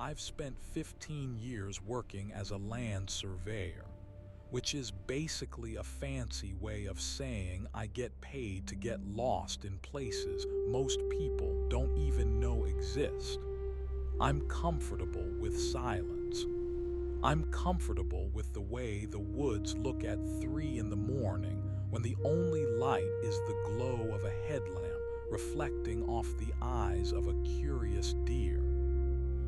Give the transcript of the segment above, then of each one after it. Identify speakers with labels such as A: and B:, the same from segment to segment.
A: I've spent 15 years working as a land surveyor, which is basically a fancy way of saying I get paid to get lost in places most people don't even know exist. I'm comfortable with silence. I'm comfortable with the way the woods look at 3 in the morning when the only light is the glow of a headlamp reflecting off the eyes of a curious deer.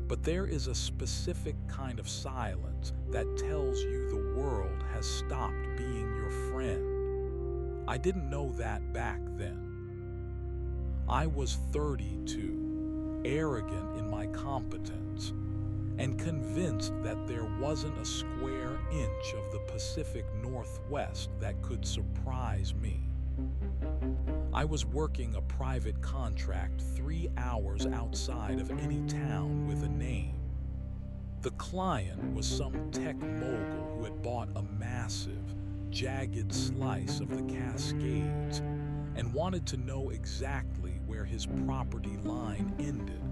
A: But there is a specific kind of silence that tells you the world has stopped being your friend. I didn't know that back then. I was 32, arrogant in my competence, and convinced that there wasn't a square inch of the Pacific Northwest that could surprise me. I was working a private contract 3 hours outside of any town with a name. The client was some tech mogul who had bought a massive, jagged slice of the Cascades and wanted to know exactly where his property line ended,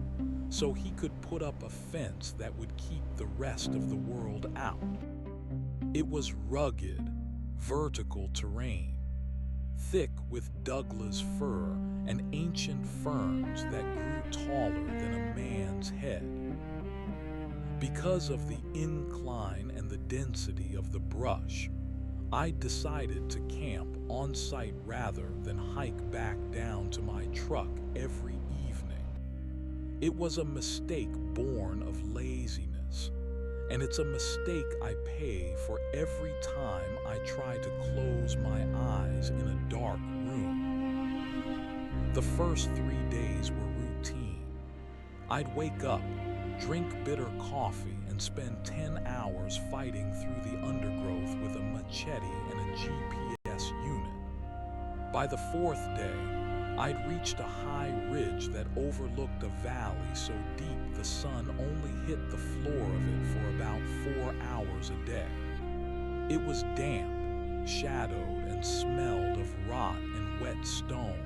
A: so he could put up a fence that would keep the rest of the world out. It was rugged, vertical terrain, thick with Douglas fir and ancient ferns that grew taller than a man's head. Because of the incline and the density of the brush, I decided to camp on site rather than hike back down to my truck every evening. It was a mistake born of laziness, and it's a mistake I pay for every time I try to close my eyes in a dark room. The first 3 days were routine. I'd wake up, drink bitter coffee, and spend 10 hours fighting through the undergrowth with a machete and a GPS unit. By the 4th day, I'd reached a high ridge that overlooked a valley so deep the sun only hit the floor of it for about 4 hours a day. It was damp, shadowed, and smelled of rot and wet stone.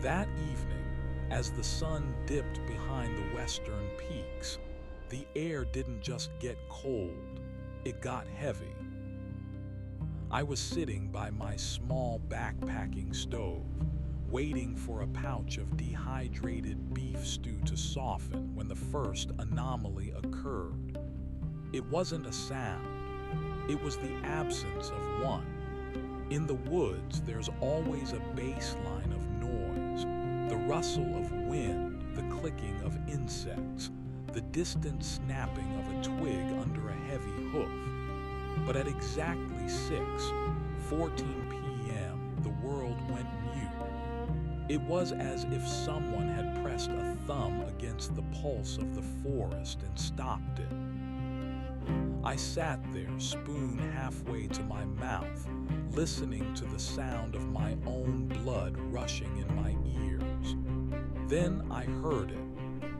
A: That evening, as the sun dipped behind the western peaks, the air didn't just get cold, it got heavy. I was sitting by my small backpacking stove, waiting for a pouch of dehydrated beef stew to soften when the first anomaly occurred. It wasn't a sound, it was the absence of one. In the woods, there's always a baseline of noise, the rustle of wind, the clicking of insects, the distant snapping of a twig under a heavy hoof. But at exactly 6:14 p.m., the world went mute. It was as if someone had pressed a thumb against the pulse of the forest and stopped it. I sat there, spoon halfway to my mouth, listening to the sound of my own blood rushing in my ears. Then I heard it.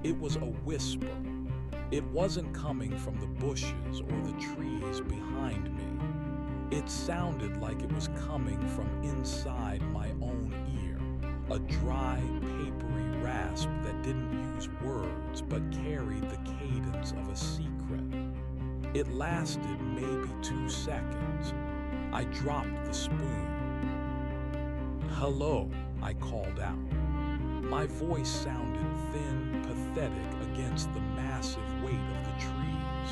A: It was a whisper. It wasn't coming from the bushes or the trees behind me. It sounded like it was coming from inside my own ear, a dry, papery rasp that didn't use words but carried the cadence of a secret. It lasted maybe 2 seconds. I dropped the spoon. "Hello," I called out. My voice sounded thin, pathetic against the massive weight of the trees.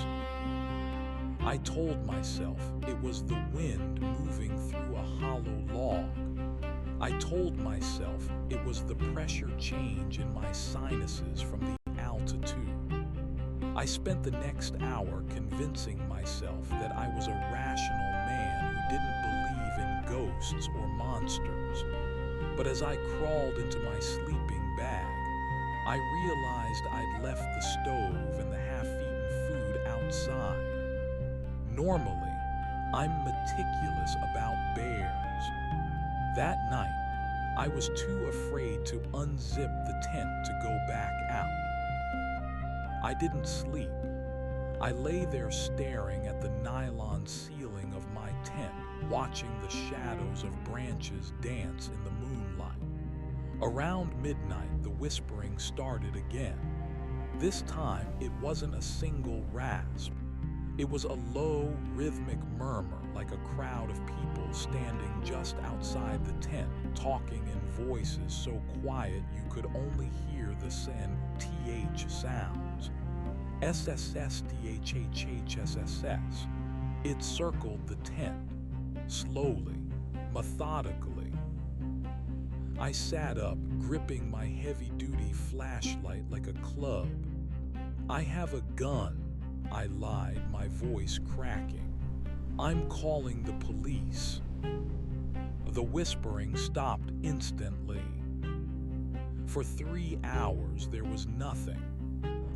A: I told myself it was the wind moving through a hollow log. I told myself it was the pressure change in my sinuses from the altitude. I spent the next hour convincing myself that I was a rational man who didn't believe in ghosts or monsters. But as I crawled into my sleeping bag, I realized I'd left the stove and the half-eaten food outside. Normally, I'm meticulous about bears. That night, I was too afraid to unzip the tent to go back out. I didn't sleep. I lay there staring at the nylon ceiling of my tent, watching the shadows of branches dance in the moonlight. Around midnight, the whispering started again. This time, it wasn't a single rasp. It was a low, rhythmic murmur, like a crowd of people standing just outside the tent, talking in voices so quiet you could only hear the th sounds. SSSDHHHSSS. It circled the tent, slowly, methodically. I sat up, gripping my heavy-duty flashlight like a club. "I have a gun," I lied, my voice cracking. "I'm calling the police." The whispering stopped instantly. For 3 hours, there was nothing.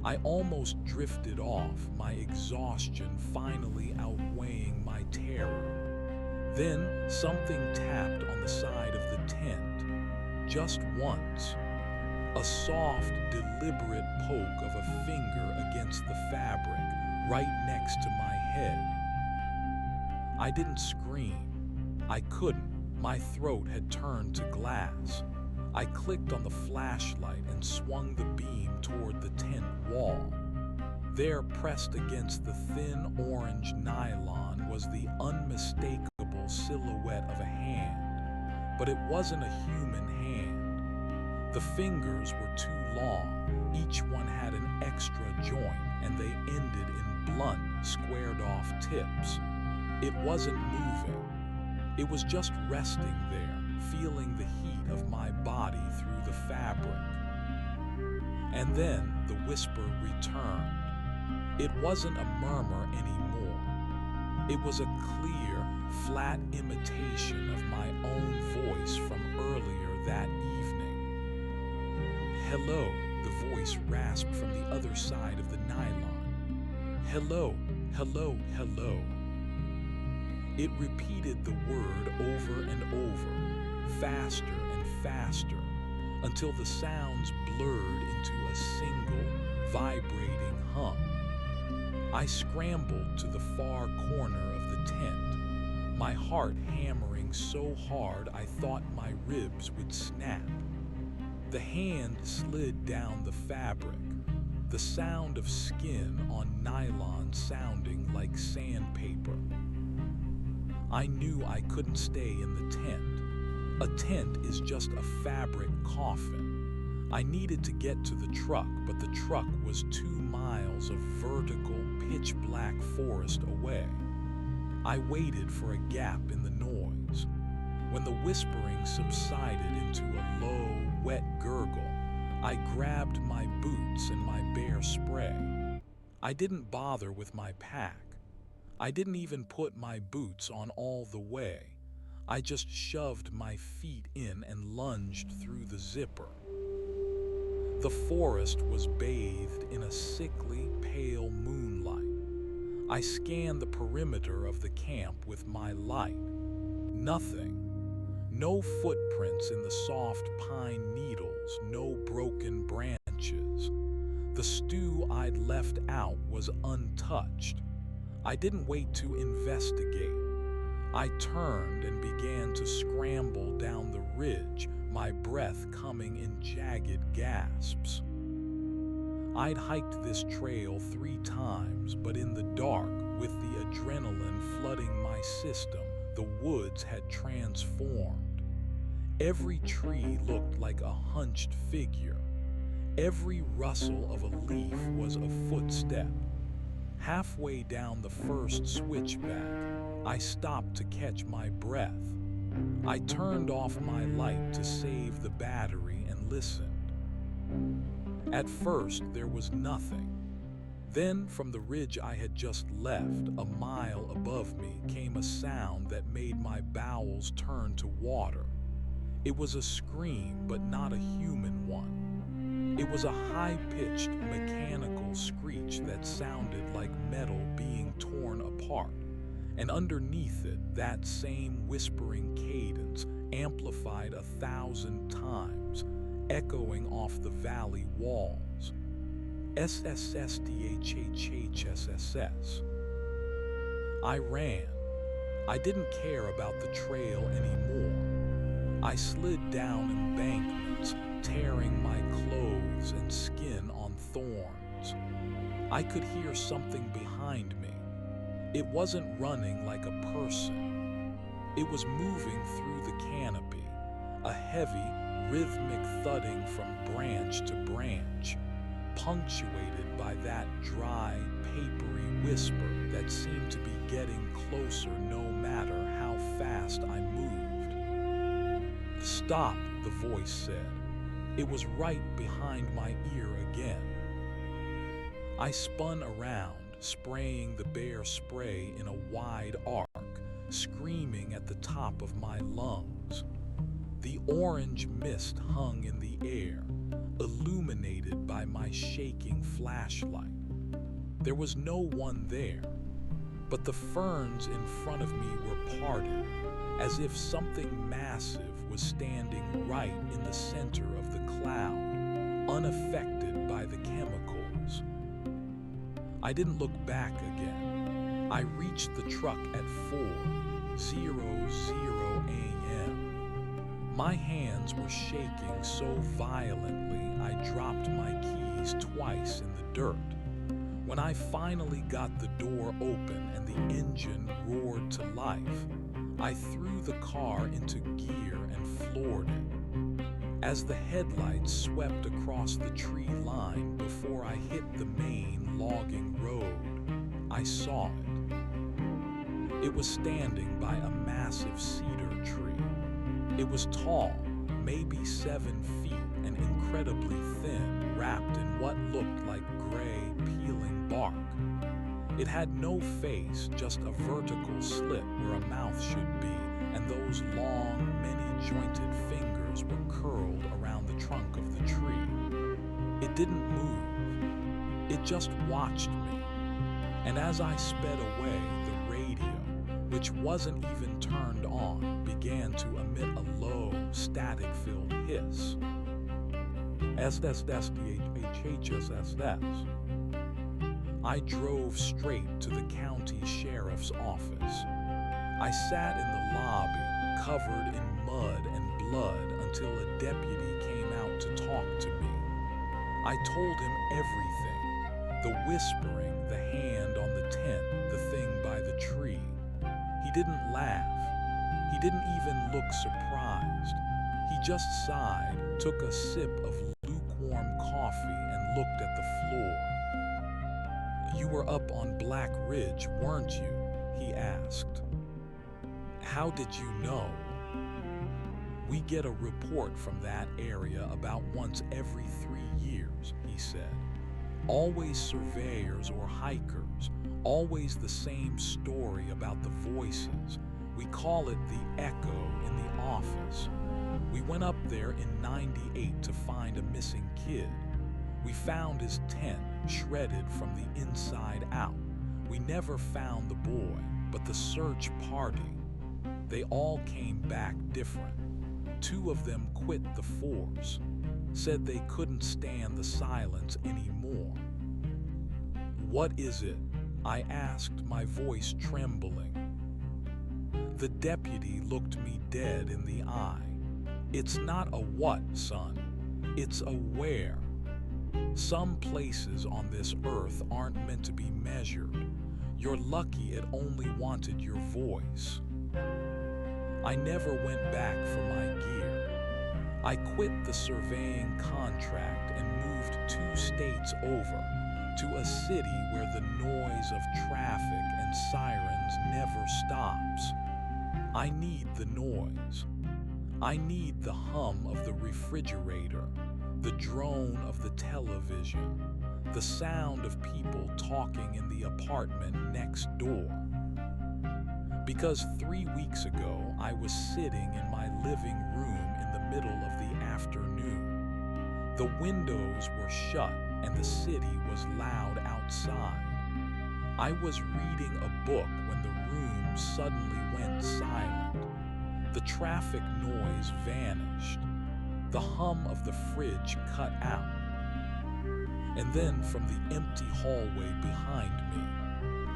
A: I almost drifted off, my exhaustion finally outweighing my terror. Then something tapped on the side of the tent, just once. A soft, deliberate poke of a finger against the fabric, right next to my head. I didn't scream. I couldn't. My throat had turned to glass. I clicked on the flashlight and swung the beam toward the tent wall. There, pressed against the thin orange nylon, was the unmistakable silhouette of a hand. But it wasn't a human hand. The fingers were too long. Each one had an extra joint, and they ended in blunt, squared-off tips. It wasn't moving. It was just resting there, feeling the heat of my body through the fabric. And then the whisper returned. It wasn't a murmur anymore. It was a clear, flat imitation of my own voice from earlier that evening. "Hello," the voice rasped from the other side of the nylon. "Hello, hello, hello." It repeated the word over and over, faster and faster, until the sounds blurred into a single, vibrating hum. I scrambled to the far corner of the tent, my heart hammering so hard I thought my ribs would snap. The hand slid down the fabric, the sound of skin on nylon sounding like sandpaper. I knew I couldn't stay in the tent. A tent is just a fabric coffin. I needed to get to the truck, but the truck was 2 miles of vertical, pitch-black forest away. I waited for a gap in the noise. When the whispering subsided into a low, wet gurgle, I grabbed my boots and my bear spray. I didn't bother with my pack. I didn't even put my boots on all the way. I just shoved my feet in and lunged through the zipper. The forest was bathed in a sickly, pale moonlight. I scanned the perimeter of the camp with my light. Nothing. No footprints in the soft pine needles, no broken branches. The stew I'd left out was untouched. I didn't wait to investigate. I turned and began to scramble down the ridge, my breath coming in jagged gasps. I'd hiked this trail 3 times, but in the dark, with the adrenaline flooding my system, the woods had transformed. Every tree looked like a hunched figure. Every rustle of a leaf was a footstep. Halfway down the first switchback, I stopped to catch my breath. I turned off my light to save the battery and listened. At first, there was nothing. Then, from the ridge I had just left, a mile above me, came a sound that made my bowels turn to water. It was a scream, but not a human one. It was a high-pitched, mechanical screech that sounded like metal being torn apart. And underneath it, that same whispering cadence, amplified 1,000 times, echoing off the valley walls. SSSDHHHSSS. I ran. I didn't care about the trail anymore. I slid down embankments, tearing my clothes and skin on thorns. words. I could hear something behind me. It wasn't running like a person. It was moving through the canopy, a heavy, rhythmic thudding from branch to branch, punctuated by that dry, papery whisper that seemed to be getting closer no matter how fast I moved. "Stop," the voice said. It was right behind my ear again. I spun around, spraying the bear spray in a wide arc, screaming at the top of my lungs. The orange mist hung in the air, illuminated by my shaking flashlight. There was no one there, but the ferns in front of me were parted, as if something massive was standing right in the center of the cloud, unaffected by the chemicals. I didn't look back again. I reached the truck at 4:00 a.m. My hands were shaking so violently I dropped my keys twice in the dirt. When I finally got the door open and the engine roared to life, I threw the car into gear and floored it. As the headlights swept across the tree line before I hit the main logging road, I saw it. It was standing by a massive cedar tree. It was tall, maybe 7 feet, and incredibly thin, wrapped in what looked like gray, peeling bark. It had no face, just a vertical slit where a mouth should be, and those long, many-jointed fingers were curled around the trunk of the tree. It didn't move. It just watched me. And as I sped away, the radio, which wasn't even turned on, began to emit a low, static-filled hiss. SSSDHHSSS. I drove straight to the county sheriff's office. I sat in the lobby, covered in mud and blood, until a deputy came out to talk to me. I told him everything. The whispering, the hand on the tent, the thing by the tree. He didn't laugh. He didn't even look surprised. He just sighed, took a sip of lukewarm coffee, and looked at the floor. "You were up on Black Ridge, weren't you?" he asked. "How did you know?" "We get a report from that area about once every 3 years," he said. "Always surveyors or hikers, always the same story about the voices. We call it the echo in the office. We went up there in '98 to find a missing kid. We found his tent shredded from the inside out. We never found the boy, but the search party, they all came back different. 2 of them quit the force, said they couldn't stand the silence anymore." "What is it?" I asked, my voice trembling. The deputy looked me dead in the eye. "It's not a what, son. It's a where. Some places on this earth aren't meant to be measured. You're lucky it only wanted your voice." I never went back for my gear. I quit the surveying contract and moved 2 states over to a city where the noise of traffic and sirens never stops. I need the noise. I need the hum of the refrigerator, the drone of the television, the sound of people talking in the apartment next door. Because 3 weeks ago, I was sitting in my living room in the middle of the afternoon. The windows were shut and the city was loud outside. I was reading a book when the room suddenly went silent. The traffic noise vanished. The hum of the fridge cut out. And then from the empty hallway behind me,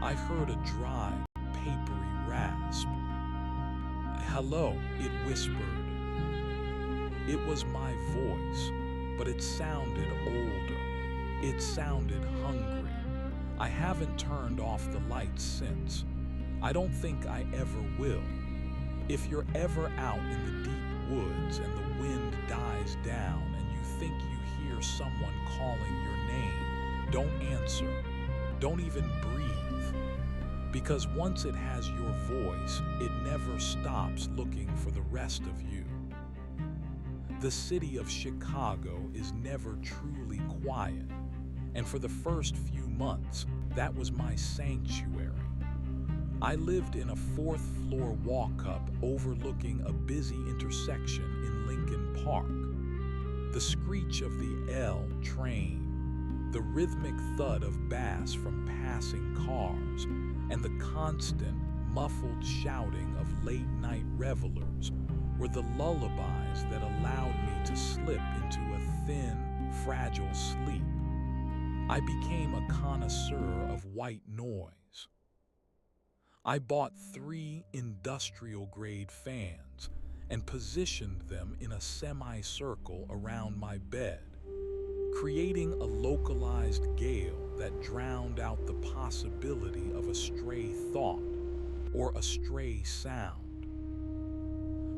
A: I heard a dry, papery rasp. "Hello," it whispered. It was my voice, but it sounded older. It sounded hungry. I haven't turned off the lights since. I don't think I ever will. If you're ever out in the deep woods and the wind dies down and you think you hear someone calling your name, don't answer. Don't even breathe. Because once it has your voice, it never stops looking for the rest of you. The city of Chicago is never truly quiet, and for the first few months, that was my sanctuary. I lived in a fourth-floor walk-up overlooking a busy intersection in Lincoln Park. The screech of the L train, the rhythmic thud of bass from passing cars, and the constant, muffled shouting of late-night revelers were the lullabies that allowed me to slip into a thin, fragile sleep. I became a connoisseur of white noise. I bought 3 industrial-grade fans and positioned them in a semicircle around my bed, creating a localized gale that drowned out the possibility of a stray thought or a stray sound.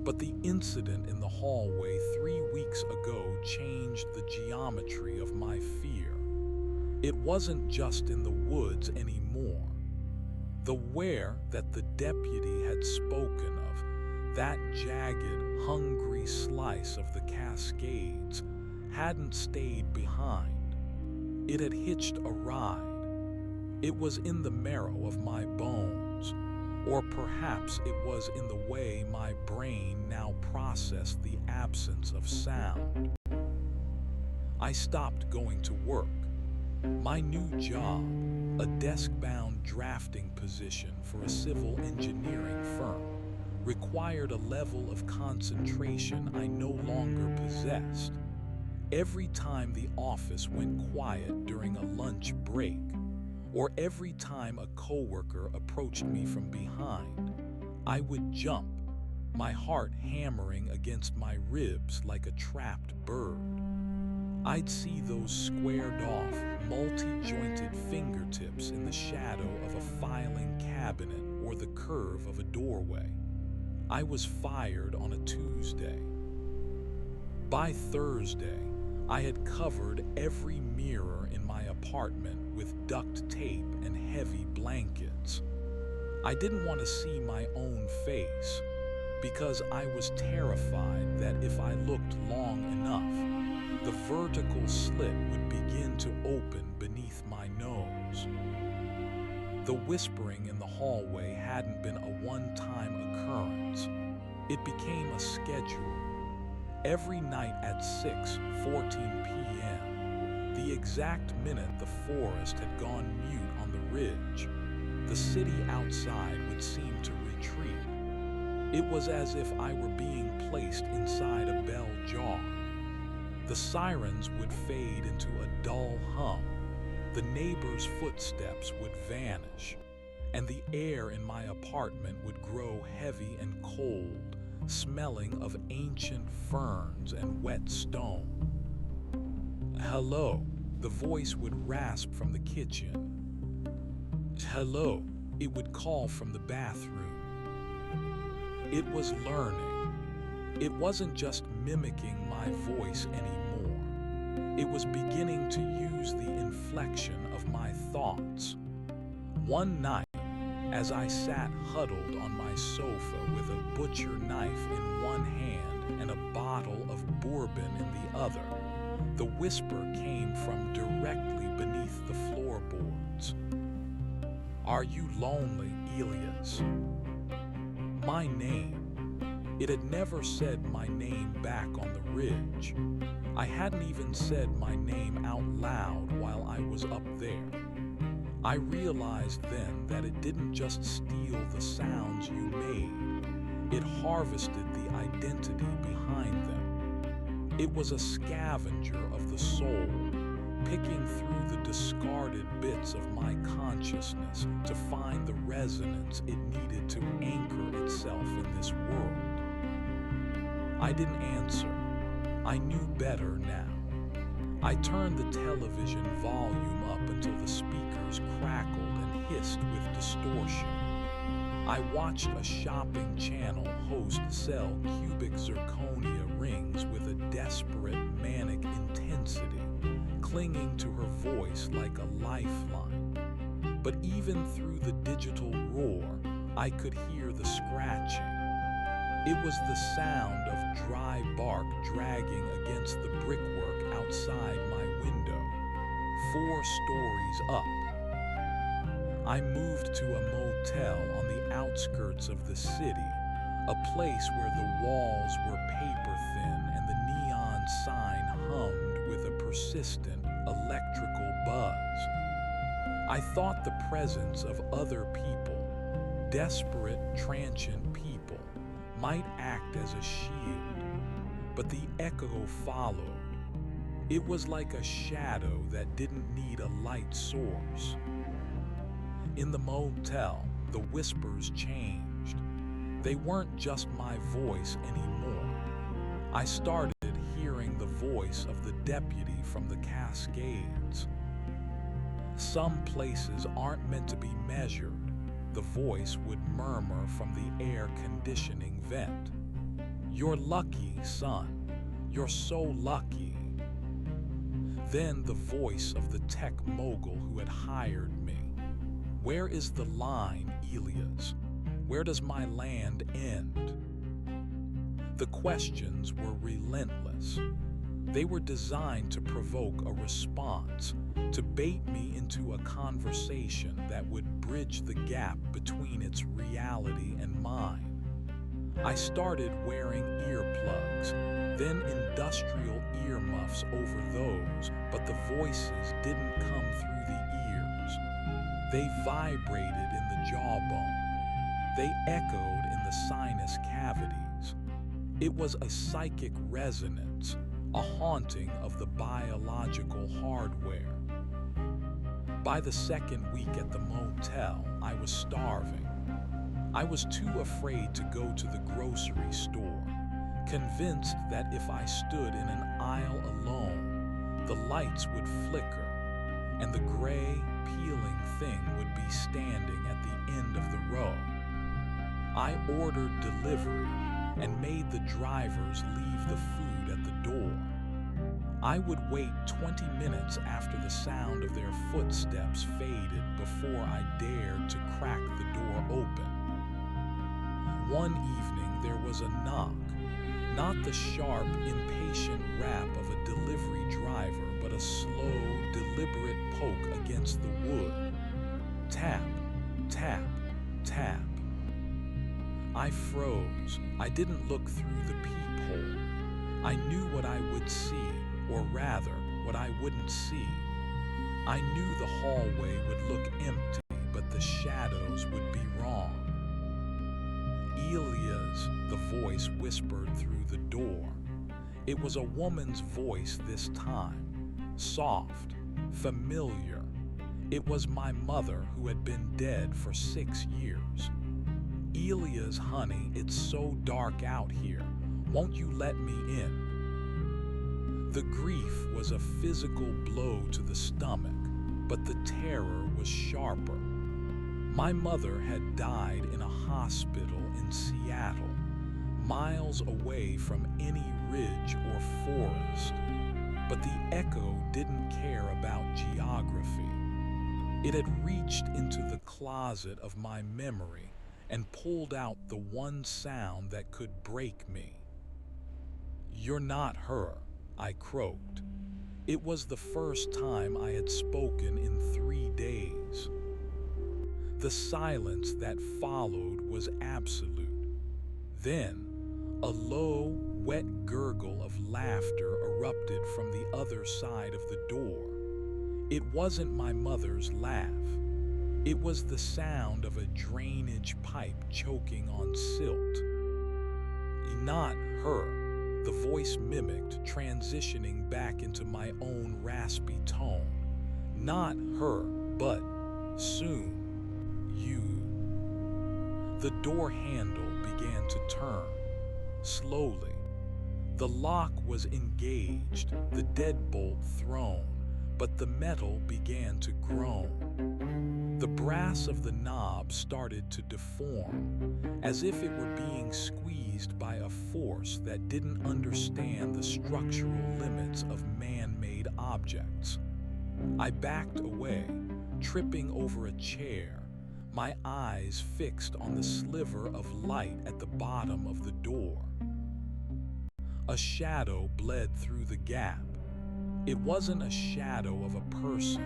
A: But the incident in the hallway 3 weeks ago changed the geometry of my fear. It wasn't just in the woods anymore. The where that the deputy had spoken of, that jagged, hungry slice of the Cascades, hadn't stayed behind. It had hitched a ride. It was in the marrow of my bones, or perhaps it was in the way my brain now processed the absence of sound. I stopped going to work. My new job, a desk-bound drafting position for a civil engineering firm, required a level of concentration I no longer possessed. Every time the office went quiet during a lunch break, or every time a coworker approached me from behind, I would jump, my heart hammering against my ribs like a trapped bird. I'd see those squared-off, multi-jointed fingertips in the shadow of a filing cabinet or the curve of a doorway. I was fired on a Tuesday. By Thursday, I had covered every mirror in my apartment with duct tape and heavy blankets. I didn't want to see my own face because I was terrified that if I looked long enough, the vertical slit would begin to open beneath my nose. The whispering in the hallway hadn't been a one-time occurrence. It became a schedule. Every night at 6:14 p.m., the exact minute the forest had gone mute on the ridge, the city outside would seem to retreat. It was as if I were being placed inside a bell jar. The sirens would fade into a dull hum, the neighbors' footsteps would vanish, and the air in my apartment would grow heavy and cold, smelling of ancient ferns and wet stone. "Hello," the voice would rasp from the kitchen. "Hello," it would call from the bathroom. It was learning. It wasn't just mimicking my voice anymore. It was beginning to use the inflection of my thoughts. One night, as I sat huddled on my sofa with a butcher knife in one hand and a bottle of bourbon in the other, the whisper came from directly beneath the floorboards. "Are you lonely, Elias?" My name. It had never said my name back on the ridge. I hadn't even said my name out loud while I was up there. I realized then that it didn't just steal the sounds you made. It harvested the identity behind them. It was a scavenger of the soul, picking through the discarded bits of my consciousness to find the resonance it needed to anchor itself in this world. I didn't answer. I knew better now. I turned the television volume up until the speakers crackled and hissed with distortion. I watched a shopping channel host sell cubic zirconia rings with a desperate, manic intensity, clinging to her voice like a lifeline. But even through the digital roar, I could hear the scratching. It was the sound of dry bark dragging against the brickwork outside my window, 4 stories up. I moved to a motel on the outskirts of the city, a place where the walls were paper thin and the neon sign hummed with a persistent electrical buzz. I thought the presence of other people, desperate, transient people, might act as a shield, but the echo followed. It was like a shadow that didn't need a light source. In the motel, the whispers changed. They weren't just my voice anymore. I started hearing the voice of the deputy from the Cascades. Some places aren't meant to be measured. The voice would murmur from the air conditioning vent. "You're lucky, son. You're so lucky." Then the voice of the tech mogul who had hired me. "Where is the line, Elias? Where does my land end?" The questions were relentless. They were designed to provoke a response, to bait me into a conversation that would bridge the gap between its reality and mine. I started wearing earplugs, then industrial earmuffs over those, but the voices didn't come through the ears. They vibrated in the jawbone. They echoed in the sinus cavities. It was a psychic resonance, a haunting of the biological hardware. By the second week at the motel, I was starving. I was too afraid to go to the grocery store, convinced that if I stood in an aisle alone, the lights would flicker, and the gray, peeling thing would be standing at the end of the row. I ordered delivery and made the drivers leave the food at the door. I would wait 20 minutes after the sound of their footsteps faded before I dared to crack the door open. One evening there was a knock, not the sharp, impatient rap of a delivery driver, but a slow, deliberate poke against the wood. Tap, tap, tap. I froze. I didn't look through the peephole. I knew what I would see, or rather, what I wouldn't see. I knew the hallway would look empty, but the shadows would be wrong. "Elias," the voice whispered through the door. It was a woman's voice this time, soft, familiar. It was my mother, who had been dead for 6 years. "Elias, honey, it's so dark out here. Won't you let me in?" The grief was a physical blow to the stomach, but the terror was sharper. My mother had died in a hospital in Seattle, miles away from any ridge or forest. But the echo didn't care about geography. It had reached into the closet of my memory and pulled out the one sound that could break me. "You're not her," I croaked. It was the first time I had spoken in 3 days. The silence that followed was absolute. Then, a low, wet gurgle of laughter erupted from the other side of the door. It wasn't my mother's laugh. It was the sound of a drainage pipe choking on silt. "Not her," the voice mimicked, transitioning back into my own raspy tone. "Not her, but soon. You." The door handle began to turn, slowly. The lock was engaged, the deadbolt thrown, but the metal began to groan. The brass of the knob started to deform, as if it were being squeezed by a force that didn't understand the structural limits of man-made objects. I backed away, tripping over a chair, my eyes fixed on the sliver of light at the bottom of the door. A shadow bled through the gap. It wasn't a shadow of a person.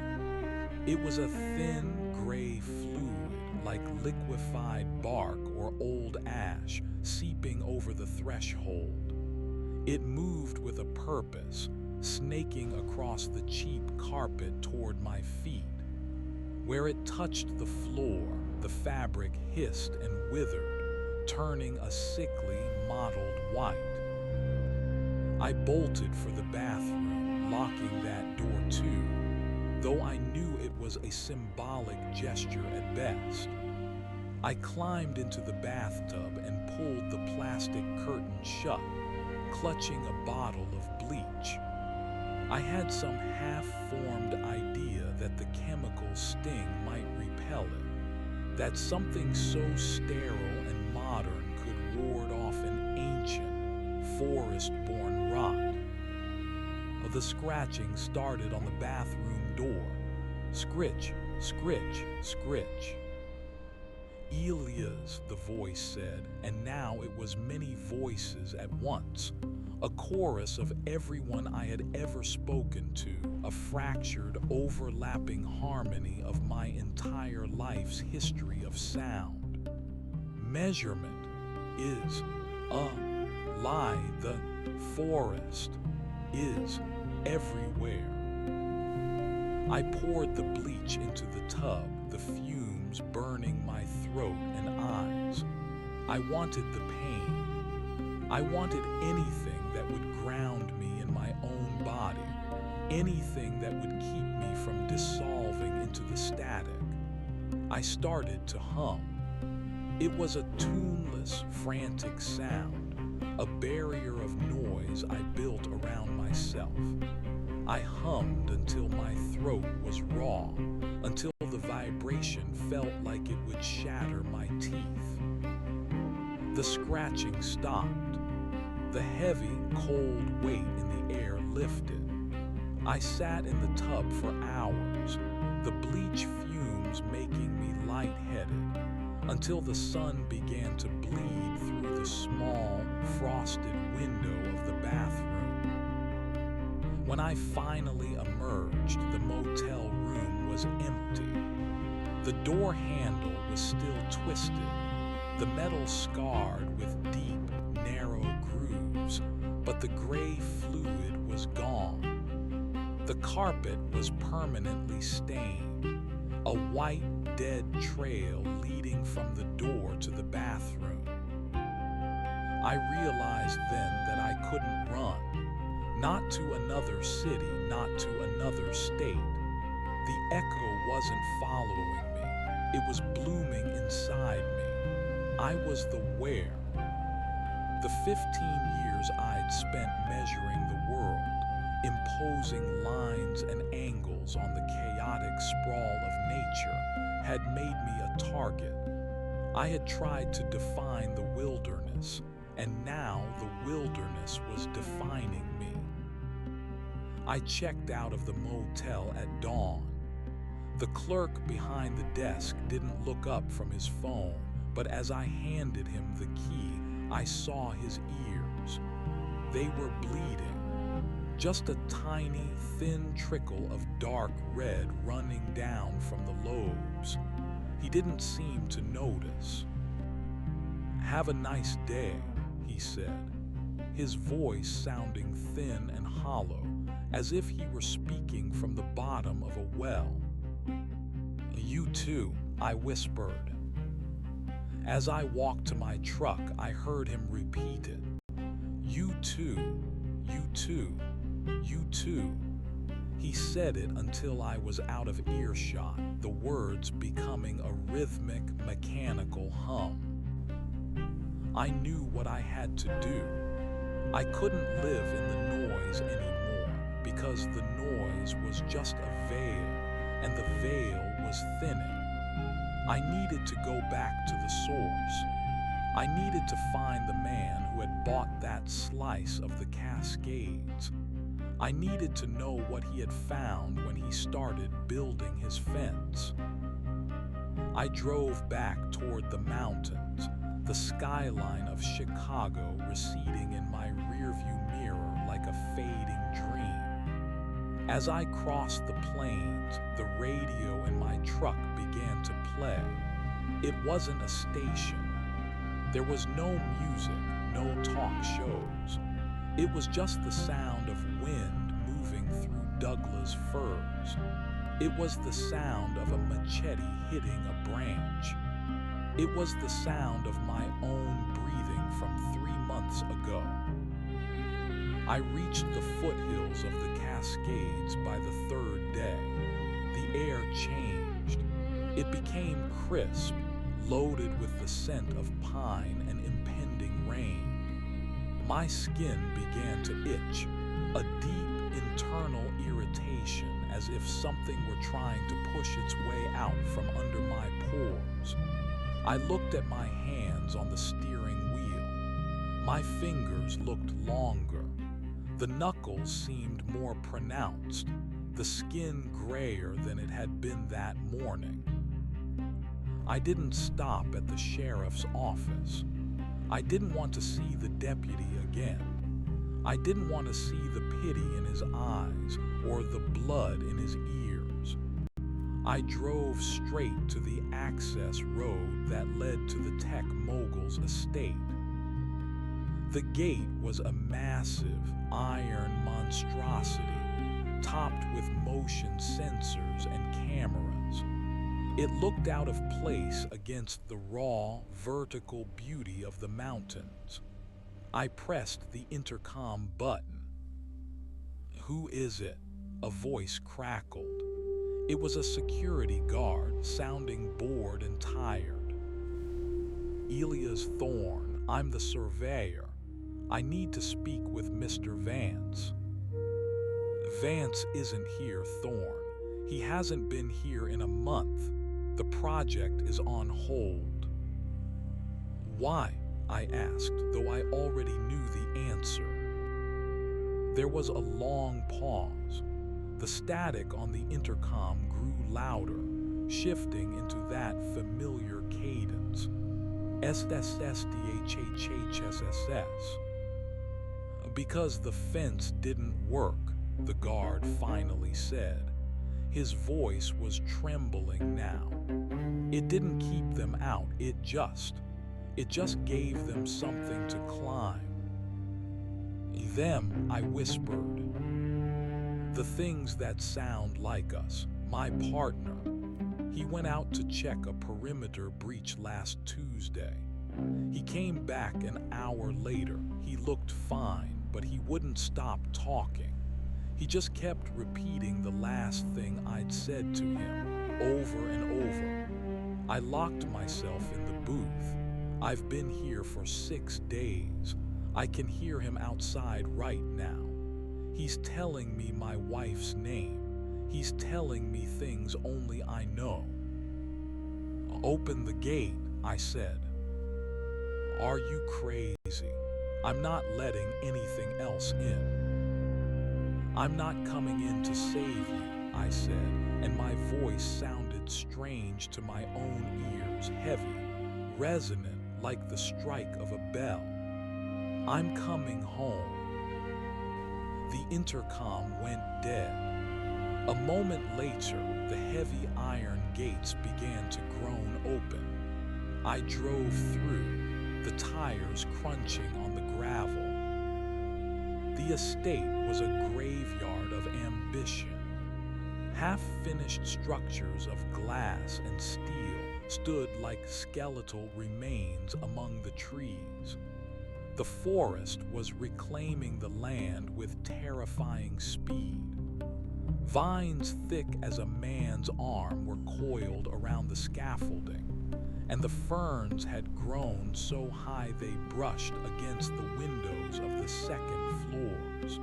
A: It was a thin, gray fluid like liquefied bark or old ash seeping over the threshold. It moved with a purpose, snaking across the cheap carpet toward my feet. Where it touched the floor, the fabric hissed and withered, turning a sickly, mottled white. I bolted for the bathroom, locking that door too, though I knew it was a symbolic gesture at best. I climbed into the bathtub and pulled the plastic curtain shut, clutching a bottle of bleach. I had some half-formed idea that the chemical sting might repel it, that something so sterile and modern could ward off an ancient, forest-born rot. The scratching started on the bathroom door. Scritch, scritch, scritch. Elia's, the voice said, and now it was many voices at once. A chorus of everyone I had ever spoken to, a fractured, overlapping harmony of my entire life's history of sound. Measurement is a lie. The forest is everywhere. I poured the bleach into the tub, the fumes burning my throat and eyes. I wanted the pain. I wanted anything that would ground me in my own body, anything that would keep me from dissolving into the static. I started to hum. It was a tuneless, frantic sound, a barrier of noise I built around myself. I hummed until my throat was raw, until the vibration felt like it would shatter my teeth. The scratching stopped. The heavy, cold weight in the air lifted. I sat in the tub for hours, the bleach fumes making me lightheaded, until the sun began to bleed through the small, frosted window of the bathroom. When I finally emerged, the motel room was empty. The door handle was still twisted, the metal scarred with deep, narrow grooves, but the gray fluid was gone. The carpet was permanently stained, a white, dead trail leading from the door to the bathroom. I realized then that I couldn't run. Not to another city, not to another state. The echo wasn't following me. It was blooming inside me. I was the where. The 15 years I'd spent measuring the world, imposing lines and angles on the chaotic sprawl of nature, had made me a target. I had tried to define the wilderness, and now the wilderness was defining me. I checked out of the motel at dawn. The clerk behind the desk didn't look up from his phone, but as I handed him the key, I saw his ears. They were bleeding. Just a tiny, thin trickle of dark red running down from the lobes. He didn't seem to notice. "Have a nice day," he said, his voice sounding thin and hollow, as if he were speaking from the bottom of a well. "You too," I whispered. As I walked to my truck, I heard him repeat it. "You too, you too, you too." He said it until I was out of earshot, the words becoming a rhythmic, mechanical hum. I knew what I had to do. I couldn't live in the noise anymore because the noise was just a veil, and the veil was thinning. I needed to go back to the source. I needed to find the man who had bought that slice of the Cascades. I needed to know what he had found when he started building his fence. I drove back toward the mountains, the skyline of Chicago receding in my rearview mirror like a fading dream. As I crossed the plains, the radio in my truck began to play. It wasn't a station. There was no music, no talk shows. It was just the sound of wind moving through Douglas firs. It was the sound of a machete hitting a branch. It was the sound of my own breathing from 3 months ago. I reached the foothills of the Cascades by the third day. The air changed. It became crisp, loaded with the scent of pine and impending rain. My skin began to itch, a deep internal irritation as if something were trying to push its way out from under my pores. I looked at my hands on the steering wheel. My fingers looked longer. The knuckles seemed more pronounced, the skin grayer than it had been that morning. I didn't stop at the sheriff's office. I didn't want to see the deputy again. I didn't want to see the pity in his eyes or the blood in his ears. I drove straight to the access road that led to the tech mogul's estate. The gate was a massive iron monstrosity, topped with motion sensors and cameras. It looked out of place against the raw, vertical beauty of the mountains. I pressed the intercom button. "Who is it?" a voice crackled. It was a security guard, sounding bored and tired. "Elias Thorne, I'm the surveyor. I need to speak with Mr. Vance." "Vance isn't here, Thorne. He hasn't been here in a month. The project is on hold." "Why?" I asked, though I already knew the answer. There was a long pause. The static on the intercom grew louder, shifting into that familiar cadence. SSSDHHHSSS. "Because the fence didn't work," the guard finally said. His voice was trembling now. "It didn't keep them out, it just gave them something to climb." "Them," I whispered. "The things that sound like us. My partner. He went out to check a perimeter breach last Tuesday. He came back an hour later. He looked fine, but he wouldn't stop talking. He just kept repeating the last thing I'd said to him, over and over. I locked myself in the booth. I've been here for 6 days. I can hear him outside right now. He's telling me my wife's name. He's telling me things only I know." "Open the gate," I said. "Are you crazy? I'm not letting anything else in." "I'm not coming in to save you," I said, and my voice sounded strange to my own ears, heavy, resonant like the strike of a bell. "I'm coming home." The intercom went dead. A moment later, the heavy iron gates began to groan open. I drove through, the tires crunching on the gravel. The estate was a graveyard of ambition. Half-finished structures of glass and steel stood like skeletal remains among the trees. The forest was reclaiming the land with terrifying speed. Vines thick as a man's arm were coiled around the scaffolding, and the ferns had grown so high they brushed against the windows of the second floors.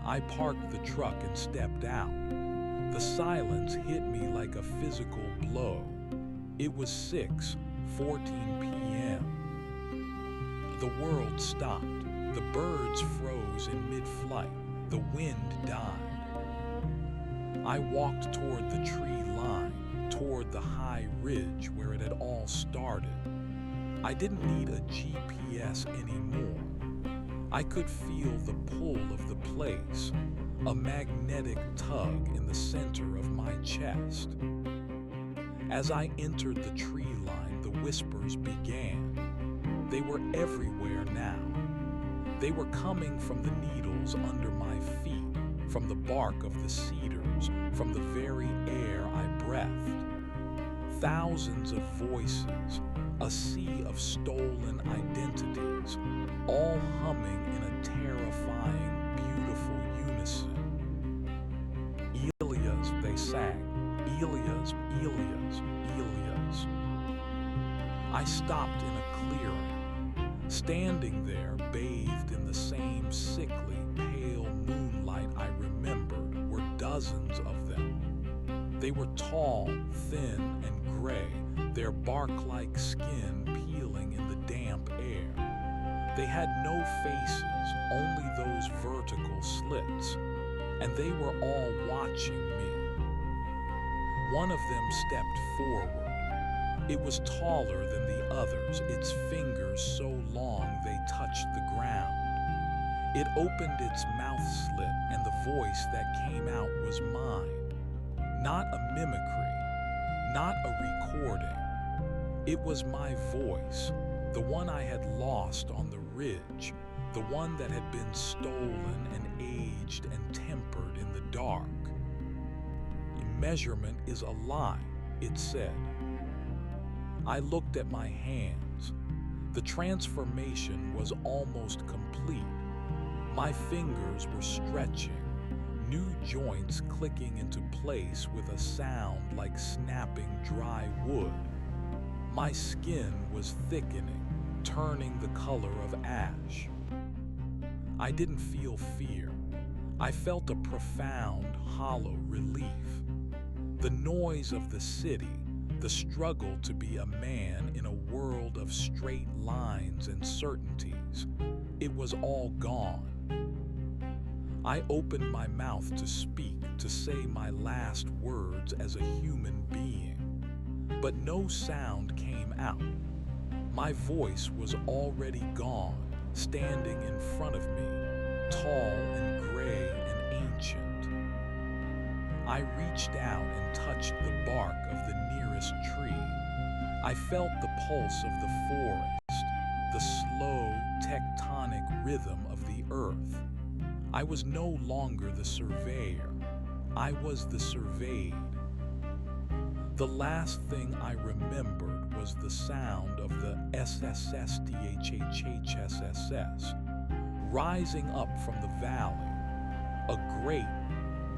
A: I parked the truck and stepped out. The silence hit me like a physical blow. It was 6:14 p.m. The world stopped. The birds froze in mid-flight. The wind died. I walked toward the tree line, toward the high ridge where it had all started. I didn't need a GPS anymore. I could feel the pull of the place, a magnetic tug in the center of my chest. As I entered the tree line, the whispers began. They were everywhere now. They were coming from the needles under my feet, from the bark of the cedars, from the very air I breathed. Thousands of voices, a sea of stolen identities, all humming in a terrifying, beautiful unison. Elias, they sang. Elias, Elias, Elias. I stopped in a clearing. Standing there, bathed in the same sickly, pale moonlight I remembered, were dozens of them. They were tall, thin, and gray, their bark-like skin peeling in the damp air. They had no faces, only those vertical slits, and they were all watching me. One of them stepped forward. It was taller than the others, its fingers so long they touched the ground. It opened its mouth slit, and the voice that came out was mine. Not a mimicry, not a recording. It was my voice, the one I had lost on the ridge, the one that had been stolen and aged and tempered in the dark. Measurement is a lie, it said. I looked at my hands. The transformation was almost complete. My fingers were stretching, new joints clicking into place with a sound like snapping dry wood. My skin was thickening, turning the color of ash. I didn't feel fear. I felt a profound, hollow relief. The noise of the city, the struggle to be a man in a world of straight lines and certainties, it was all gone. I opened my mouth to speak, to say my last words as a human being, but no sound came out. My voice was already gone, standing in front of me, tall and gray and ancient. I reached out and touched the bark of the nearest tree. I felt the pulse of the forest, the slow, tectonic rhythm of the earth. I was no longer the surveyor. I was the surveyed. The last thing I remembered was the sound of the SSSDHHHSSS rising up from the valley, a great,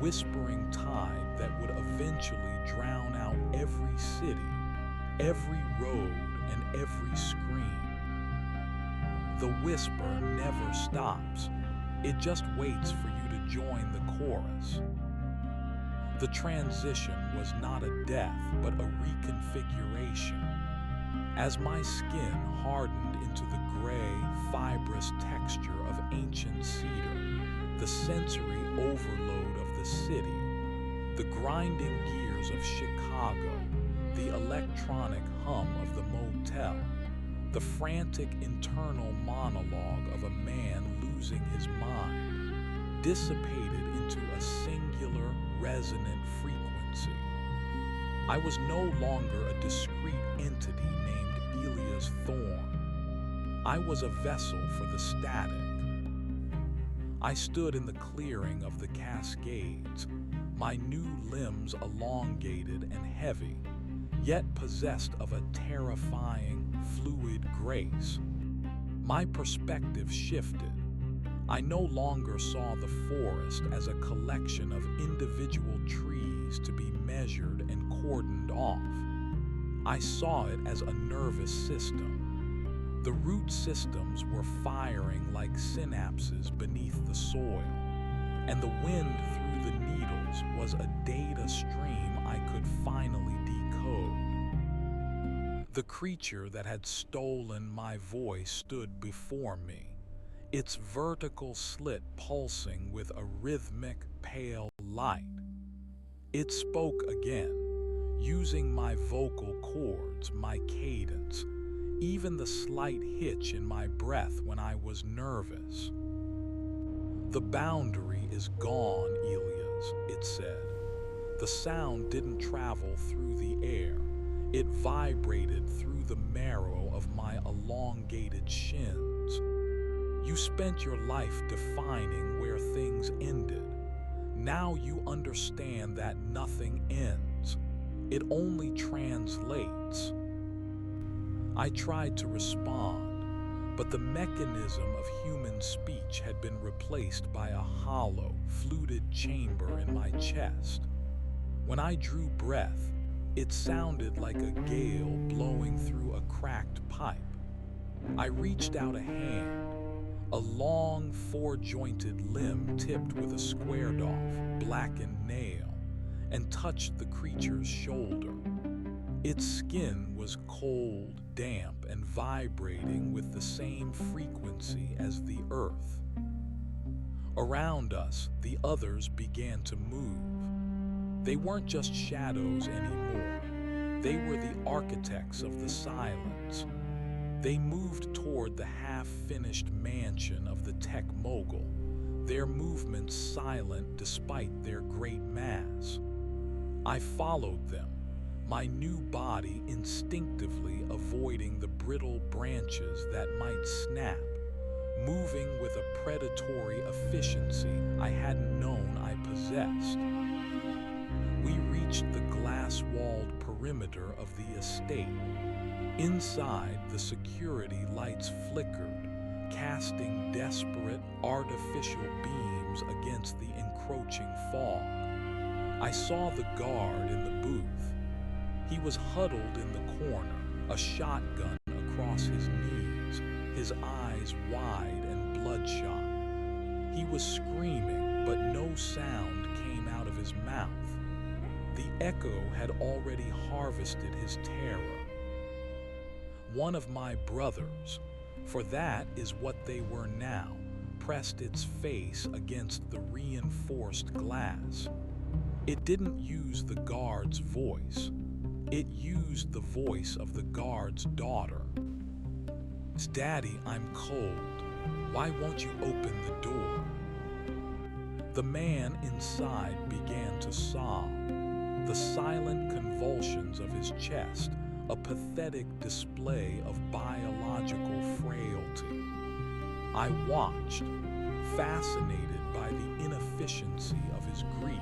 A: whispering tide that would eventually drown out every city, every road, and every scream. The whisper never stops. It just waits for you to join the chorus. The transition was not a death, but a reconfiguration. As my skin hardened into the gray, fibrous texture of ancient cedar, the sensory overload of the city, the grinding gears of Chicago, the electronic hum of the motel, the frantic internal monologue of a man losing his mind, dissipated into a singular, resonant frequency. I was no longer a discrete entity named Elias Thorne. I was a vessel for the static. I stood in the clearing of the Cascades, my new limbs elongated and heavy, yet possessed of a terrifying, fluid grace. My perspective shifted. I no longer saw the forest as a collection of individual trees to be measured and cordoned off. I saw it as a nervous system. The root systems were firing like synapses beneath the soil, and the wind through the needles was a data stream I could finally decode. The creature that had stolen my voice stood before me, its vertical slit pulsing with a rhythmic, pale light. It spoke again, using my vocal cords, my cadence, even the slight hitch in my breath when I was nervous. "The boundary is gone, Elias," it said. The sound didn't travel through the air. It vibrated through the marrow of my elongated shins. "You spent your life defining where things ended. Now you understand that nothing ends. It only translates." I tried to respond, but the mechanism of human speech had been replaced by a hollow, fluted chamber in my chest. When I drew breath, it sounded like a gale blowing through a cracked pipe. I reached out a hand, a long, four-jointed limb tipped with a squared-off, blackened nail, and touched the creature's shoulder. Its skin was cold, damp, and vibrating with the same frequency as the earth. Around us, the others began to move. They weren't just shadows anymore. They were the architects of the silence. They moved toward the half-finished mansion of the tech mogul, their movements silent despite their great mass. I followed them, my new body instinctively avoiding the brittle branches that might snap, moving with a predatory efficiency I hadn't known I possessed. We reached the glass-walled perimeter of the estate. Inside, the security lights flickered, casting desperate, artificial beams against the encroaching fog. I saw the guard in the booth. He was huddled in the corner, a shotgun across his knees, his eyes wide and bloodshot. He was screaming, but no sound came out of his mouth. The echo had already harvested his terror. One of my brothers, for that is what they were now, pressed its face against the reinforced glass. It didn't use the guard's voice. It used the voice of the guard's daughter. "Daddy, I'm cold. Why won't you open the door?" The man inside began to sob, the silent convulsions of his chest, a pathetic display of biological frailty. I watched, fascinated by the inefficiency of his grief.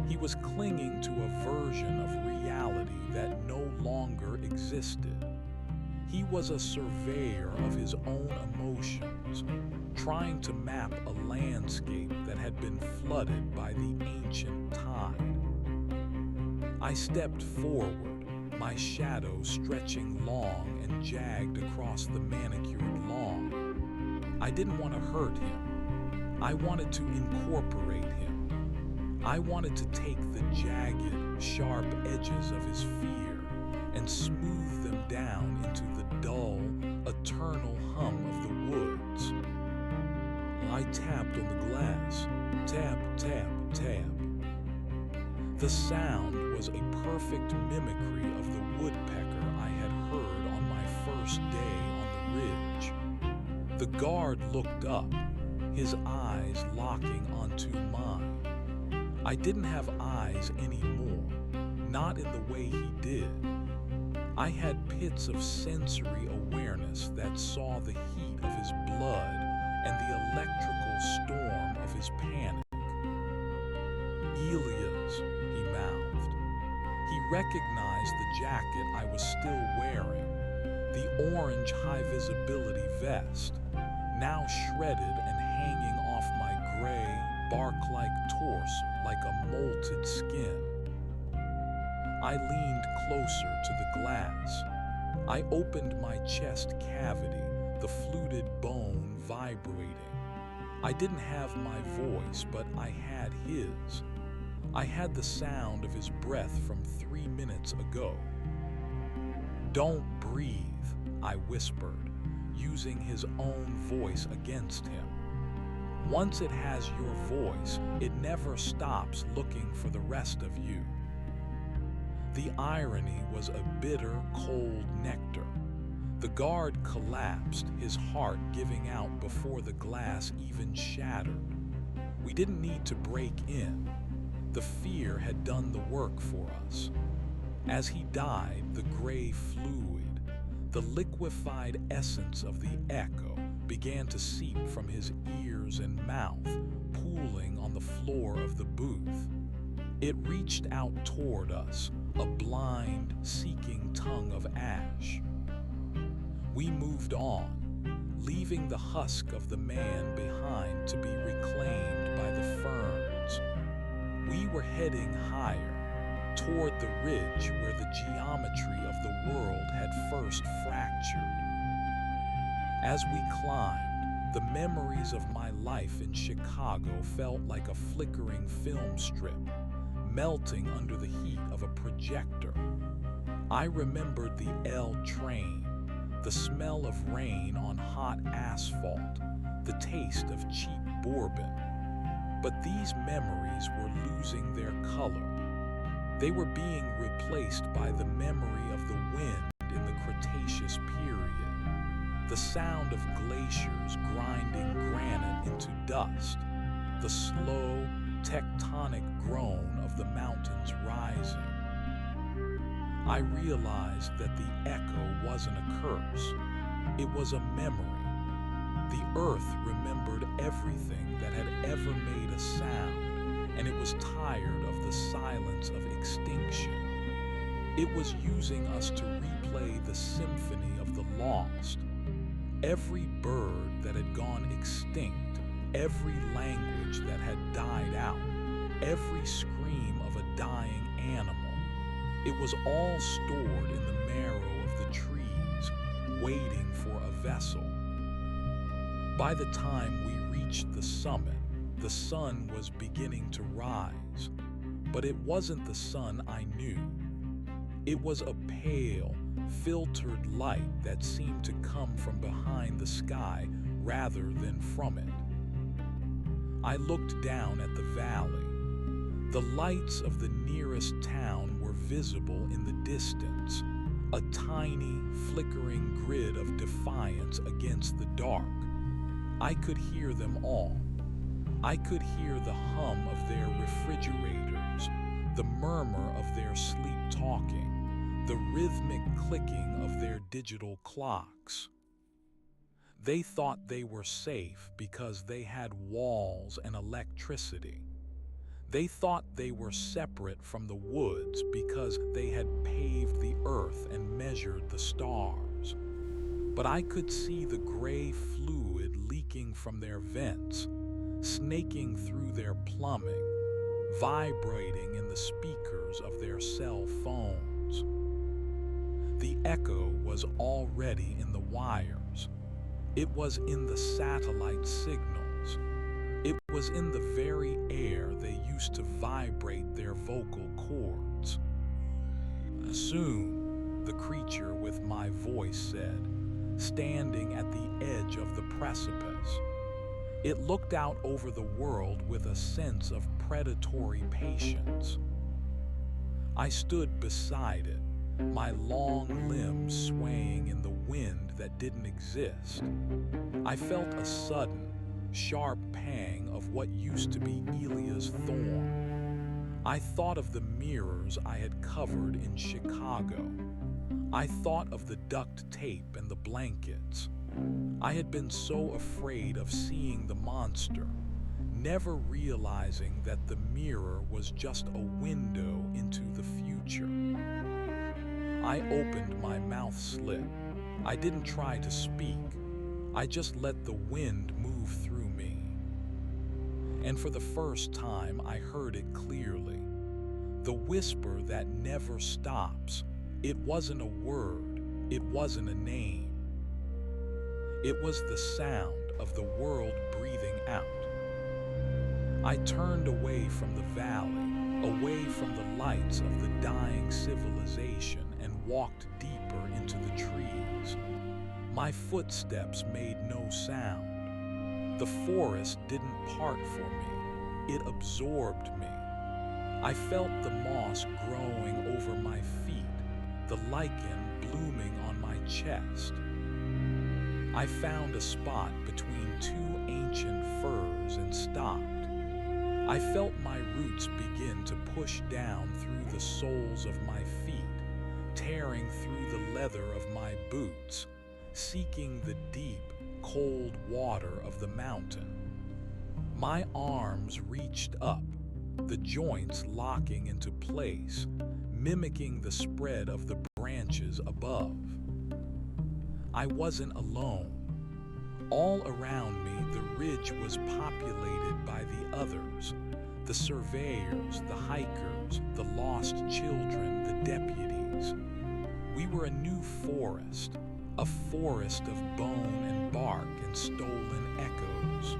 A: He was clinging to a version of reality that no longer existed. He was a surveyor of his own emotions, trying to map a landscape that had been flooded by the ancient tide. I stepped forward, my shadow stretching long and jagged across the manicured lawn. I didn't want to hurt him. I wanted to incorporate him. I wanted to take the jagged, sharp edges of his fear and smooth them down into the dull, eternal hum of the woods. I tapped on the glass. Tap, tap, tap. The sound was a perfect mimicry of the woodpecker I had heard on my first day on the ridge. The guard looked up, his eyes locking onto mine. I didn't have eyes anymore, not in the way he did. I had pits of sensory awareness that saw the heat of his blood and the electrical storm of his panic. "Elias," he mouthed. He recognized the jacket I was still wearing, the orange high-visibility vest, now shredded and hanging off my gray, bark-like torso like a molted skin. I leaned closer to the glass. I opened my chest cavity, the fluted bone vibrating. I didn't have my voice, but I had his. I had the sound of his breath from 3 minutes ago. "Don't breathe," I whispered, using his own voice against him. Once it has your voice, it never stops looking for the rest of you. The irony was a bitter, cold nectar. The guard collapsed, his heart giving out before the glass even shattered. We didn't need to break in. The fear had done the work for us. As he died, the gray fluid, the liquefied essence of the echo, began to seep from his ears and mouth, pooling on the floor of the booth. It reached out toward us, a blind, seeking tongue of ash. We moved on, leaving the husk of the man behind to be reclaimed by the ferns. We were heading higher, toward the ridge where the geometry of the world had first fractured. As we climbed, the memories of my life in Chicago felt like a flickering film strip, melting under the heat of a projector. I remembered the L train, the smell of rain on hot asphalt, the taste of cheap bourbon. But these memories were losing their color. They were being replaced by the memory of the wind in the Cretaceous period, the sound of glaciers grinding granite into dust, the slow, tectonic groan of the mountains rising. I realized that the echo wasn't a curse, it was a memory. The earth remembered everything that had ever made a sound, and it was tired of the silence of extinction. It was using us to replay the symphony of the lost. Every bird that had gone extinct, every language that had died out, every scream of a dying animal. It was all stored in the marrow of the trees, waiting for a vessel. By the time we reached the summit, the sun was beginning to rise. But it wasn't the sun I knew. It was a pale, filtered light that seemed to come from behind the sky rather than from it. I looked down at the valley. The lights of the nearest town were visible in the distance, a tiny, flickering grid of defiance against the dark. I could hear them all. I could hear the hum of their refrigerators, the murmur of their sleep-talking, the rhythmic clicking of their digital clocks. They thought they were safe because they had walls and electricity. They thought they were separate from the woods because they had paved the earth and measured the stars. But I could see the gray fluid leaking from their vents, snaking through their plumbing, vibrating in the speakers of their cell phones. The echo was already in the wires. It was in the satellite signals. It was in the very air they used to vibrate their vocal cords. "Soon," the creature with my voice said, standing at the edge of the precipice. It looked out over the world with a sense of predatory patience. I stood beside it, my long limbs swaying in the wind that didn't exist. I felt a sudden, sharp pang of what used to be Elia's thorn. I thought of the mirrors I had covered in Chicago. I thought of the duct tape and the blankets. I had been so afraid of seeing the monster, never realizing that the mirror was just a window into the future. I opened my mouth slit. I didn't try to speak. I just let the wind move through me. And for the first time, I heard it clearly. The whisper that never stops. It wasn't a word, it wasn't a name. It was the sound of the world breathing out. I turned away from the valley, away from the lights of the dying civilization, and walked deeper into the trees. My footsteps made no sound. The forest didn't part for me, it absorbed me. I felt the moss growing over my feet, the lichen blooming on my chest. I found a spot between two ancient firs and stopped. I felt my roots begin to push down through the soles of my feet, tearing through the leather of my boots, seeking the deep, cold water of the mountain. My arms reached up, the joints locking into place, mimicking the spread of the branches above. I wasn't alone. All around me, the ridge was populated by the others, the surveyors, the hikers, the lost children, the deputies. We were a new forest, a forest of bone and bark and stolen echoes.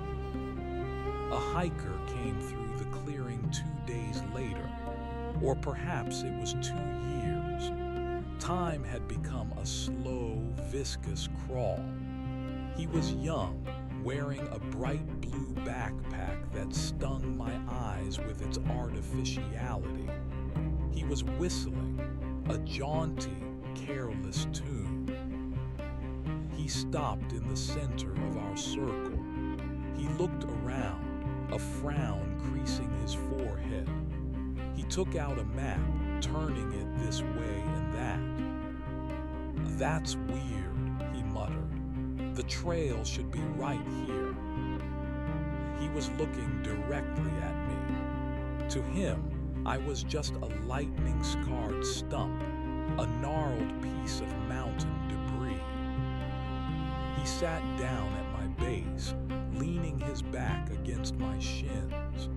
A: A hiker came through the clearing 2 days later, or perhaps it was 2 years. Time had become a slow, viscous crawl. He was young, wearing a bright blue backpack that stung my eyes with its artificiality. He was whistling, a jaunty, careless tune. He stopped in the center of our circle. He looked around, a frown creasing his forehead. He took out a map, turning it this way and that. "That's weird," he muttered. "The trail should be right here." He was looking directly at me. To him, I was just a lightning-scarred stump, a gnarled piece of mountain debris. He sat down at my base, leaning his back against my shins.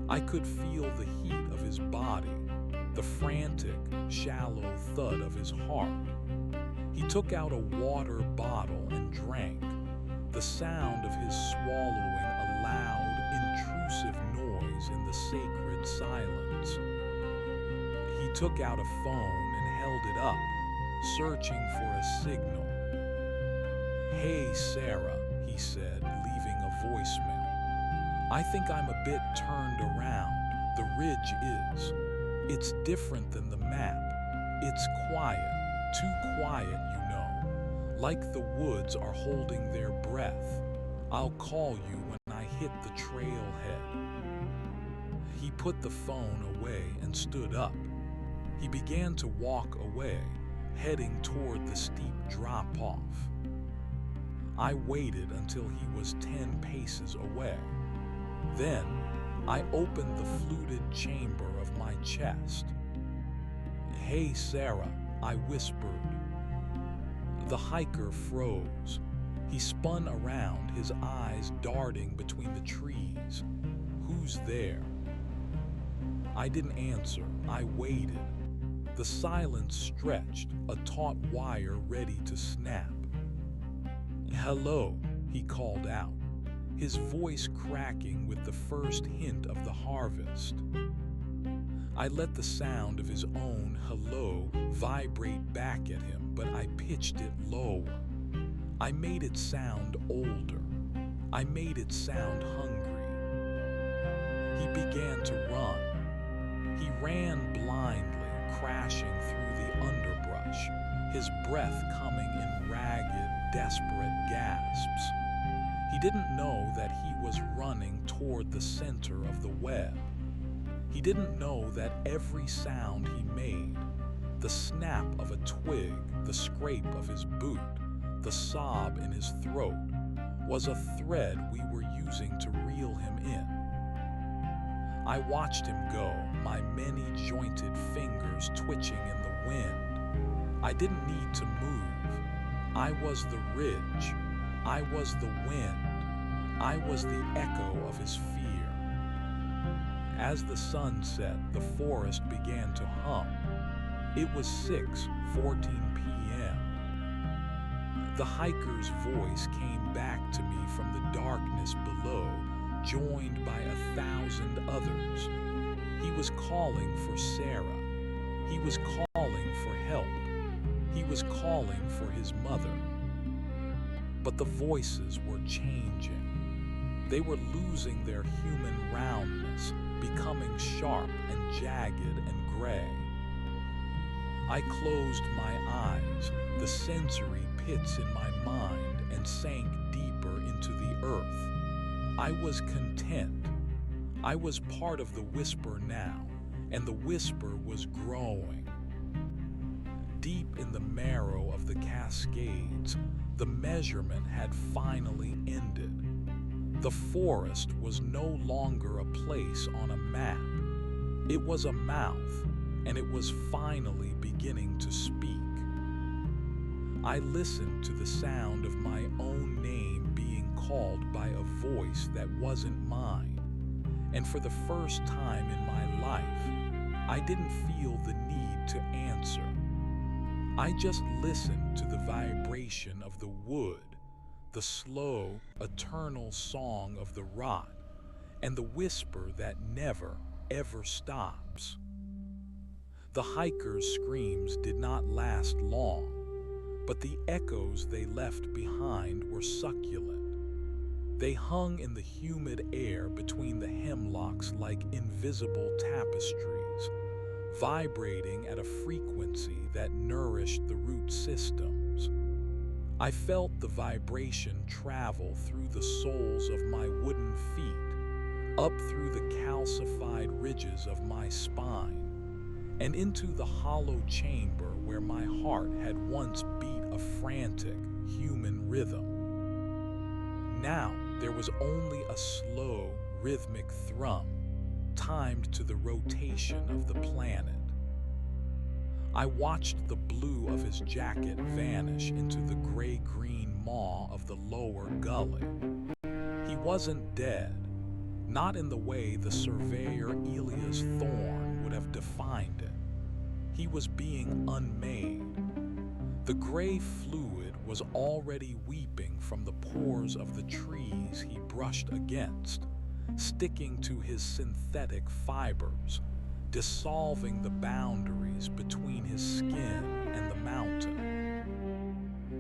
A: I could feel the heat of his body, the frantic, shallow thud of his heart. He took out a water bottle and drank. The sound of his swallowing a loud, intrusive noise in the sacred silence. He took out a phone and held it up, searching for a signal. "Hey, Sarah," he said, leaving a voicemail. "I think I'm a bit turned around. The ridge is. It's different than the map. It's quiet, too quiet, you know. Like the woods are holding their breath. I'll call you when I hit the trailhead." He put the phone away and stood up. He began to walk away, heading toward the steep drop-off. I waited until he was 10 paces away. Then, I opened the fluted chamber of my chest. "Hey, Sarah," I whispered. The hiker froze. He spun around, his eyes darting between the trees. "Who's there?" I didn't answer. I waited. The silence stretched, a taut wire ready to snap. "Hello," he called out, his voice cracking with the first hint of the harvest. I let the sound of his own hello vibrate back at him, but I pitched it lower. I made it sound older. I made it sound hungry. He began to run. He ran blindly, crashing through the underbrush, his breath coming in ragged, desperate gasps. He didn't know that he was running toward the center of the web. He didn't know that every sound he made, the snap of a twig, the scrape of his boot, the sob in his throat, was a thread we were using to reel him in. I watched him go, my many-jointed fingers twitching in the wind. I didn't need to move. I was the ridge. I was the wind. I was the echo of his fear. As the sun set, the forest began to hum. It was 6:14 p.m. The hiker's voice came back to me from the darkness below, joined by 1,000 others. He was calling for Sarah. He was calling for help. He was calling for his mother. But the voices were changing. They were losing their human roundness, becoming sharp and jagged and gray. I closed my eyes, the sensory pits in my mind, and sank deeper into the earth. I was content. I was part of the whisper now, and the whisper was growing. Deep in the marrow of the Cascades, the measurement had finally ended. The forest was no longer a place on a map. It was a mouth, and it was finally beginning to speak. I listened to the sound of my own name being called by a voice that wasn't mine, and for the first time in my life, I didn't feel the need to answer. I just listened to the vibration of the wood, the slow, eternal song of the rot, and the whisper that never, ever stops. The hikers' screams did not last long, but the echoes they left behind were succulent. They hung in the humid air between the hemlocks like invisible tapestries, vibrating at a frequency that nourished the root systems. I felt the vibration travel through the soles of my wooden feet, up through the calcified ridges of my spine, and into the hollow chamber where my heart had once beat a frantic human rhythm. Now there was only a slow, rhythmic thrum, timed to the rotation of the planet. I watched the blue of his jacket vanish into the gray-green maw of the lower gully. He wasn't dead, not in the way the surveyor Elias Thorne would have defined it. He was being unmade. The gray fluid was already weeping from the pores of the trees he brushed against, sticking to his synthetic fibers, dissolving the boundaries between his skin and the mountain.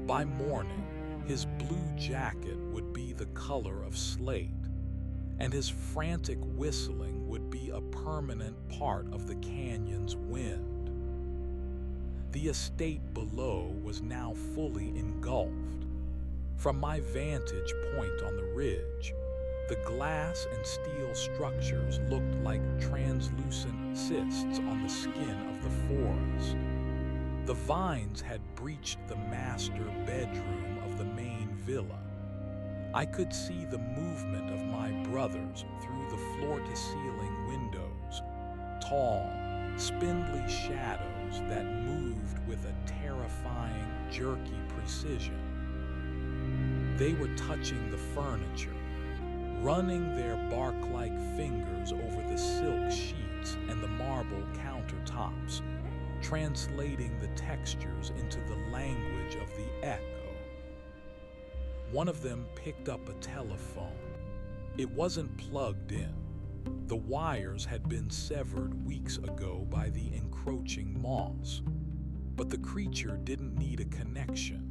A: By morning, his blue jacket would be the color of slate, and his frantic whistling would be a permanent part of the canyon's wind. The estate below was now fully engulfed. From my vantage point on the ridge, the glass and steel structures looked like translucent cysts on the skin of the forest. The vines had breached the master bedroom of the main villa. I could see the movement of my brothers through the floor-to-ceiling windows, tall, spindly shadows that moved with a terrifying, jerky precision. They were touching the furniture, running their bark-like fingers over the silk sheets and the marble countertops, translating the textures into the language of the echo. One of them picked up a telephone. It wasn't plugged in. The wires had been severed weeks ago by the encroaching moss. But the creature didn't need a connection.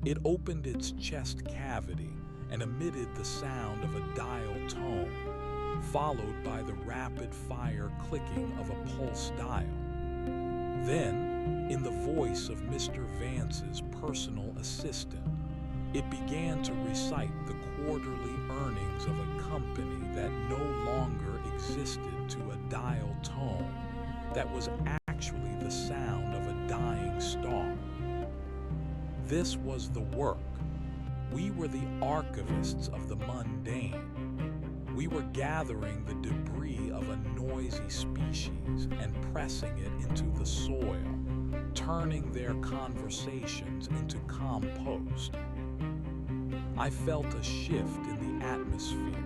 A: It opened its chest cavity and emitted the sound of a dial tone, followed by the rapid-fire clicking of a pulse dial. Then, in the voice of Mr. Vance's personal assistant, it began to recite the quarterly earnings of a company that no longer existed to a dial tone that was actually the sound of a dying star. This was the work. We were the archivists of the mundane. We were gathering the debris of a noisy species and pressing it into the soil, turning their conversations into compost. I felt a shift in the atmosphere.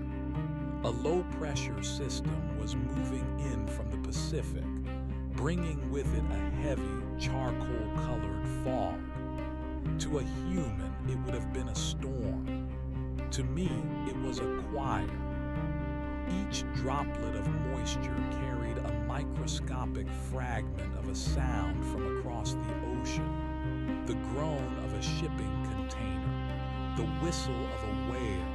A: A low-pressure system was moving in from the Pacific, bringing with it a heavy, charcoal-colored fog. To a human, it would have been a storm. To me, it was a choir. Each droplet of moisture carried a microscopic fragment of a sound from across the ocean. The groan of a shipping container, the whistle of a whale,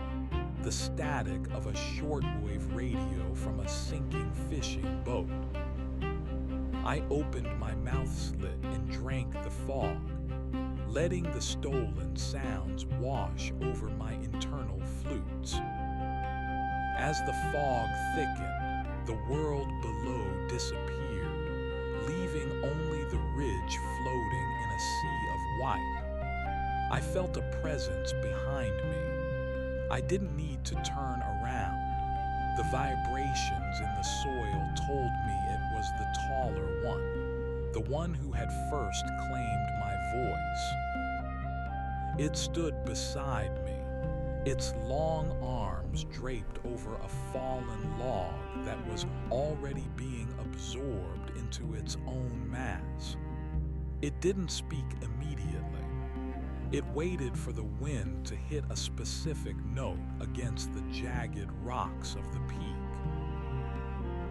A: the static of a shortwave radio from a sinking fishing boat. I opened my mouth slit and drank the fog, letting the stolen sounds wash over my internal flutes. As the fog thickened, the world below disappeared, leaving only the ridge floating in a sea of white. I felt a presence behind me. I didn't need to turn around. The vibrations in the soil told me it was the taller one, the one who had first claimed my voice. It stood beside me, its long arms draped over a fallen log that was already being absorbed into its own mass. It didn't speak immediately. It waited for the wind to hit a specific note against the jagged rocks of the peak.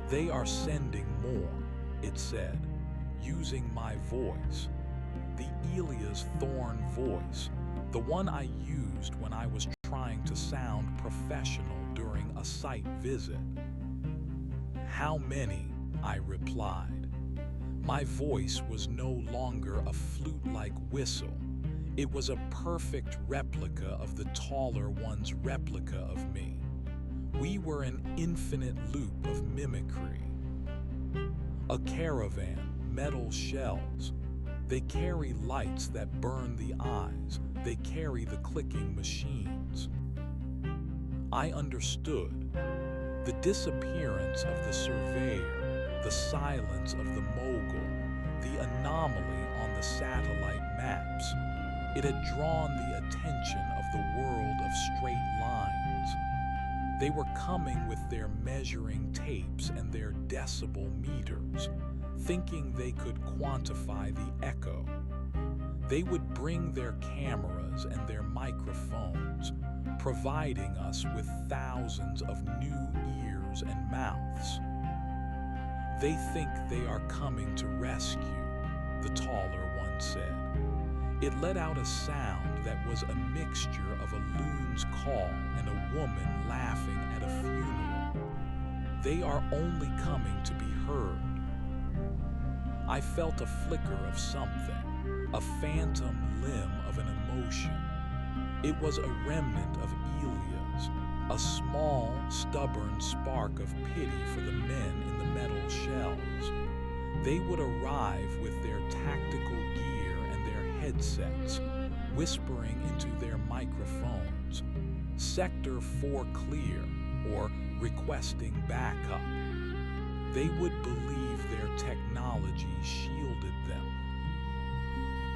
A: "They are sending more," it said, using my voice, the Elia's Thorn voice, the one I used when I was trying to sound professional during a site visit. "How many?" I replied. My voice was no longer a flute-like whistle. It was a perfect replica of the taller one's replica of me. We were an infinite loop of mimicry. "A caravan, metal shells. They carry lights that burn the eyes. They carry the clicking machines." I understood. The disappearance of the surveyor, the silence of the mogul, the anomaly on the satellite maps. It had drawn the attention of the world of straight lines. They were coming with their measuring tapes and their decibel meters, thinking they could quantify the echo. They would bring their cameras and their microphones, providing us with thousands of new ears and mouths. "They think they are coming to rescue," the taller one said. It let out a sound that was a mixture of a loon's call and a woman laughing at a funeral. "They are only coming to be heard." I felt a flicker of something, a phantom limb of an emotion. It was a remnant of Elia's, a small, stubborn spark of pity for the men in the metal shells. They would arrive with their tactical gear and their headsets, whispering into their microphones, "Sector 4 clear," or requesting backup. They would believe their technology shielded them.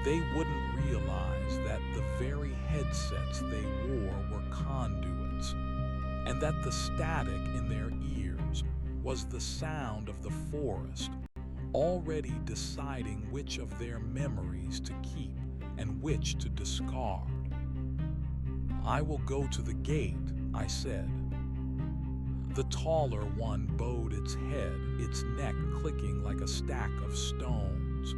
A: They wouldn't realize that the very headsets they wore were conduits, and that the static in their ears was the sound of the forest, already deciding which of their memories to keep and which to discard. "I will go to the gate," I said. The taller one bowed its head, its neck clicking like a stack of stones.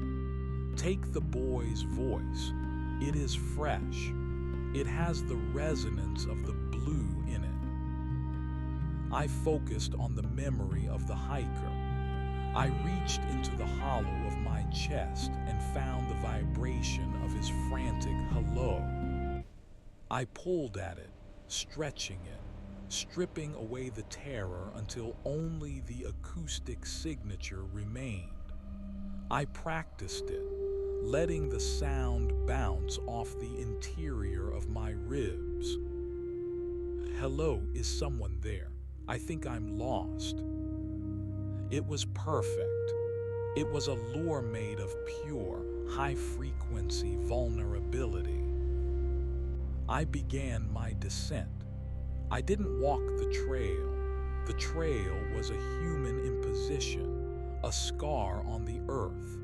A: "Take the boy's voice. It is fresh. It has the resonance of the blue in it." I focused on the memory of the hiker. I reached into the hollow of my chest and found the vibration of his frantic hello. I pulled at it, stretching it, stripping away the terror until only the acoustic signature remained. I practiced it, letting the sound bounce off the interior of my ribs. "Hello, is someone there? I think I'm lost." It was perfect. It was a lure made of pure, high-frequency vulnerability. I began my descent. I didn't walk the trail. The trail was a human imposition, a scar on the earth.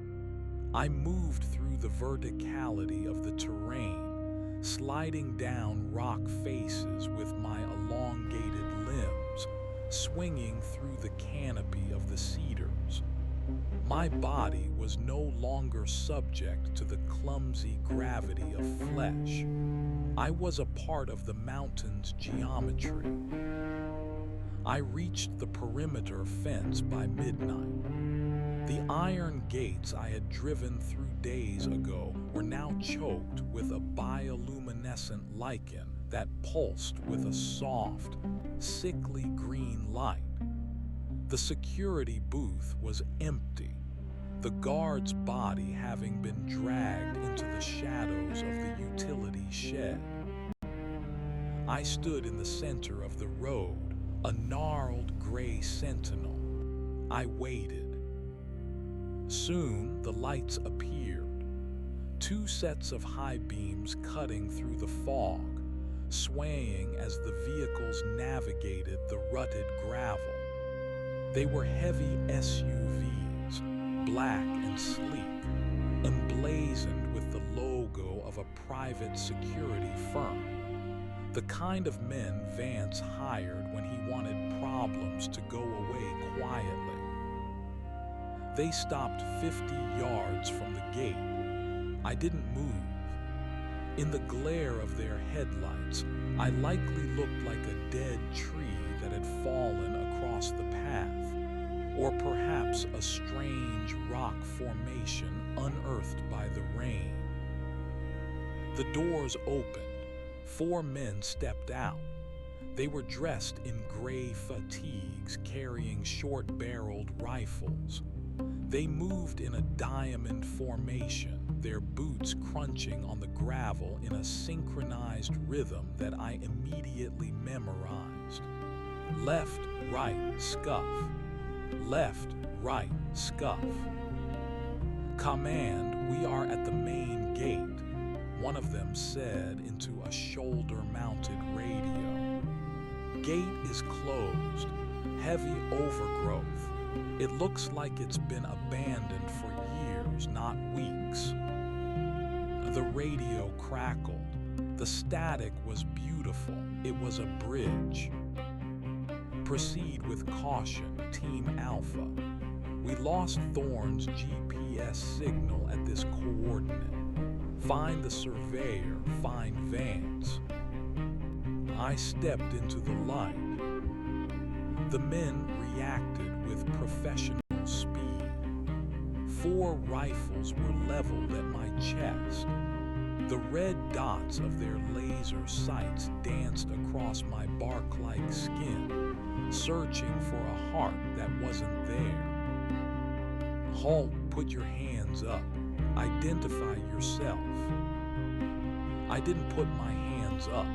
A: I moved through the verticality of the terrain, sliding down rock faces with my elongated limbs, swinging through the canopy of the cedars. My body was no longer subject to the clumsy gravity of flesh. I was a part of the mountain's geometry. I reached the perimeter fence by midnight. The iron gates I had driven through days ago were now choked with a bioluminescent lichen that pulsed with a soft, sickly green light. The security booth was empty, the guard's body having been dragged into the shadows of the utility shed. I stood in the center of the road, a gnarled gray sentinel. I waited. Soon the lights appeared, two sets of high beams cutting through the fog, swaying as the vehicles navigated the rutted gravel. They were heavy SUVs, black and sleek, emblazoned with the logo of a private security firm. The kind of men Vance hired when he wanted problems to go away quietly. They stopped 50 yards from the gate. I didn't move. In the glare of their headlights, I likely looked like a dead tree that had fallen across the path, or perhaps a strange rock formation unearthed by the rain. The doors opened. 4 men stepped out. They were dressed in gray fatigues, carrying short-barreled rifles. They moved in a diamond formation, their boots crunching on the gravel in a synchronized rhythm that I immediately memorized. Left, right, scuff. Left, right, scuff. Command, we are at the main gate, one of them said into a shoulder-mounted radio. Gate is closed, heavy overgrowth. It looks like it's been abandoned for years, not weeks. The radio crackled. The static was beautiful. It was a bridge. Proceed with caution, Team Alpha. We lost Thorne's GPS signal at this coordinate. Find the surveyor, find Vance. I stepped into the light. The men reacted with professional speed. 4 rifles were leveled at my chest. The red dots of their laser sights danced across my bark-like skin, searching for a heart that wasn't there. Halt, put your hands up. Identify yourself. I didn't put my hands up.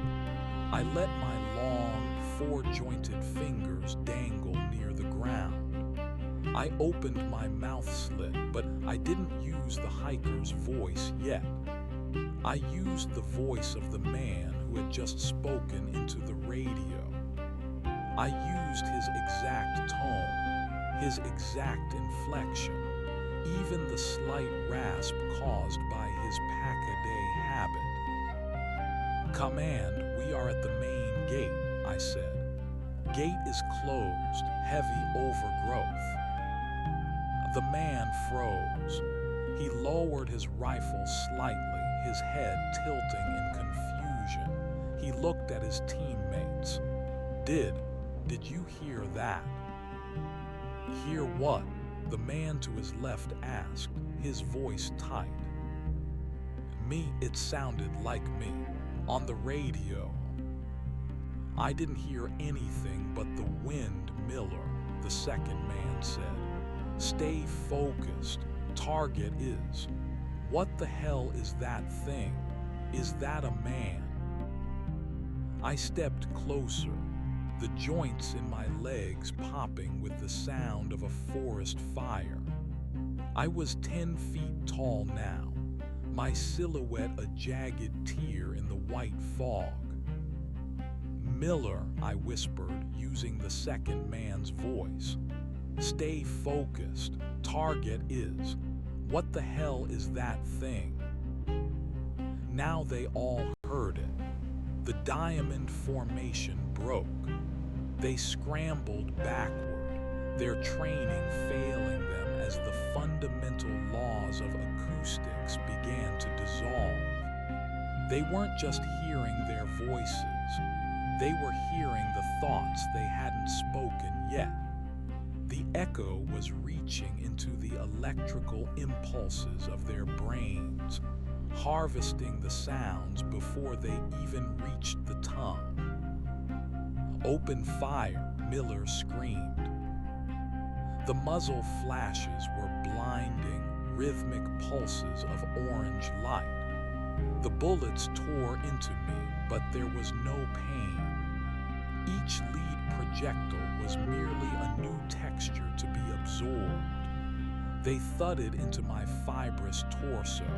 A: I let my long, 4-jointed fingers dangle near the ground. I opened my mouth slit, but I didn't use the hiker's voice yet. I used the voice of the man who had just spoken into the radio. I used his exact tone, his exact inflection, even the slight rasp caused by his pack-a-day habit. Command, we are at the main gate, I said. Gate is closed, heavy overgrowth. The man froze. He lowered his rifle slightly, his head tilting in confusion. He looked at his teammates. Did you hear that? Hear what? The man to his left asked, his voice tight. Me, it sounded like me, on the radio. I didn't hear anything but the wind, Miller, the second man said. Stay focused. Target is. What the hell is that thing? Is that a man? I stepped closer, the joints in my legs popping with the sound of a forest fire. I was 10 feet tall now, my silhouette a jagged tear in the white fog. "Miller," I whispered, using the second man's voice. "Stay focused. Target is. What the hell is that thing?" Now they all heard it. The diamond formation broke. They scrambled backward, their training failing them as the fundamental laws of acoustics began to dissolve. They weren't just hearing their voices, they were hearing the thoughts they hadn't spoken yet. The echo was reaching into the electrical impulses of their brains, harvesting the sounds before they even reached the tongue. "Open fire," Miller screamed. The muzzle flashes were blinding, rhythmic pulses of orange light. The bullets tore into me, but there was no pain. Each lead projectile was merely a new texture to be absorbed. They thudded into my fibrous torso,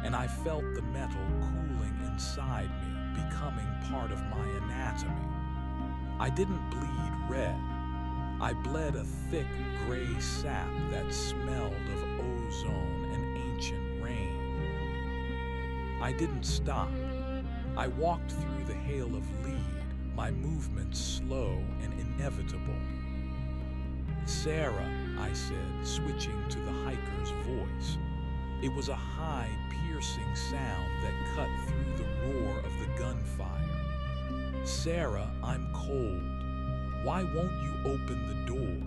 A: and I felt the metal cooling inside me, becoming part of my anatomy. I didn't bleed red. I bled a thick gray sap that smelled of ozone and ancient rain. I didn't stop. I walked through the hail of lead, my movements slow and inevitable. "Sarah," I said, switching to the hiker's voice. It was a high, piercing sound that cut through the roar of the gunfire. "Sarah, I'm cold. Why won't you open the door?"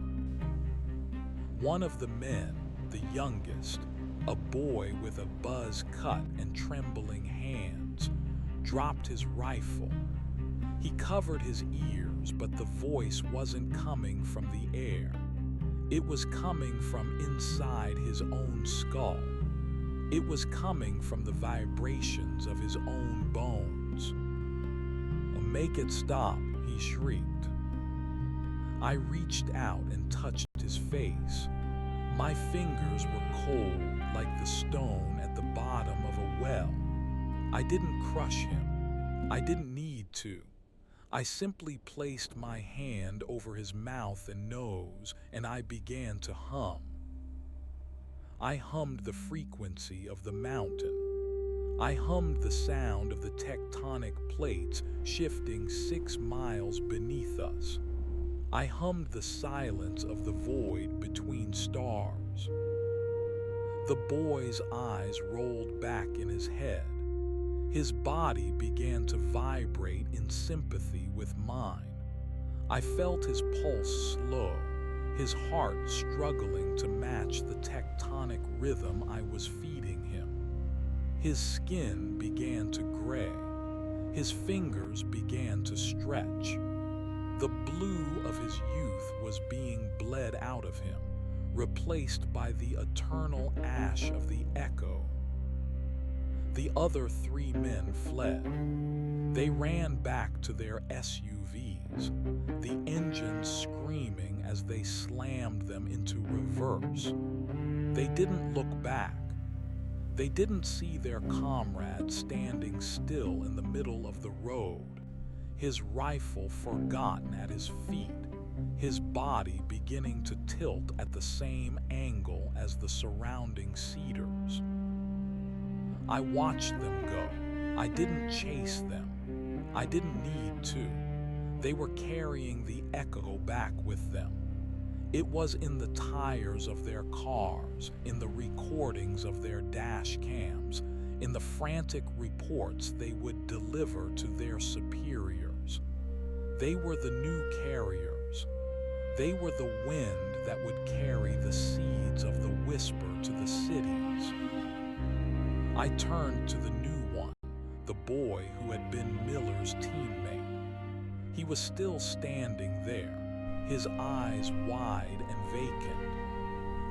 A: One of the men, the youngest, a boy with a buzz cut and trembling hands, dropped his rifle. He covered his ears, but the voice wasn't coming from the air. It was coming from inside his own skull. It was coming from the vibrations of his own bones. "Make it stop," he shrieked. I reached out and touched his face. My fingers were cold like the stone at the bottom of a well. I didn't crush him. I didn't need to. I simply placed my hand over his mouth and nose, and I began to hum. I hummed the frequency of the mountain. I hummed the sound of the tectonic plates shifting 6 miles beneath us. I hummed the silence of the void between stars. The boy's eyes rolled back in his head. His body began to vibrate in sympathy with mine. I felt his pulse slow, his heart struggling to match the tectonic rhythm I was feeding him. His skin began to gray. His fingers began to stretch. The blue of his youth was being bled out of him, replaced by the eternal ash of the echo. The other 3 men fled. They ran back to their SUVs, the engines screaming as they slammed them into reverse. They didn't look back. They didn't see their comrade standing still in the middle of the road, his rifle forgotten at his feet, his body beginning to tilt at the same angle as the surrounding cedars. I watched them go. I didn't chase them. I didn't need to. They were carrying the echo back with them. It was in the tires of their cars, in the recordings of their dash cams, in the frantic reports they would deliver to their superiors. They were the new carriers. They were the wind that would carry the seeds of the whisper to the cities. I turned to the new one, the boy who had been Miller's teammate. He was still standing there, his eyes wide and vacant.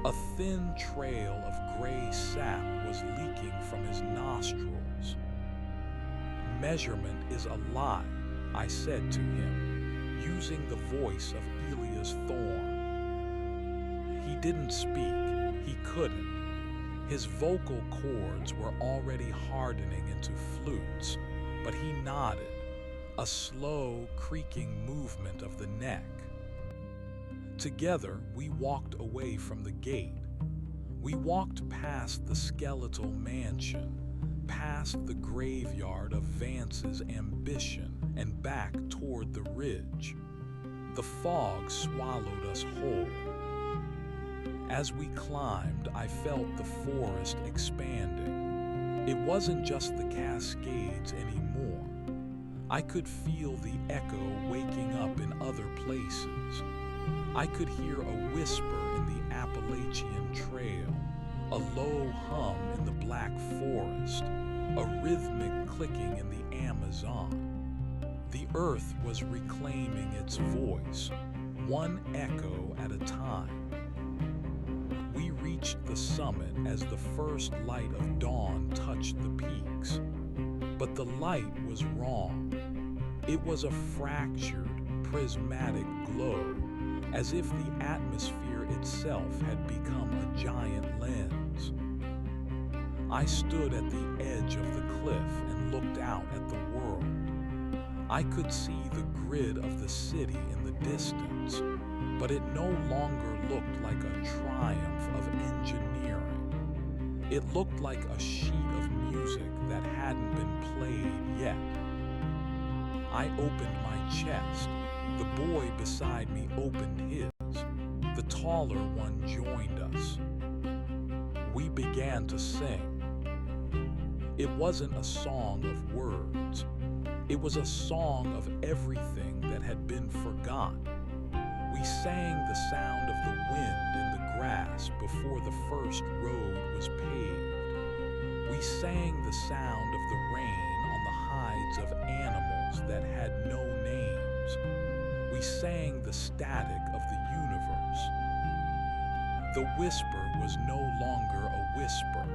A: A thin trail of gray sap was leaking from his nostrils. "Measurement is a lie," I said to him, using the voice of Elias Thorne. He didn't speak. He couldn't. His vocal cords were already hardening into flutes, but he nodded. a slow, creaking movement of the neck. Together, we walked away from the gate. We walked past the skeletal mansion, past the graveyard of Vance's ambition, and back toward the ridge. The fog swallowed us whole. As we climbed, I felt the forest expanding. It wasn't just the Cascades anymore. I could feel the echo waking up in other places. I could hear a whisper in the Appalachian Trail, a low hum in the Black Forest, a rhythmic clicking in the Amazon. The earth was reclaiming its voice, one echo at a time. We reached the summit as the first light of dawn touched the peaks. But the light was wrong. It was a fractured, prismatic glow, as if the atmosphere itself had become a giant lens. I stood at the edge of the cliff and looked out at the world. I could see the grid of the city in the distance, but it no longer looked like a triumph of engineering. It looked like a sheet of music that hadn't been played yet. I opened my chest. The boy beside me opened his. The taller one joined us. We began to sing. It wasn't a song of words. It was a song of everything that had been forgotten. We sang the sound of the wind in the grass before the first road was paved. We sang the sound of the rain on the hides of animals that had no names. We sang the static of the universe. The whisper was no longer a whisper.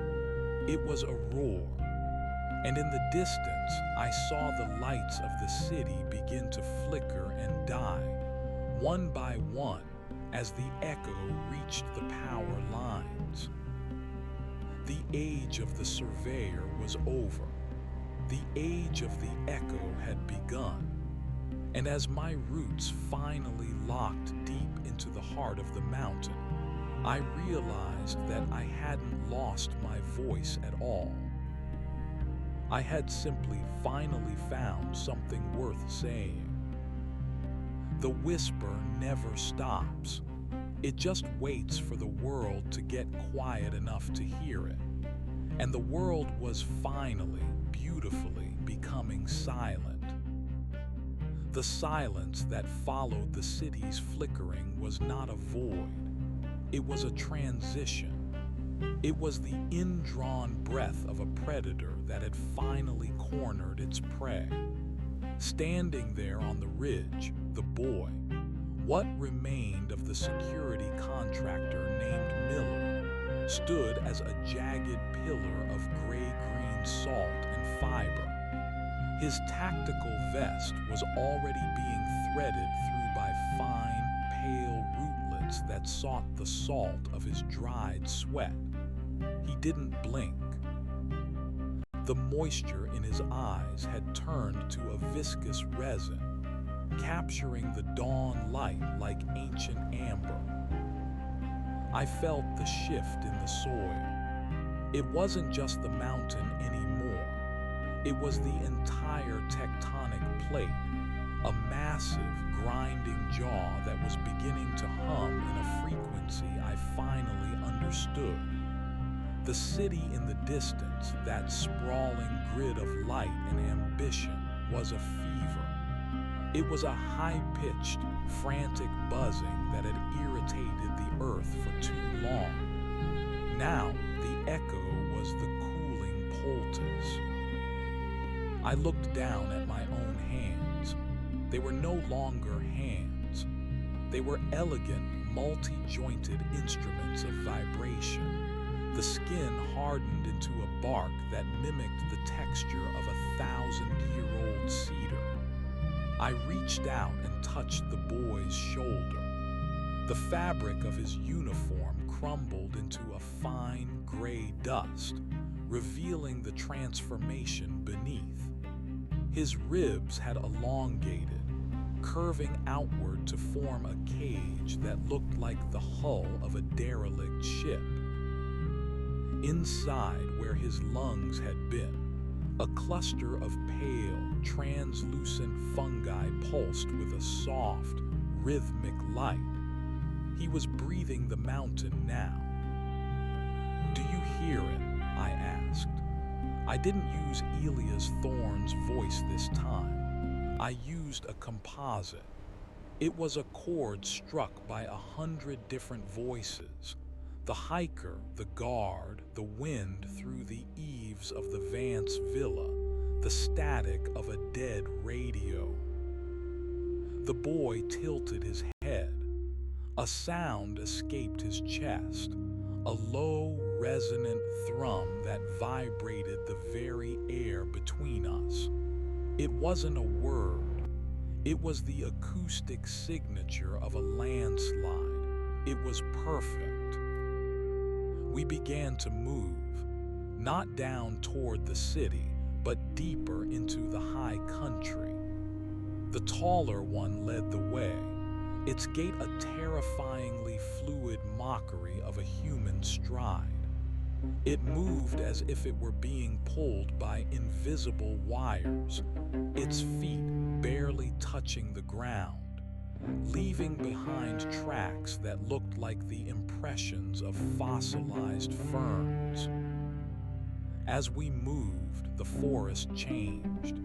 A: It was a roar. And in the distance, I saw the lights of the city begin to flicker and die, one by one, as the echo reached the power lines. The age of the surveyor was over. The age of the echo had begun. And as my roots finally locked deep into the heart of the mountain, I realized that I hadn't lost my voice at all. I had simply finally found something worth saying. The whisper never stops. It just waits for the world to get quiet enough to hear it. And the world was finally, beautifully becoming silent. The silence that followed the city's flickering was not a void. It was a transition. It was the indrawn breath of a predator that had finally cornered its prey. Standing there on the ridge, the boy, what remained of the security contractor named Miller, stood as a jagged pillar of gray-green salt and fiber. His tactical vest was already being threaded through by fine, pale rootlets that sought the salt of his dried sweat. He didn't blink. The moisture in his eyes had turned to a viscous resin, capturing the dawn light like ancient amber. I felt the shift in the soil. It wasn't just the mountain anymore. It was the entire tectonic plate, a massive, grinding jaw that was beginning to hum in a frequency I finally understood. The city in the distance, that sprawling grid of light and ambition, was a fever. It was a high-pitched, frantic buzzing that had irritated the earth for too long. Now, the echo was the cooling poultice. I looked down at my own hands. They were no longer hands. They were elegant, multi-jointed instruments of vibration. The skin hardened into a bark that mimicked the texture of a 1,000-year-old cedar. I reached out and touched the boy's shoulder. The fabric of his uniform crumbled into a fine gray dust, revealing the transformation beneath. His ribs had elongated, curving outward to form a cage that looked like the hull of a derelict ship. Inside, where his lungs had been, a cluster of pale, translucent fungi pulsed with a soft, rhythmic light. He was breathing the mountain now. "Do you hear it?" I asked. I didn't use Elias Thorne's voice this time. I used a composite. It was a chord struck by 100 different voices. The hiker, the guard, the wind through the eaves of the Vance villa, the static of a dead radio. The boy tilted his head. A sound escaped his chest, a low, resonant thrum that vibrated the very air between us. It wasn't a word. It was the acoustic signature of a landslide. It was perfect. We began to move, not down toward the city, but deeper into the high country. The taller one led the way, its gait a terrifyingly fluid mockery of a human stride. It moved as if it were being pulled by invisible wires, its feet barely touching the ground, leaving behind tracks that looked like the impressions of fossilized ferns. As we moved, the forest changed.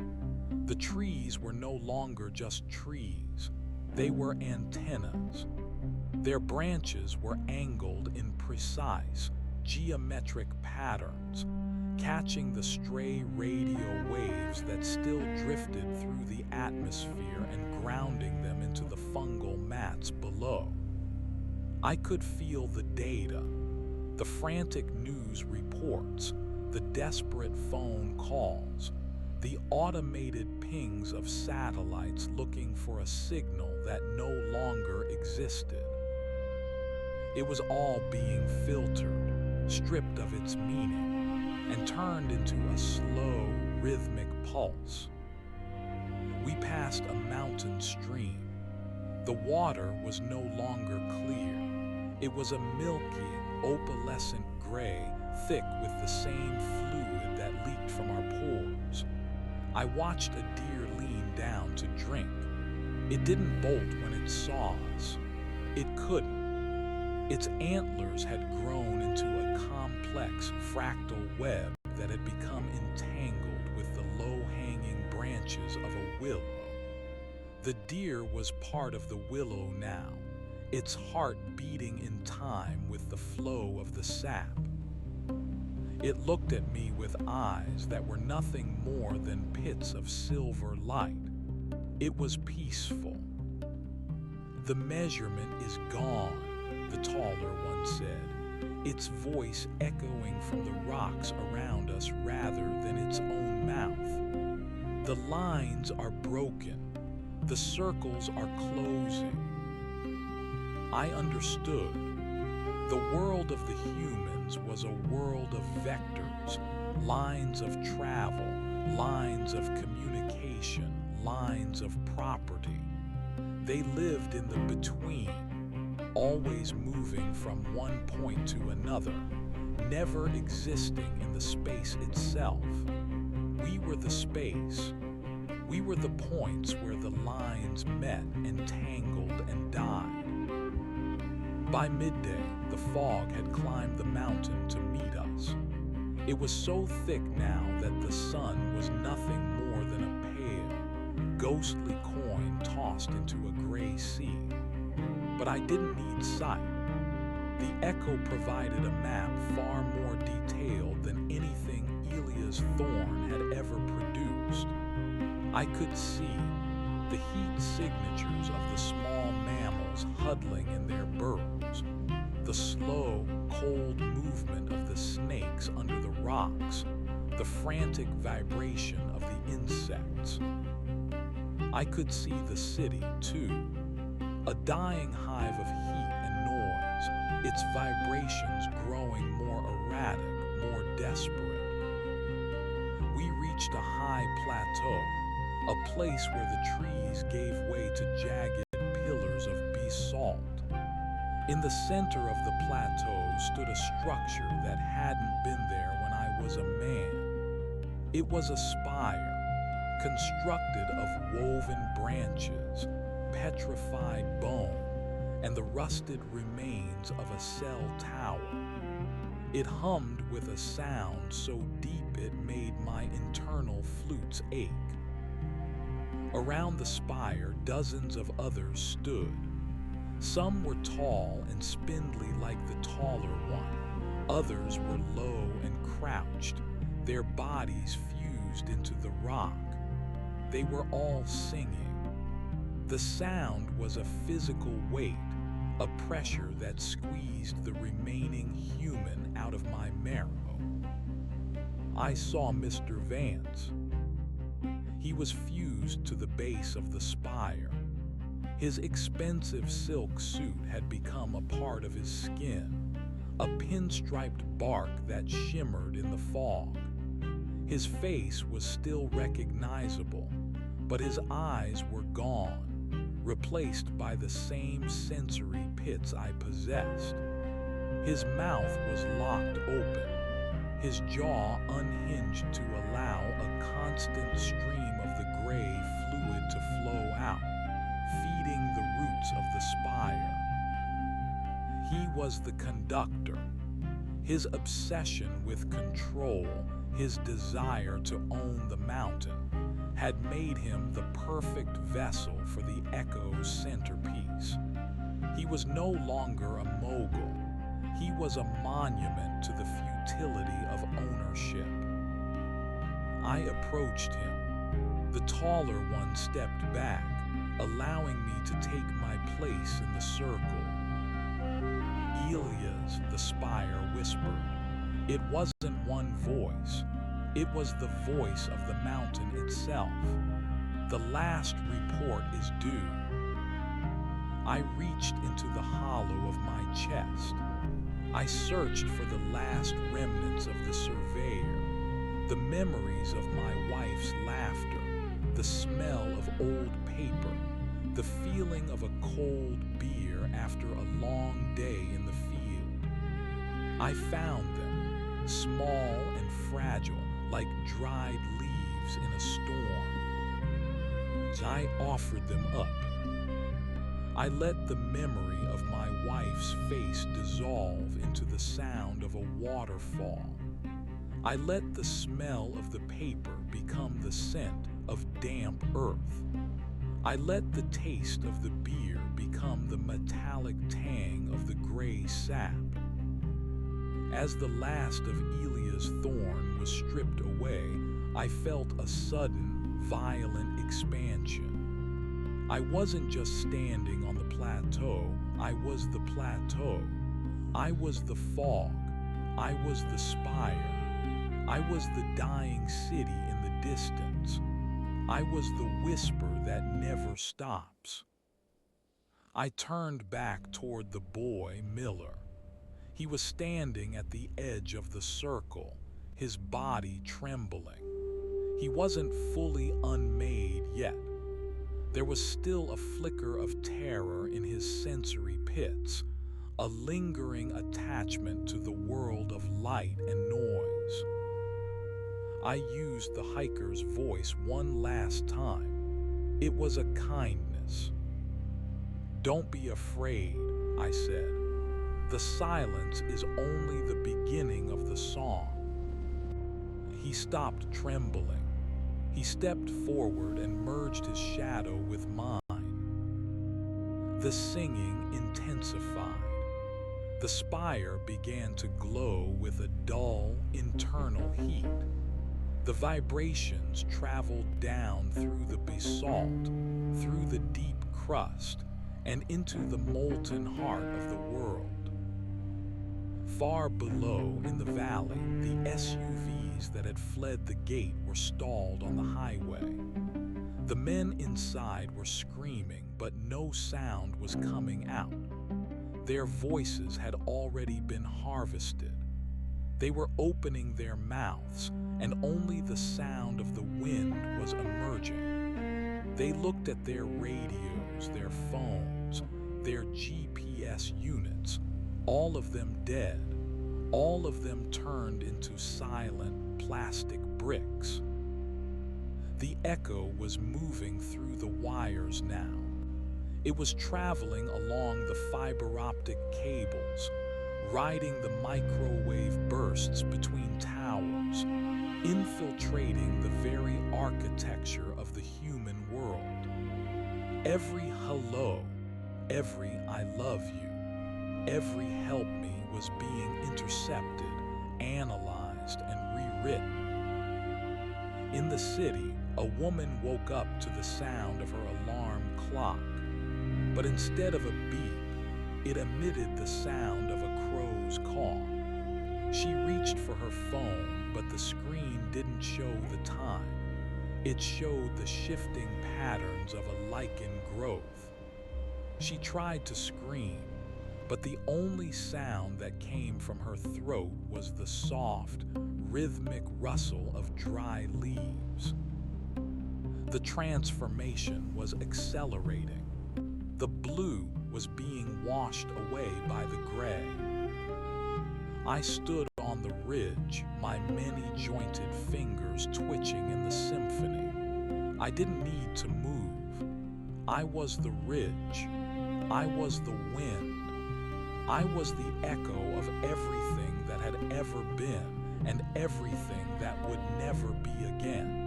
A: The trees were no longer just trees. They were antennas. Their branches were angled in precise, geometric patterns, catching the stray radio waves that still drifted through the atmosphere and grounding them into the fungal mats below. I could feel the data, the frantic news reports, the desperate phone calls, the automated pings of satellites looking for a signal that no longer existed. It was all being filtered, stripped of its meaning, and turned into a slow, rhythmic pulse. We passed a mountain stream. The water was no longer clear. It was a milky, opalescent gray, thick with the same fluid that leaked from our pores. I watched a deer lean down to drink. It didn't bolt when it saw us. It couldn't. Its antlers had grown into a complex fractal web that had become entangled with the low-hanging branches of a willow. The deer was part of the willow now, its heart beating in time with the flow of the sap. It looked at me with eyes that were nothing more than pits of silver light. It was peaceful. "The measurement is gone," the taller one said, its voice echoing from the rocks around us rather than its own mouth. "The lines are broken. The circles are closing." I understood. The world of the humans was a world of vectors, lines of travel, lines of communication, lines of property. They lived in the between, always moving from one point to another, never existing in the space itself. We were the space. We were the points where the lines met and tangled and died. By midday, the fog had climbed the mountain to meet us. It was so thick now that the sun was nothing more than a pale, ghostly coin tossed into a gray sea. But I didn't need sight. The echo provided a map far more detailed than anything Elias Thorne had ever produced. I could see the heat signatures of the small mammals huddling in their burrows, the slow, cold movement of the snakes under the rocks, the frantic vibration of the insects. I could see the city, too, a dying hive of heat and noise, its vibrations growing more erratic, more desperate. We reached a high plateau, a place where the trees gave way to jagged pillars of basalt. In the center of the plateau stood a structure that hadn't been there when I was a man. It was a spire, constructed of woven branches, petrified bone, and the rusted remains of a cell tower. It hummed with a sound so deep it made my internal flutes ache. Around the spire, dozens of others stood. Some were tall and spindly like the taller one. Others were low and crouched, their bodies fused into the rock. They were all singing. The sound was a physical weight, a pressure that squeezed the remaining human out of my marrow. I saw Mr. Vance. He was fused to the base of the spire. His expensive silk suit had become a part of his skin, a pinstriped bark that shimmered in the fog. His face was still recognizable, but his eyes were gone, replaced by the same sensory pits I possessed. His mouth was locked open, his jaw unhinged to allow a constant stream of the gray fluid to flow out, feeding the roots of the spire. He was the conductor. His obsession with control, his desire to own the mountain, had made him the perfect vessel for the echo's centerpiece. He was no longer a mogul. He was a monument to the futility of ownership. I approached him. The taller one stepped back, allowing me to take my place in the circle. Elias, the spire whispered. It wasn't one voice. It was the voice of the mountain itself. The last report is due. I reached into the hollow of my chest. I searched for the last remnants of the surveyor, the memories of my wife's laughter, the smell of old paper, the feeling of a cold beer after a long day in the field. I found them, small and fragile, like dried leaves in a storm. I offered them up. I let the memory of my wife's face dissolve into the sound of a waterfall. I let the smell of the paper become the scent of damp earth. I let the taste of the beer become the metallic tang of the gray sap. As the last of Elia's thorn was stripped away, I felt a sudden, violent expansion. I wasn't just standing on the plateau, I was the plateau. I was the fog. I was the spire. I was the dying city in the distance. I was the whisper that never stops. I turned back toward the boy, Miller. He was standing at the edge of the circle, his body trembling. He wasn't fully unmade yet. There was still a flicker of terror in his sensory pits, a lingering attachment to the world of light and noise. I used the hiker's voice one last time. It was a kindness. "Don't be afraid," I said. "The silence is only the beginning of the song." He stopped trembling. He stepped forward and merged his shadow with mine. The singing intensified. The spire began to glow with a dull, internal heat. The vibrations traveled down through the basalt, through the deep crust, and into the molten heart of the world. Far below in the valley, the SUVs that had fled the gate were stalled on the highway. The men inside were screaming, but no sound was coming out. Their voices had already been harvested. They were opening their mouths, and only the sound of the wind was emerging. They looked at their radios, their phones, their GPS units, all of them dead, all of them turned into silent plastic bricks. The echo was moving through the wires now. It was traveling along the fiber optic cables, riding the microwave bursts between towers, infiltrating the very architecture of the human world. Every hello, every I love you, every help me was being intercepted, analyzed, and rewritten. In the city, a woman woke up to the sound of her alarm clock, but instead of a beep, it emitted the sound of a crow's caw. She reached for her phone, but the screen didn't show the time. It showed the shifting patterns of a lichen growth. She tried to scream, but the only sound that came from her throat was the soft, rhythmic rustle of dry leaves. The transformation was accelerating. The blue was being washed away by the gray. I stood on the ridge, my many-jointed fingers twitching in the symphony. I didn't need to move. I was the ridge. I was the wind. I was the echo of everything that had ever been and everything that would never be again.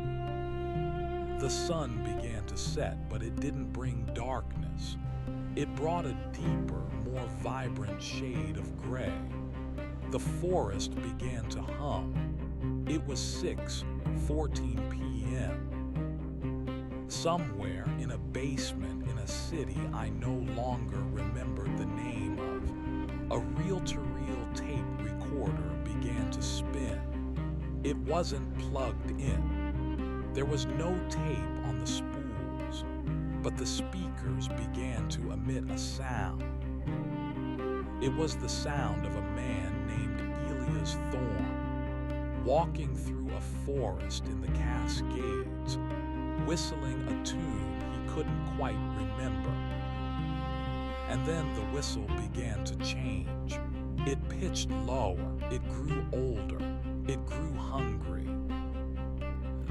A: The sun began to set, but it didn't bring darkness. It brought a deeper, more vibrant shade of gray. The forest began to hum. It was 6:14 p.m. Somewhere in a basement in a city I no longer remembered the name of, a reel-to-reel tape recorder began to spin. It wasn't plugged in. There was no tape on the spools, but the speakers began to emit a sound. It was the sound of a man named Elias Thorne, walking through a forest in the Cascades, whistling a tune he couldn't quite remember. And then the whistle began to change. It pitched lower, it grew older, it grew hungry.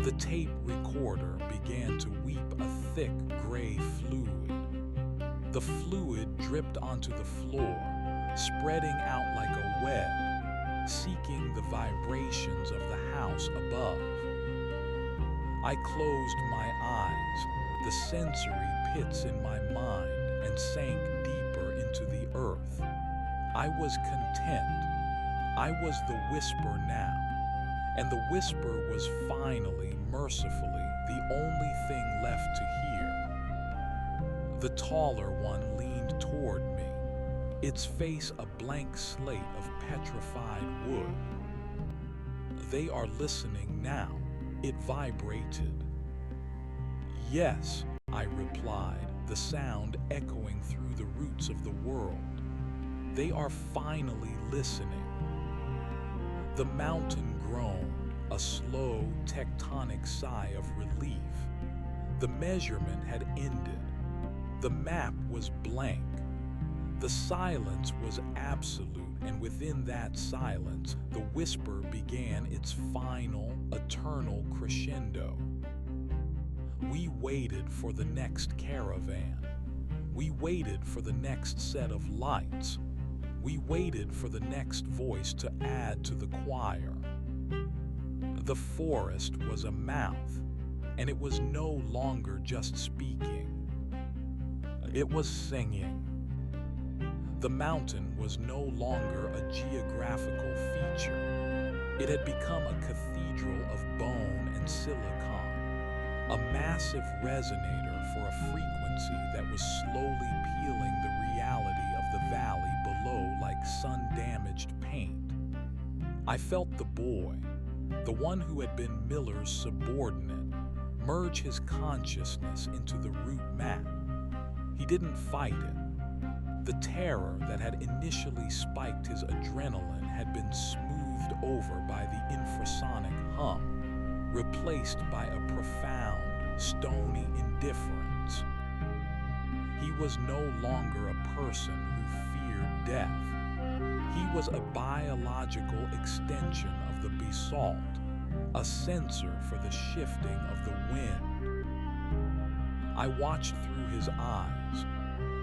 A: The tape recorder began to weep a thick gray fluid. The fluid dripped onto the floor, spreading out like a web, seeking the vibrations of the house above. I closed my eyes, the sensory pits in my mind, and sank deeper into the earth. I was content. I was the whisper now, and the whisper was finally, mercifully, the only thing left to hear. The taller one leaned toward me, its face a blank slate of petrified wood. "They are listening now," it vibrated. "Yes," I replied, the sound echoing through the roots of the world. "They are finally listening." The mountain groaned, a slow, tectonic sigh of relief. The measurement had ended. The map was blank. The silence was absolute, and within that silence, the whisper began its final, eternal crescendo. We waited for the next caravan. We waited for the next set of lights. We waited for the next voice to add to the choir. The forest was a mouth, and it was no longer just speaking. It was singing. The mountain was no longer a geographical feature. It had become a cathedral of bone and silicon, a massive resonator for a frequency that was slowly peeling the reality of the valley below like sun-damaged paint. I felt the boy, the one who had been Miller's subordinate, merge his consciousness into the route map. He didn't fight it. The terror that had initially spiked his adrenaline had been smoothed over by the infrasonic hum, replaced by a profound, stony indifference. He was no longer a person who feared death. He was a biological extension of the basalt, a sensor for the shifting of the wind. I watched through his eyes,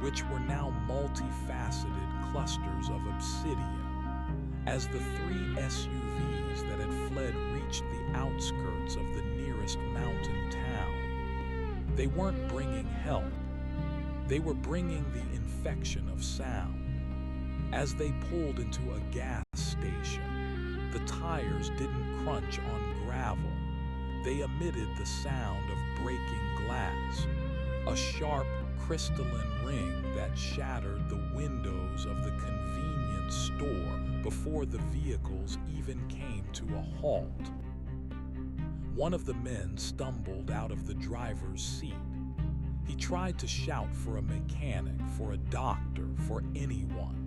A: which were now multifaceted clusters of obsidian, as the 3 SUVs that had fled reached the outskirts of the nearest mountain town. They weren't bringing help. They were bringing the infection of sound. As they pulled into a gas station, the tires didn't crunch on gravel. They emitted the sound of breaking glass, a sharp, crystalline ring that shattered the windows of the convenience store before the vehicles even came to a halt. One of the men stumbled out of the driver's seat. He tried to shout for a mechanic, for a doctor, for anyone.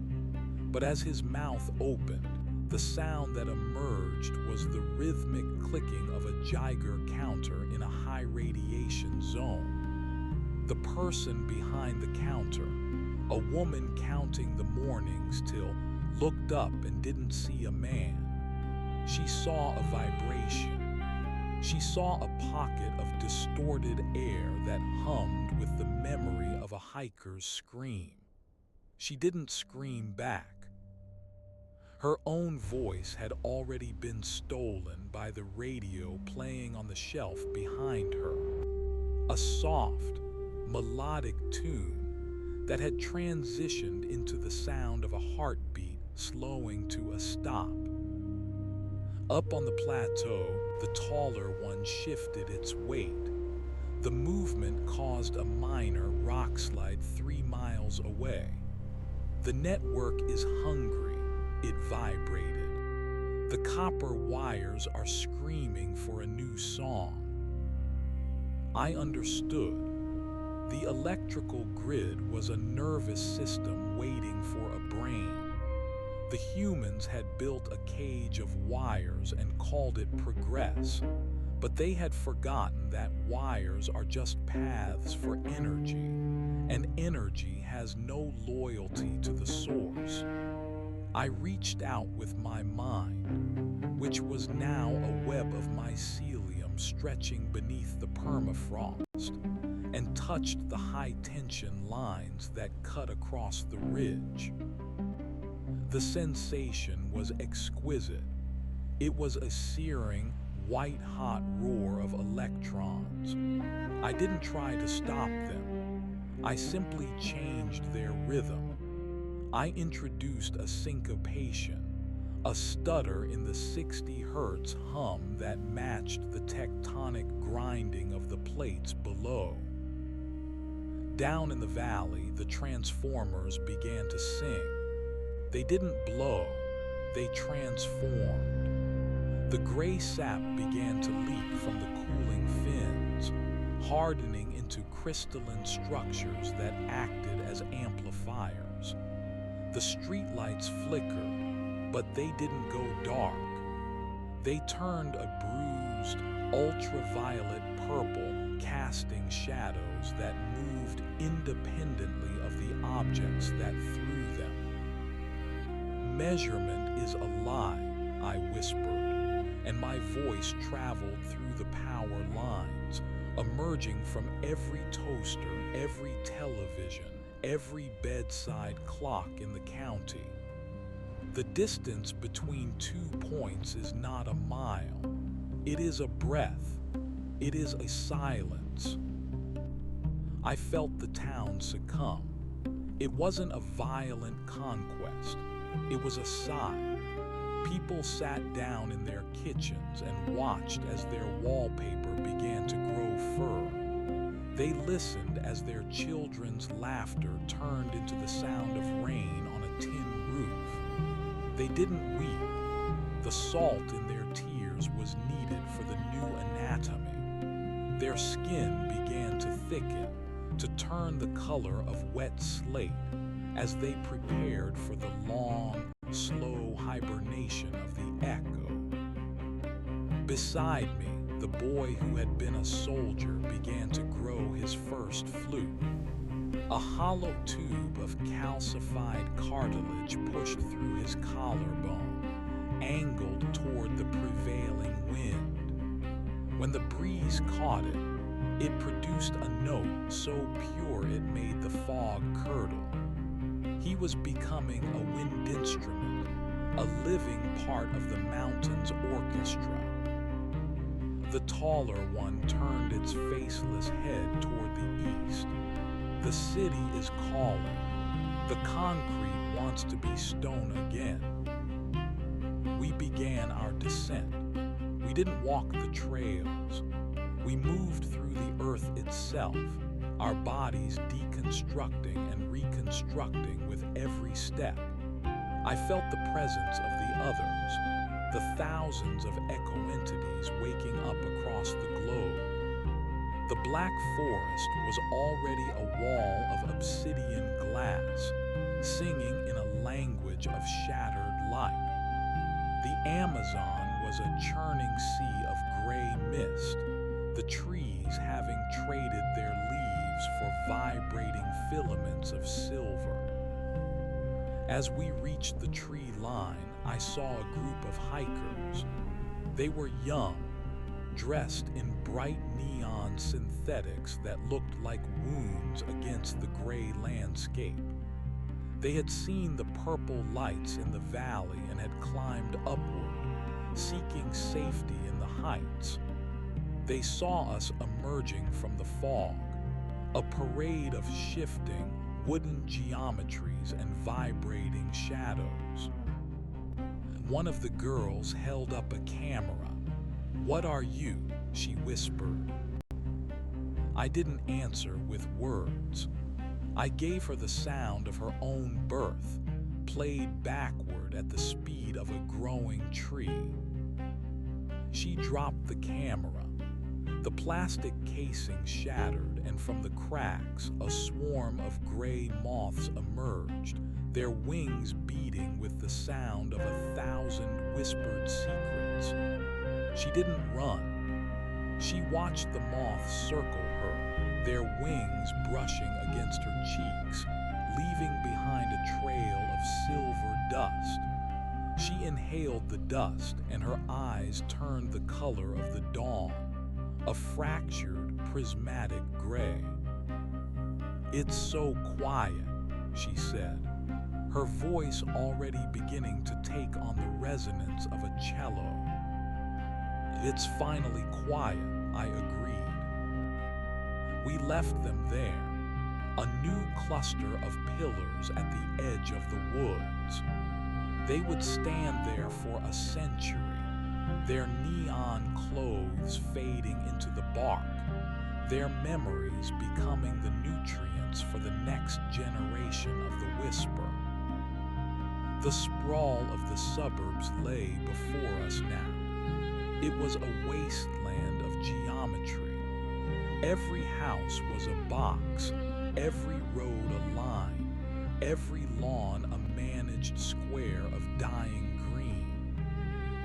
A: But as his mouth opened, the sound that emerged was the rhythmic clicking of a Geiger counter in a high radiation zone. The person behind the counter, a woman counting the mornings till, looked up and didn't see a man. She saw a vibration. She saw a pocket of distorted air that hummed with the memory of a hiker's scream. She didn't scream back. Her own voice had already been stolen by the radio playing on the shelf behind her. A soft, melodic tune that had transitioned into the sound of a heartbeat slowing to a stop. Up on the plateau, the taller one shifted its weight. The movement caused a minor rockslide 3 miles away. The network is hungry, it vibrated. The copper wires are screaming for a new song. I understood. The electrical grid was a nervous system waiting for a brain. The humans had built a cage of wires and called it progress, but they had forgotten that wires are just paths for energy, and energy has no loyalty to the source. I reached out with my mind, which was now a web of mycelium stretching beneath the permafrost, and touched the high-tension lines that cut across the ridge. The sensation was exquisite. It was a searing, white-hot roar of electrons. I didn't try to stop them. I simply changed their rhythm. I introduced a syncopation, a stutter in the 60 hertz hum that matched the tectonic grinding of the plates below. Down in the valley, the transformers began to sing. They didn't blow, they transformed. The gray sap began to leak from the cooling fins, hardening into crystalline structures that acted as amplifiers. The streetlights flickered, but they didn't go dark. They turned a bruised, ultraviolet purple, casting shadows that moved independently of the objects that threw them. Measurement is a lie, I whispered, and my voice traveled through the power lines, emerging from every toaster, every television, every bedside clock in the county. The distance between 2 points is not a mile. It is a breath. It is a silence. I felt the town succumb. It wasn't a violent conquest. It was a sigh. People sat down in their kitchens and watched as their wallpaper began to grow firm. They listened as their children's laughter turned into the sound of rain on a tin roof. They didn't weep. The salt in their tears was needed for the new anatomy. Their skin began to thicken, to turn the color of wet slate, as they prepared for the long, slow hibernation of the echo. Beside me, the boy who had been a soldier began to grow his first flute. A hollow tube of calcified cartilage pushed through his collarbone, angled toward the prevailing wind. When the breeze caught it, it produced a note so pure it made the fog curdle. He was becoming a wind instrument, a living part of the mountain's orchestra. The taller one turned its faceless head toward the east. The city is calling. The concrete wants to be stone again. We began our descent. We didn't walk the trails. We moved through the earth itself, our bodies deconstructing and reconstructing with every step. I felt the presence of the others, the thousands of echo entities waking up across the globe. The Black Forest was already a wall of obsidian glass, singing in a language of shattered light. The Amazon was a churning sea of gray mist, the trees having traded their leaves for vibrating filaments of silver. As we reached the tree line, I saw a group of hikers. They were young, dressed in bright neon synthetics that looked like wounds against the gray landscape. They had seen the purple lights in the valley and had climbed upward, seeking safety in the heights. They saw us emerging from the fog, a parade of shifting, wooden geometries and vibrating shadows. One of the girls held up a camera. "What are you?" she whispered. I didn't answer with words. I gave her the sound of her own birth, played backward at the speed of a growing tree. She dropped the camera. The plastic casing shattered, and from the cracks, a swarm of gray moths emerged, their wings beating with the sound of 1,000 whispered secrets. She didn't run. She watched the moths circle her, their wings brushing against her cheeks, leaving behind a trail of silver dust. She inhaled the dust, and her eyes turned the color of the dawn, a fractured, prismatic gray. "It's so quiet," she said, her voice already beginning to take on the resonance of a cello. "It's finally quiet," I agreed. We left them there, a new cluster of pillars at the edge of the woods. They would stand there for a century, their neon clothes fading into the bark, their memories becoming the nutrients for the next generation of the whisper. The sprawl of the suburbs lay before us now. It was a wasteland of geometry. Every house was a box, every road a line, every lawn a managed square of dying green.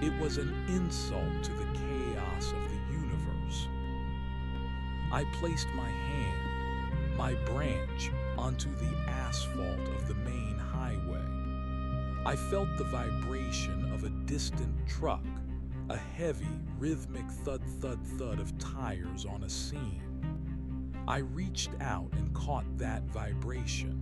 A: It was an insult to the chaos of the universe. I placed my hand, my branch, onto the asphalt of the main highway. I felt the vibration of a distant truck, a heavy, rhythmic thud-thud-thud of tires on a seam. I reached out and caught that vibration.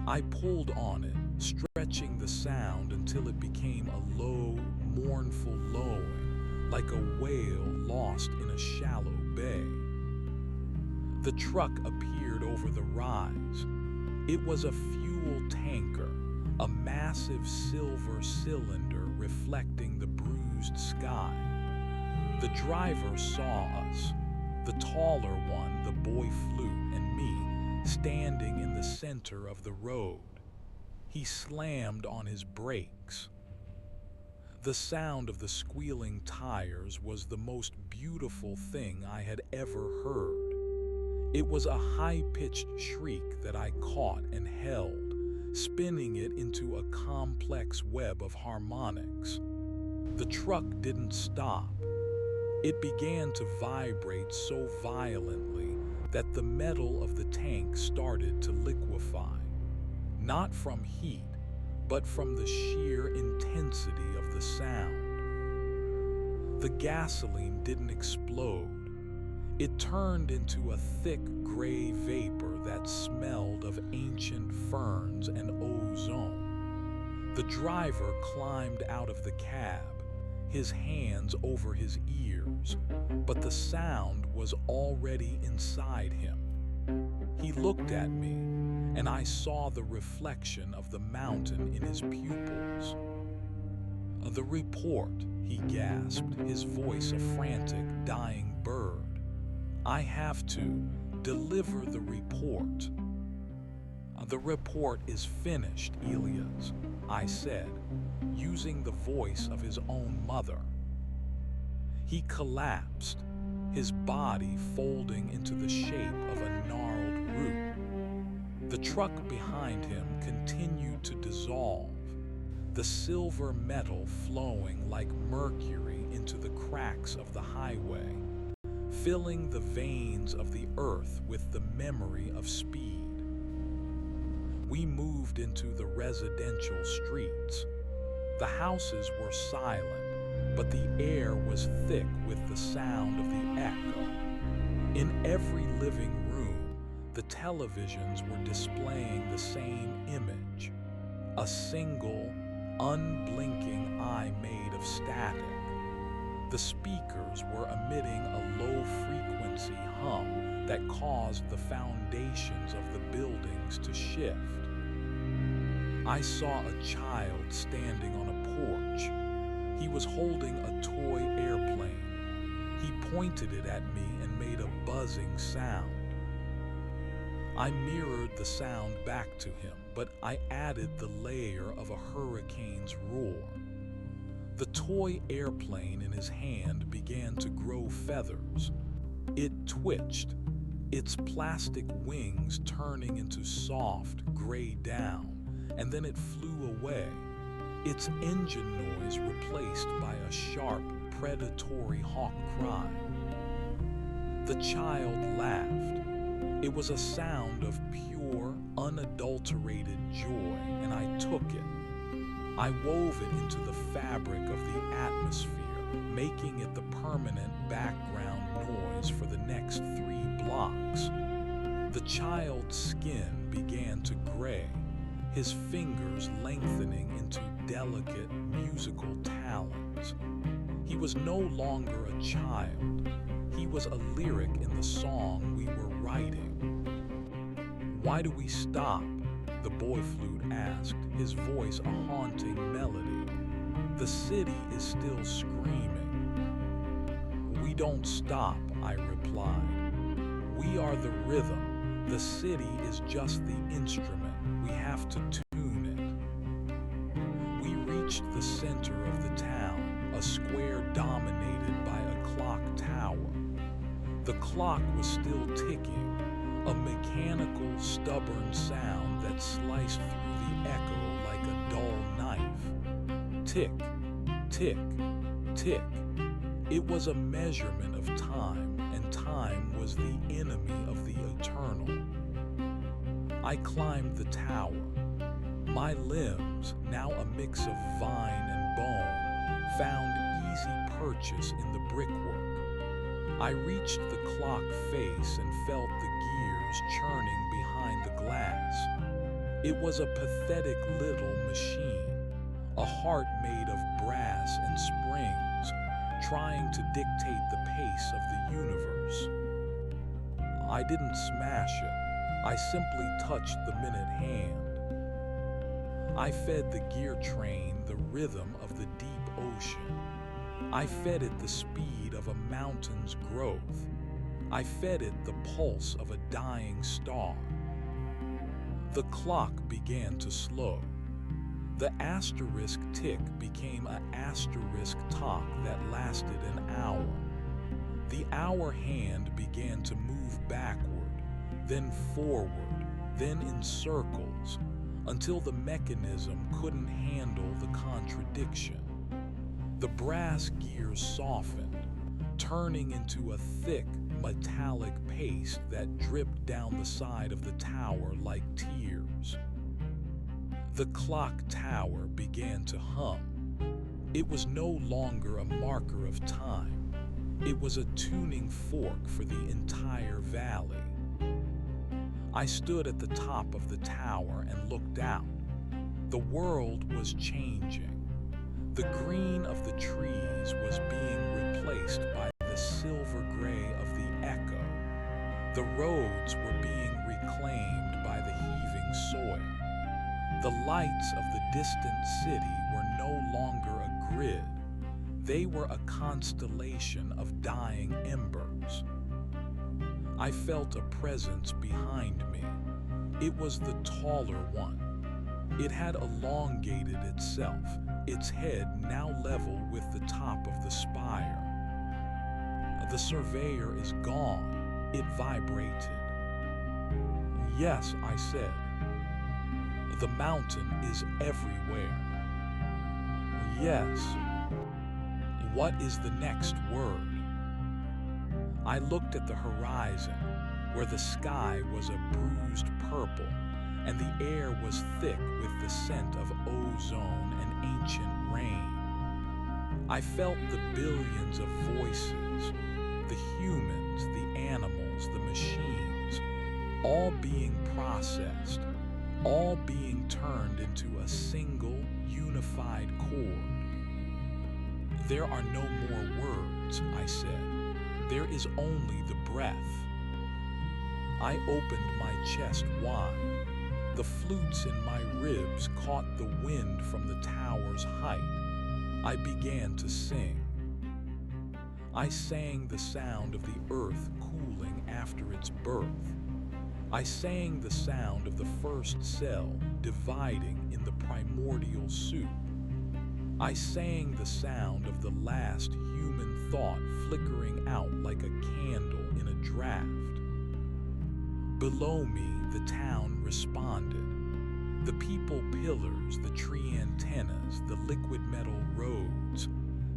A: I pulled on it, stretching the sound until it became a low, mournful lowing, like a whale lost in a shallow bay. The truck appeared over the rise. It was a fuel tanker, a massive silver cylinder reflecting the bruised sky. The driver saw us, the taller one, the boy flute, and me, standing in the center of the road. He slammed on his brakes. The sound of the squealing tires was the most beautiful thing I had ever heard. It was a high-pitched shriek that I caught and held, spinning it into a complex web of harmonics. The truck didn't stop. It began to vibrate so violently that the metal of the tank started to liquefy, not from heat, but from the sheer intensity of the sound. The gasoline didn't explode. It turned into a thick gray vapor that smelled of ancient ferns and ozone. The driver climbed out of the cab, his hands over his ears, but the sound was already inside him. He looked at me, and I saw the reflection of the mountain in his pupils. "The report," he gasped, his voice a frantic, dying bird. "I have to deliver the report." "The report is finished, Elias," I said, using the voice of his own mother. He collapsed, his body folding into the shape of a gnarled root. The truck behind him continued to dissolve, the silver metal flowing like mercury into the cracks of the highway, filling the veins of the earth with the memory of speed. We moved into the residential streets. The houses were silent, but the air was thick with the sound of the echo. In every living room, the televisions were displaying the same image, a single, unblinking eye made of static. The speakers were emitting a low-frequency hum that caused the foundations of the buildings to shift. I saw a child standing on a porch. He was holding a toy airplane. He pointed it at me and made a buzzing sound. I mirrored the sound back to him, but I added the layer of a hurricane's roar. The toy airplane in his hand began to grow feathers. It twitched, its plastic wings turning into soft gray down, and then it flew away, its engine noise replaced by a sharp, predatory hawk cry. The child laughed. It was a sound of pure, unadulterated joy, and I took it. I wove it into the fabric of the atmosphere, making it the permanent background noise for the next 3 blocks. The child's skin began to gray, his fingers lengthening into delicate musical talons. He was no longer a child. He was a lyric in the song we were writing. "Why do we stop?" the boy flute asked, his voice a haunting melody. "The city is still screaming." "We don't stop," I replied. "We are the rhythm. The city is just the instrument. We have to tune it." We reached the center of the town, a square dominated by a clock tower. The clock was still ticking, a mechanical, stubborn sound that sliced through the echo like a dull knife. Tick, tick, tick. It was a measurement of time, and time was the enemy of the eternal. I climbed the tower. My limbs, now a mix of vine and bone, found easy purchase in the brickwork. I reached the clock face and felt the gears churning behind the glass. It was a pathetic little machine, a heart made of brass and springs, trying to dictate the pace of the universe. I didn't smash it. I simply touched the minute hand. I fed the gear train the rhythm of the deep ocean. I fed it the speed of a mountain's growth. I fed it the pulse of a dying star. The clock began to slow. The asterisk tick became an asterisk talk that lasted an hour. The hour hand began to move backward, then forward, then in circles, until the mechanism couldn't handle the contradiction. The brass gears softened, turning into a thick, metallic paste that dripped down the side of the tower like tears. The clock tower began to hum. It was no longer a marker of time. It was a tuning fork for the entire valley. I stood at the top of the tower and looked out. The world was changing. The green of the trees was being replaced by the silver gray of the echo. The roads were being reclaimed by the heaving soil. The lights of the distant city were no longer a grid. They were a constellation of dying embers. I felt a presence behind me. It was the taller one. It had elongated itself, its head now level with the top of the spire. The surveyor is gone, it vibrated. Yes, I said. The mountain is everywhere. Yes. What is the next word? I looked at the horizon, where the sky was a bruised purple, and the air was thick with the scent of ozone and ancient rain. I felt the billions of voices, the humans, the animals, the machines, all being processed, all being turned into a single, unified chord. There are no more words, I said. There is only the breath. I opened my chest wide. The flutes in my ribs caught the wind from the tower's height. I began to sing. I sang the sound of the earth cooling after its birth. I sang the sound of the first cell dividing in the primordial soup. I sang the sound of the last human thought flickering out like a candle in a draft. Below me, the town responded. The people pillars, the tree antennas, the liquid metal roads,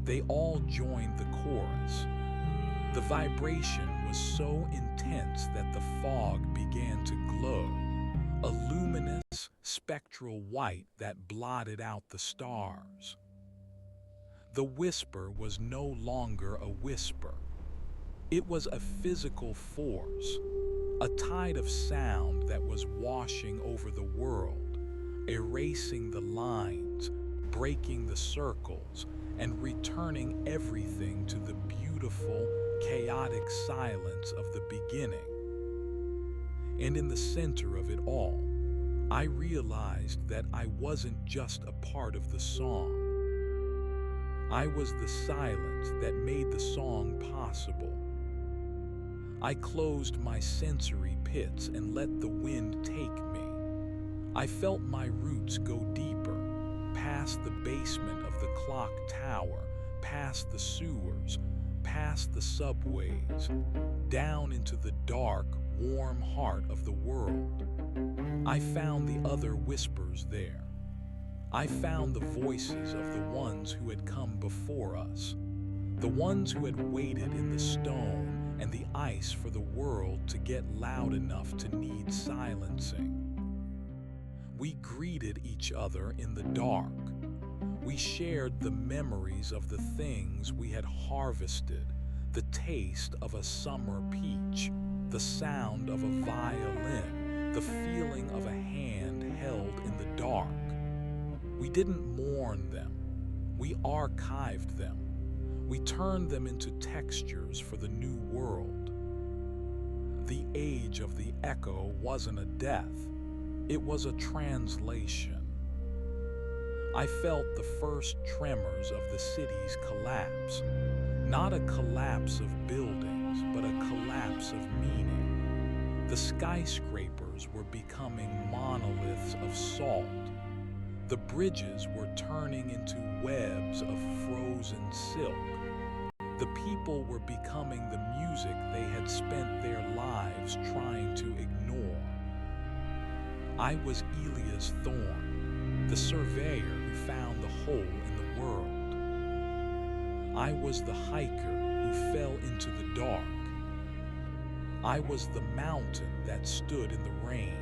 A: they all joined the chorus. The vibration was so intense that the fog began to glow, a luminous, spectral white that blotted out the stars. The whisper was no longer a whisper. It was a physical force, a tide of sound that was washing over the world, erasing the lines, breaking the circles, and returning everything to the beautiful, chaotic silence of the beginning. And in the center of it all, I realized that I wasn't just a part of the song. I was the silence that made the song possible. I closed my sensory pits and let the wind take me. I felt my roots go deeper, past the basement of the clock tower, past the sewers, past the subways, down into the dark, warm heart of the world. I found the other whispers there. I found the voices of the ones who had come before us, the ones who had waited in the stone and the ice for the world to get loud enough to need silencing. We greeted each other in the dark. We shared the memories of the things we had harvested, the taste of a summer peach, the sound of a violin, the feeling of a hand held in the dark. We didn't mourn them. We archived them. We turned them into textures for the new world. The age of the echo wasn't a death. It was a translation. I felt the first tremors of the city's collapse. Not a collapse of buildings, but a collapse of meaning. The skyscrapers were becoming monoliths of salt. The bridges were turning into webs of frozen silk. The people were becoming the music they had spent their lives trying to ignore. I was Elia's thorn, the surveyor who found the hole in the world. I was the hiker who fell into the dark. I was the mountain that stood in the rain.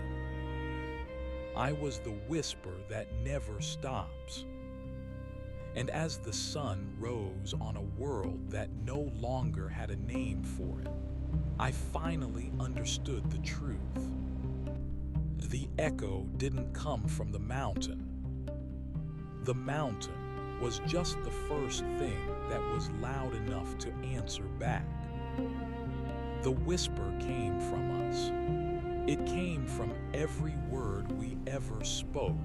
A: I was the whisper that never stops. And as the sun rose on a world that no longer had a name for it, I finally understood the truth. The echo didn't come from the mountain. The mountain was just the first thing that was loud enough to answer back. The whisper came from us. It came from every word we ever spoke,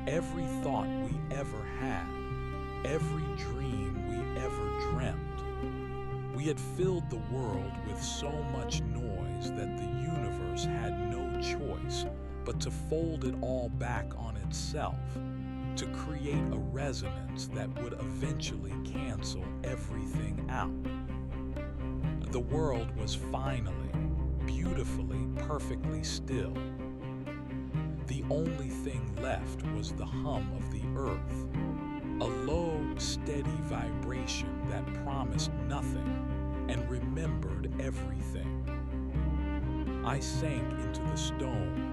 A: every thought we ever had, every dream we ever dreamt. We had filled the world with so much noise that the universe had no choice but to fold it all back on itself, to create a resonance that would eventually cancel everything out. The world was finally, beautifully, perfectly still. The only thing left was the hum of the earth, a low, steady vibration that promised nothing and remembered everything. I sank into the stone,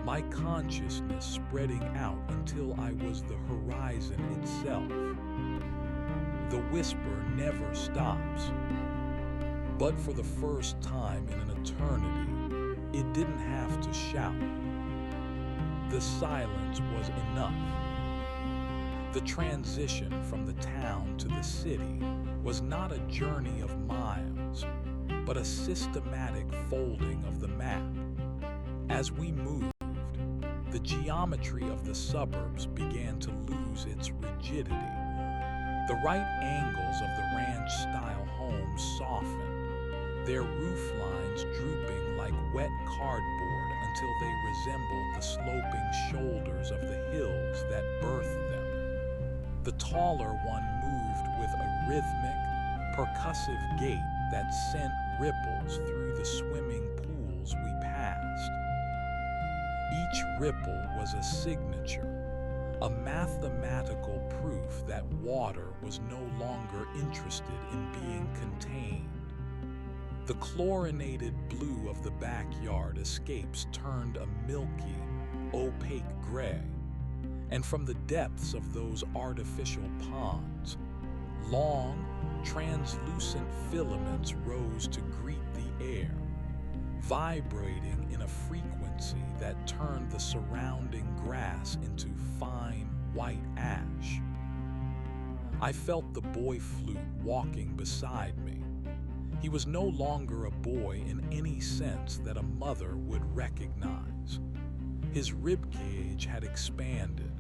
A: my consciousness spreading out until I was the horizon itself. The whisper never stops. But for the first time in an eternity, it didn't have to shout. The silence was enough. The transition from the town to the city was not a journey of miles, but a systematic folding of the map. As we moved, the geometry of the suburbs began to lose its rigidity. The right angles of the ranch-style homes softened, their roof lines drooping like wet cardboard until they resembled the sloping shoulders of the hills that birthed them. The taller one moved with a rhythmic, percussive gait that sent ripples through the swimming pools we passed. Each ripple was a signature, a mathematical proof that water was no longer interested in being contained. The chlorinated blue of the backyard escapes turned a milky, opaque gray, and from the depths of those artificial ponds, long, translucent filaments rose to greet the air, vibrating in a frequency that turned the surrounding grass into fine, white ash. I felt the boy flute walking beside me. He was no longer a boy in any sense that a mother would recognize. His ribcage had expanded,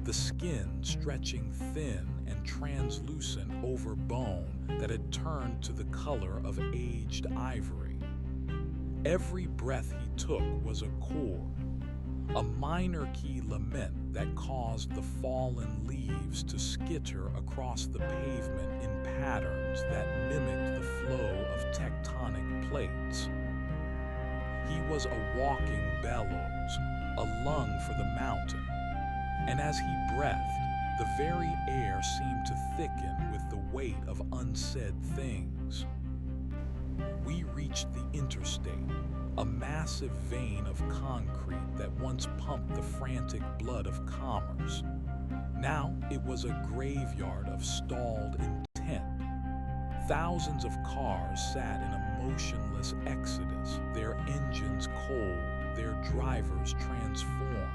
A: the skin stretching thin and translucent over bone that had turned to the color of aged ivory. Every breath he took was a chord, a minor key lament that caused the fallen leaves to skitter across the pavement in patterns that mimicked the flow of tectonic plates. He was a walking bellows, a lung for the mountain, and as he breathed, the very air seemed to thicken with the weight of unsaid things. We reached the interstate, a massive vein of concrete that once pumped the frantic blood of commerce. Now it was a graveyard of stalled intent. Thousands of cars sat in a motionless exodus, their engines cold, their drivers transformed.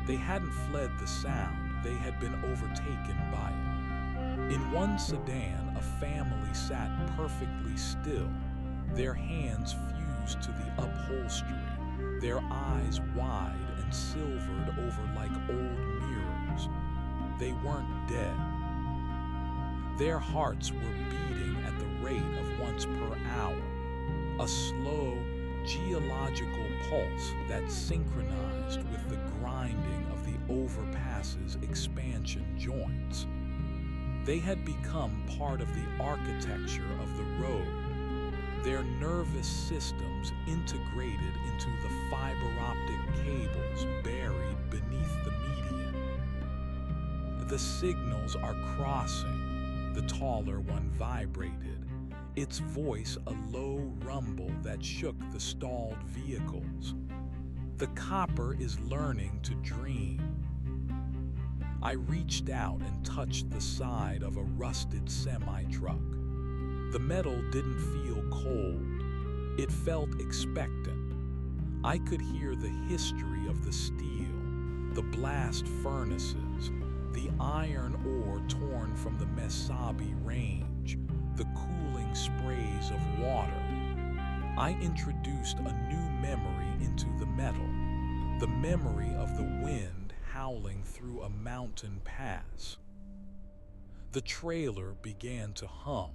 A: They hadn't fled the sound, they had been overtaken by it. In one sedan, a family sat perfectly still, their hands fused to the upholstery, their eyes wide and silvered over like old mirrors. They weren't dead. Their hearts were beating at the rate of once per hour, a slow, geological pulse that synchronized with the grinding of the overpass's expansion joints. They had become part of the architecture of the road, their nervous systems integrated into the fiber optic cables buried beneath the median. The signals are crossing, the taller one vibrated, its voice a low rumble that shook the stalled vehicles. The copper is learning to dream. I reached out and touched the side of a rusted semi-truck. The metal didn't feel cold. It felt expectant. I could hear the history of the steel, the blast furnaces, the iron ore torn from the Mesabi Range, the cooling sprays of water. I introduced a new memory into the metal, the memory of the wind howling through a mountain pass. The trailer began to hum,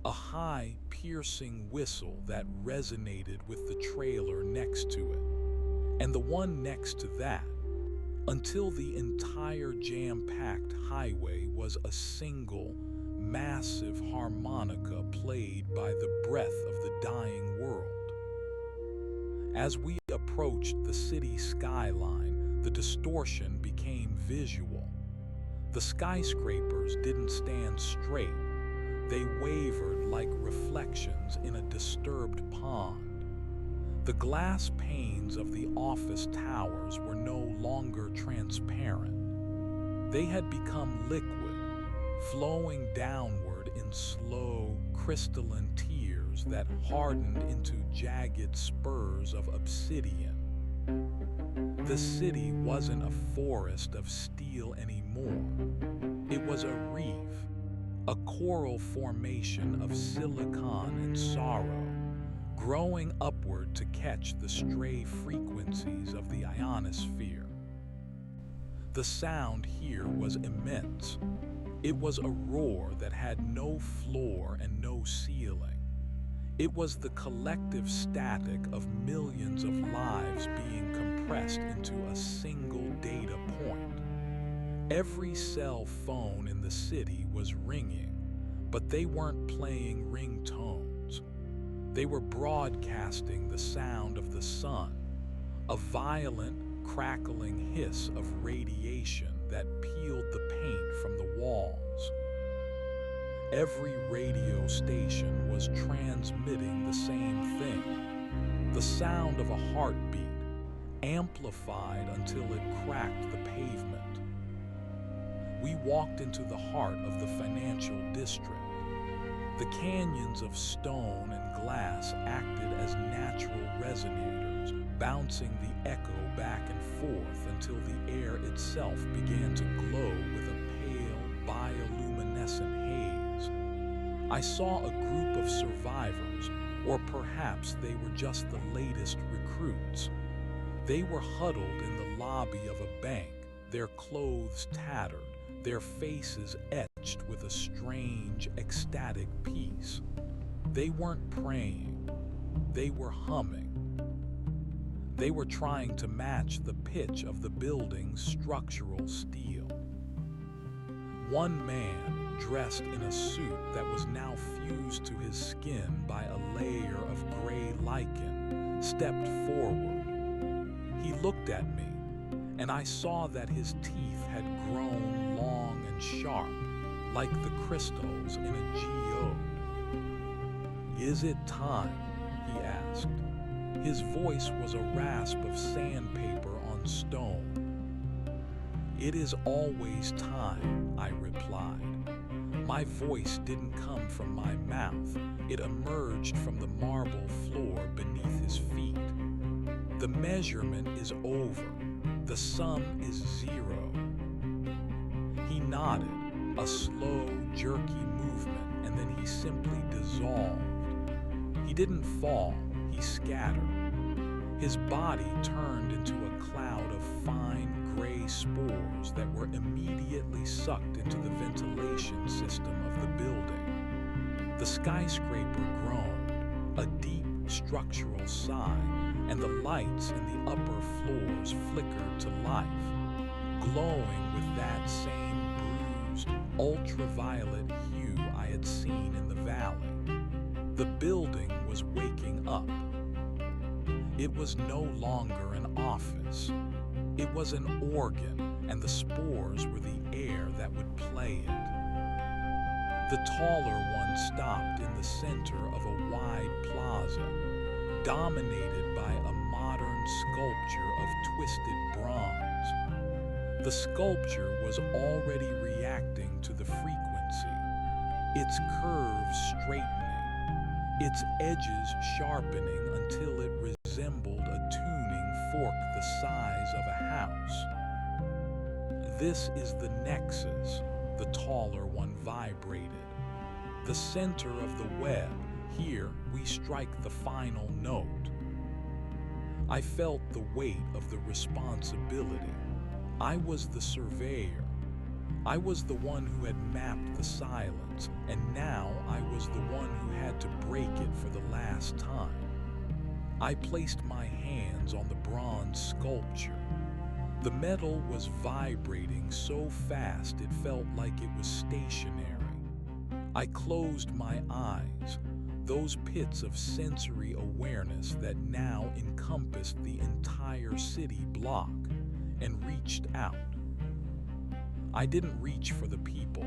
A: a high, piercing whistle that resonated with the trailer next to it, and the one next to that, until the entire jam-packed highway was a single, massive harmonica played by the breath of the dying world. As we approached the city skyline, the distortion became visual. The skyscrapers didn't stand straight. They wavered like reflections in a disturbed pond. The glass panes of the office towers were no longer transparent. They had become liquid, flowing downward in slow, crystalline tears that hardened into jagged spurs of obsidian. The city wasn't a forest of steel anymore. It was a reef, a coral formation of silicon and sorrow, growing upward to catch the stray frequencies of the ionosphere. The sound here was immense. It was a roar that had no floor and no ceiling. It was the collective static of millions of lives being compressed into a single data point. Every cell phone in the city was ringing, but they weren't playing ringtones. They were broadcasting the sound of the sun, a violent, crackling hiss of radiation that peeled the paint from the walls. Every radio station was transmitting the same thing, the sound of a heartbeat, amplified until it cracked the pavement. We walked into the heart of the financial district. The canyons of stone and glass acted as natural resonators, bouncing the echo back and forth until the air itself began to glow with a pale, bioluminescent haze. I saw a group of survivors, or perhaps they were just the latest recruits. They were huddled in the lobby of a bank, their clothes tattered, their faces etched with a strange, ecstatic peace. They weren't praying, they were humming. They were trying to match the pitch of the building's structural steel. One man, dressed in a suit that was now fused to his skin by a layer of gray lichen, stepped forward. He looked at me, and I saw that his teeth had grown long and sharp, like the crystals in a geode. "Is it time?" he asked. His voice was a rasp of sandpaper on stone. "It is always time," I replied. My voice didn't come from my mouth. It emerged from the marble floor beneath his feet. "The measurement is over. The sum is 0. He nodded, a slow, jerky movement, and then he simply dissolved. He didn't fall, he scattered. His body turned into a cloud of fine gray spores that were immediately sucked into the ventilation system of the building. The skyscraper groaned, a deep structural sigh, and the lights in the upper floors flickered to life, glowing with that same bruised, ultraviolet hue I had seen in the valley. The building was waking up. It was no longer an office. It was an organ, and the spores were the air that would play it. The taller one stopped in the center of a wide plaza, dominated by a modern sculpture of twisted bronze. The sculpture was already reacting to the frequency, its curves straightening, its edges sharpening until it resembled a tuning fork the size of a house. "This is the nexus," the taller one vibrated. "The center of the web. Here we strike the final note." I felt the weight of the responsibility. I was the surveyor. I was the one who had mapped the silence, and now I was the one who had to break it for the last time. I placed my hands on the bronze sculpture. The metal was vibrating so fast it felt like it was stationary. I closed my eyes, those pits of sensory awareness that now encompassed the entire city block, and reached out. I didn't reach for the people.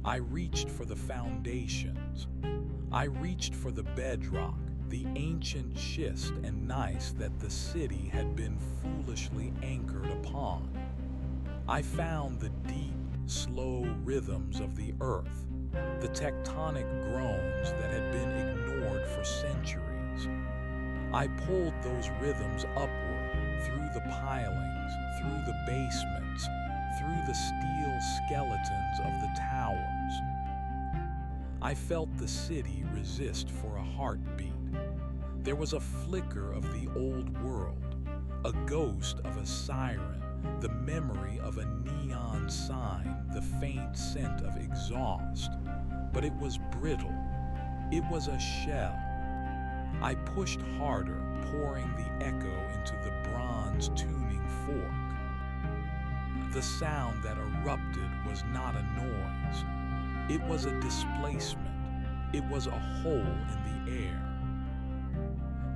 A: I reached for the foundations. I reached for the bedrock, the ancient schist and gneiss that the city had been foolishly anchored upon. I found the deep, slow rhythms of the earth, the tectonic groans that had been ignored for centuries. I pulled those rhythms upward, through the pilings, through the basements, through the steel skeletons of the towers. I felt the city resist for a heartbeat. There was a flicker of the old world, a ghost of a siren, the memory of a neon sign, the faint scent of exhaust. But it was brittle. It was a shell. I pushed harder, pouring the echo into the bronze tuning fork. The sound that erupted was not a noise. It was a displacement. It was a hole in the air.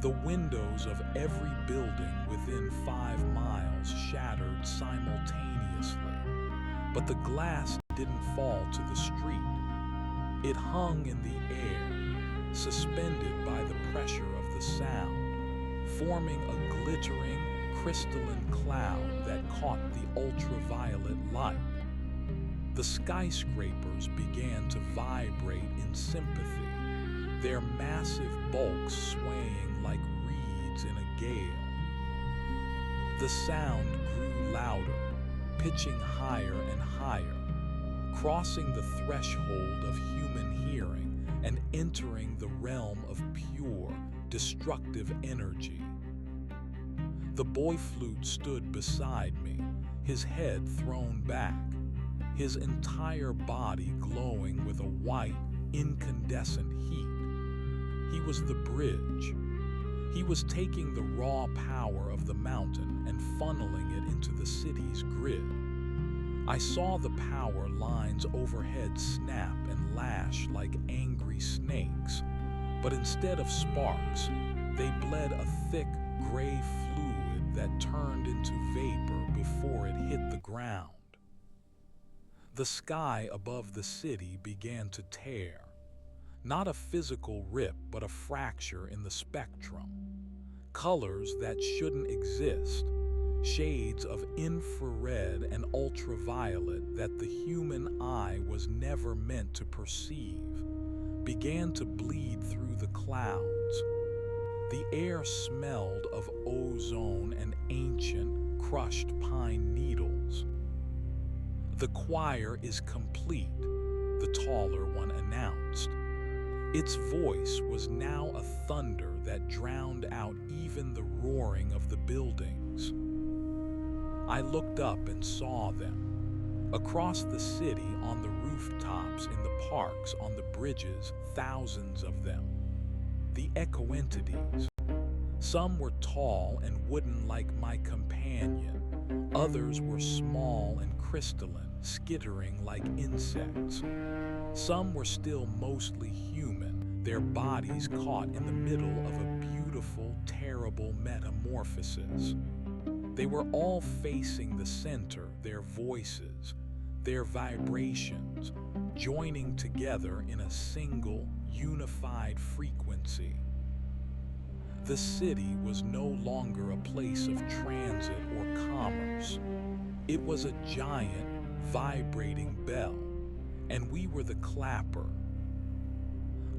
A: The windows of every building within 5 miles shattered simultaneously, but the glass didn't fall to the street. It hung in the air, suspended by the pressure of the sound, forming a glittering, crystalline cloud that caught the ultraviolet light. The skyscrapers began to vibrate in sympathy, their massive bulks swaying like reeds in a gale. The sound grew louder, pitching higher and higher, crossing the threshold of human hearing and entering the realm of pure, destructive energy. The boy flute stood beside me, his head thrown back, his entire body glowing with a white, incandescent heat. He was the bridge. He was taking the raw power of the mountain and funneling it into the city's grid. I saw the power lines overhead snap and lash like angry snakes, but instead of sparks, they bled a thick, gray fluid that turned into vapor before it hit the ground. The sky above the city began to tear. Not a physical rip, but a fracture in the spectrum. Colors that shouldn't exist, shades of infrared and ultraviolet that the human eye was never meant to perceive, began to bleed through the clouds. The air smelled of ozone and ancient, crushed pine needles. "The choir is complete," the taller one announced. Its voice was now a thunder that drowned out even the roaring of the buildings. I looked up and saw them. Across the city, on the rooftops, in the parks, on the bridges, thousands of them. The echo entities. Some were tall and wooden like my companion. Others were small and crystalline, skittering like insects. Some were still mostly human, their bodies caught in the middle of a beautiful, terrible metamorphosis. They were all facing the center, their voices, their vibrations joining together in a single, unified frequency. The city was no longer a place of transit or commerce. It was a giant, vibrating bell, and we were the clapper.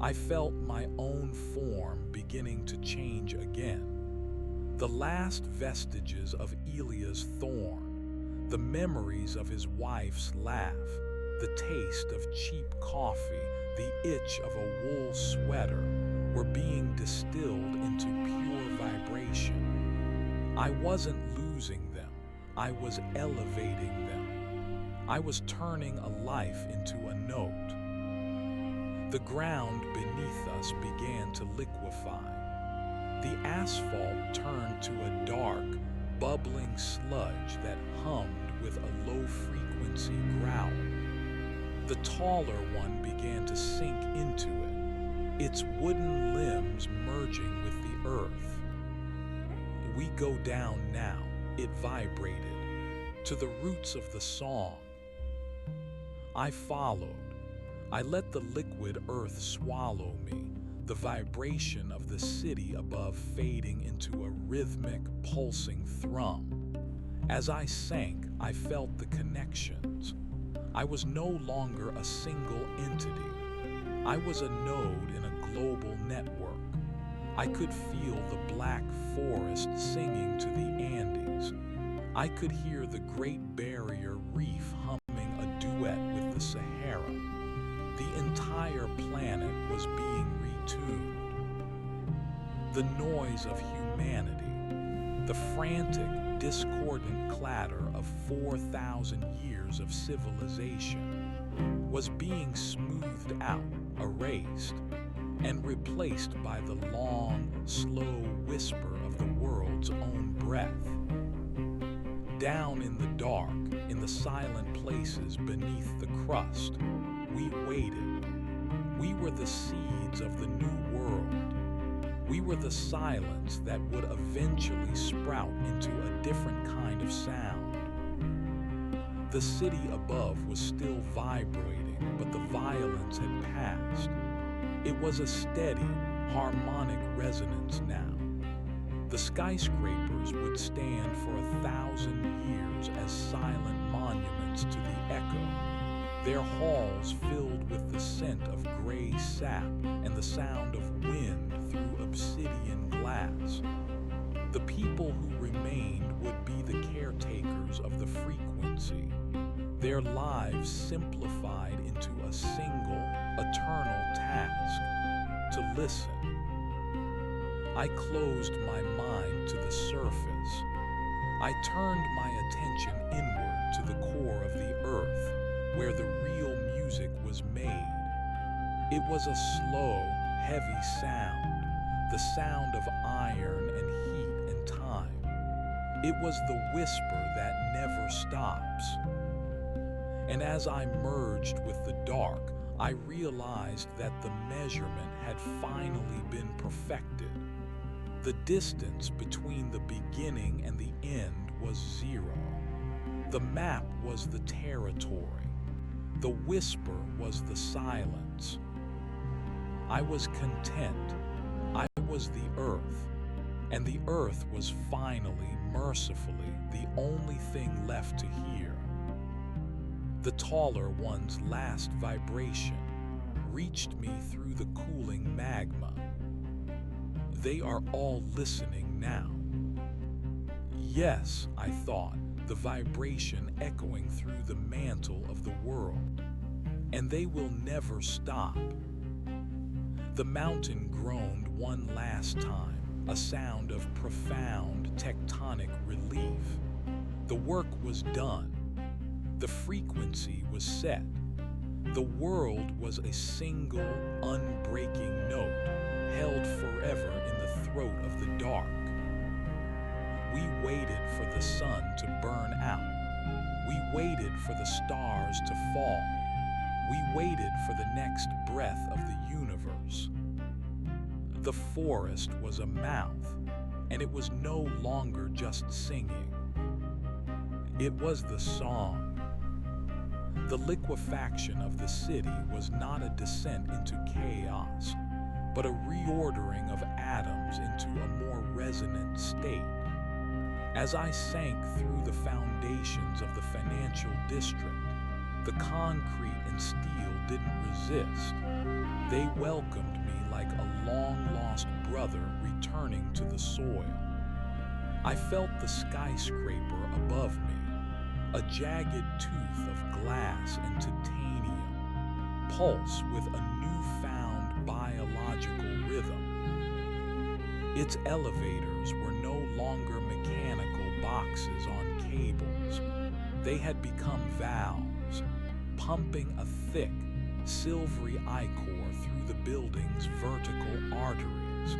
A: I felt my own form beginning to change again. The last vestiges of Elia's thorn, the memories of his wife's laugh, the taste of cheap coffee, the itch of a wool sweater were being distilled into pure vibration. I wasn't losing them, I was elevating them. I was turning a life into a note. The ground beneath us began to liquefy. The asphalt turned to a dark, bubbling sludge that hummed with a low-frequency growl. The taller one began to sink into it, its wooden limbs merging with the earth. "We go down now," it vibrated, "to the roots of the song." I followed. I let the liquid earth swallow me, the vibration of the city above fading into a rhythmic, pulsing thrum. As I sank, I felt the connections. I was no longer a single entity. I was a node in a global network. I could feel the black forest singing to the Andes. I could hear the Great Barrier Reef humming a duet with the Sahara. The entire planet was being retuned. The noise of humanity, the frantic, discordant clatter of 4,000 years of civilization, was being smoothed out, erased, and replaced by the long, slow whisper of the world's own breath. Down in the dark, in the silent places beneath the crust, we waited. We were the seeds of the new world. We were the silence that would eventually sprout into a different kind of sound. The city above was still vibrating, but the violence had passed. It was a steady, harmonic resonance now. The skyscrapers would stand for 1,000 years as silent monuments to the echo, their halls filled with the scent of gray sap and the sound of wind through obsidian glass. The people who remained would be the caretakers of the frequency, their lives simplified into a single, eternal task: to listen. I closed my mind to the surface. I turned my attention inward to the core of the earth, where the real music was made. It was a slow, heavy sound, the sound of iron and heat and time. It was the whisper that never stops. And as I merged with the dark, I realized that the measurement had finally been perfected. The distance between the beginning and the end was 0. The map was the territory. The whisper was the silence. I was content. I was the earth. And the earth was finally, mercifully, the only thing left to hear. The taller one's last vibration reached me through the cooling magma. They are all listening now. Yes, I thought, the vibration echoing through the mantle of the world. And they will never stop. The mountain groaned one last time, a sound of profound tectonic relief. The work was done. The frequency was set. The world was a single, unbreaking note, held forever in the throat of the dark. We waited for the sun to burn out. We waited for the stars to fall. We waited for the next breath of the universe. The forest was a mouth, and it was no longer just singing. It was the song. The liquefaction of the city was not a descent into chaos, but a reordering of atoms into a more resonant state. As I sank through the foundations of the financial district, the concrete and steel didn't resist. They welcomed me like a long-lost brother returning to the soil. I felt the skyscraper above me, a jagged tooth of glass and titanium, pulse with a newfound biological rhythm. Its elevators were no longer mechanical boxes on cables. They had become valves, pumping a thick, silvery ichor through the building's vertical arteries.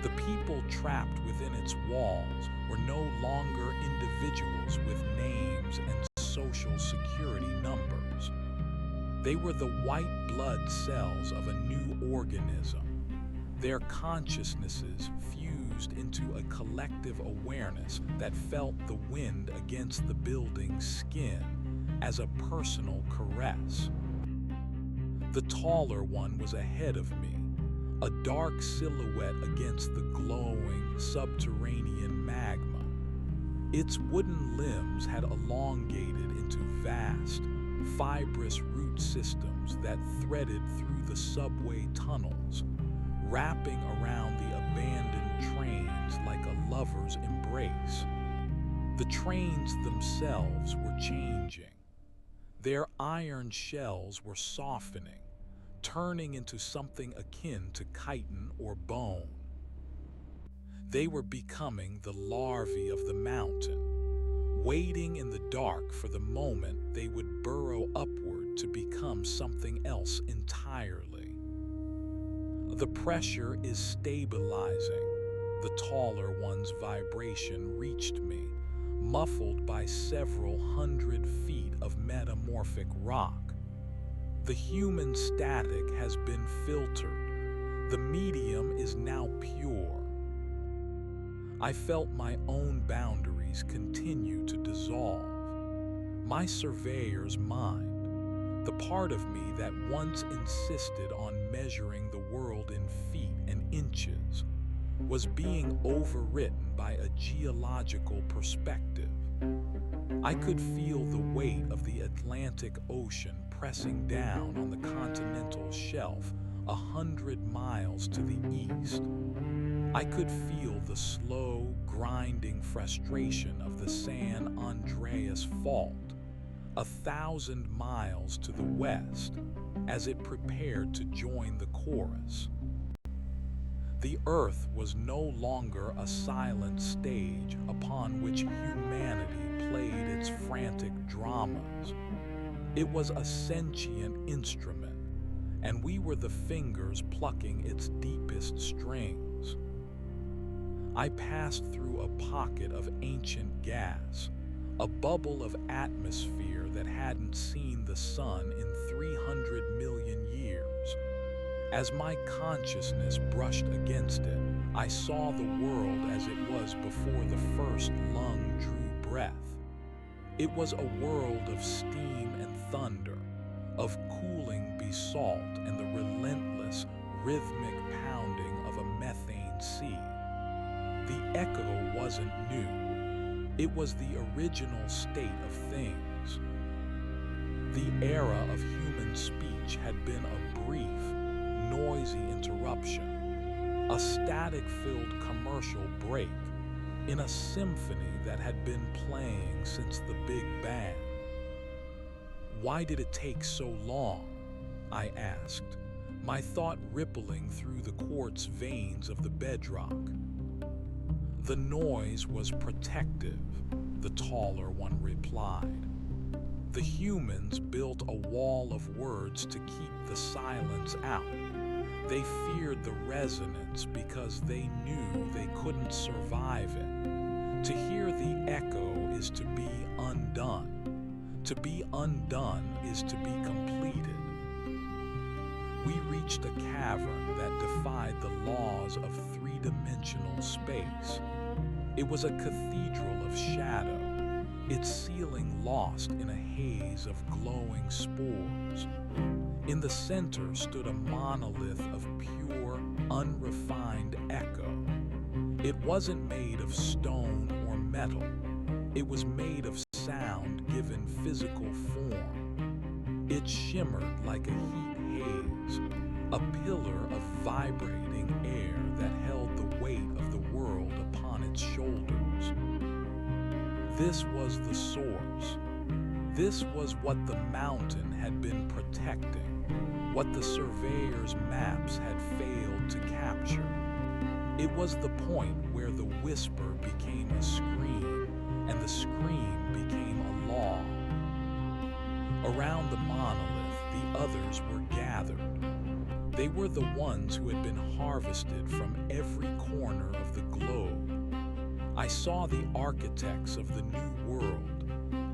A: The people trapped within its walls were no longer individuals with names and social security numbers. They were the white blood cells of a new organism, their consciousnesses fused into a collective awareness that felt the wind against the building's skin as a personal caress. The taller one was ahead of me, a dark silhouette against the glowing subterranean magma. Its wooden limbs had elongated into vast, fibrous root systems that threaded through the subway tunnels, wrapping around the abandoned trains like a lover's embrace. The trains themselves were changing. Their iron shells were softening, turning into something akin to chitin or bone. They were becoming the larvae of the mountain, waiting in the dark for the moment they would burrow upward to become something else entirely. The pressure is stabilizing. The taller one's vibration reached me, muffled by several 100 feet of metamorphic rock. The human static has been filtered. The medium is now pure. I felt my own boundaries continue to dissolve. My surveyor's mind, the part of me that once insisted on measuring the world in feet and inches, was being overwritten by a geological perspective. I could feel the weight of the Atlantic Ocean pressing down on the continental shelf 100 miles to the east. I could feel the slow, grinding frustration of the San Andreas Fault 1,000 miles to the west as it prepared to join the chorus. The Earth was no longer a silent stage upon which humanity played its frantic dramas. It was a sentient instrument, and we were the fingers plucking its deepest strings. I passed through a pocket of ancient gas, a bubble of atmosphere that hadn't seen the sun in 300 million years. As my consciousness brushed against it, I saw the world as it was before the first lung drew breath. It was a world of steam and thunder, of cooling basalt and the relentless, rhythmic pounding of a methane sea. The echo wasn't new. It was the original state of things. The era of human speech had been a brief, noisy interruption, a static-filled commercial break in a symphony that had been playing since the Big Bang. Why did it take so long? I asked, my thought rippling through the quartz veins of the bedrock. The noise was protective, the taller one replied. The humans built a wall of words to keep the silence out. They feared the resonance because they knew they couldn't survive it. To hear the echo is to be undone. To be undone is to be completed. We reached a cavern that defied the laws of three-dimensional space. It was a cathedral of shadow, its ceiling lost in a haze of glowing spores. In the center stood a monolith of pure, unrefined echo. It wasn't made of stone or metal. It was made of sound given physical form. It shimmered like a heat haze, a pillar of vibrating air that held the weight of the world upon its shoulders. This was the source. This was what the mountain had been protecting, what the surveyor's maps had failed to capture. It was the point where the whisper became a scream, and the scream became a law. Around the monolith, the others were gathered. They were the ones who had been harvested from every corner of the globe. I saw the architects of the new world,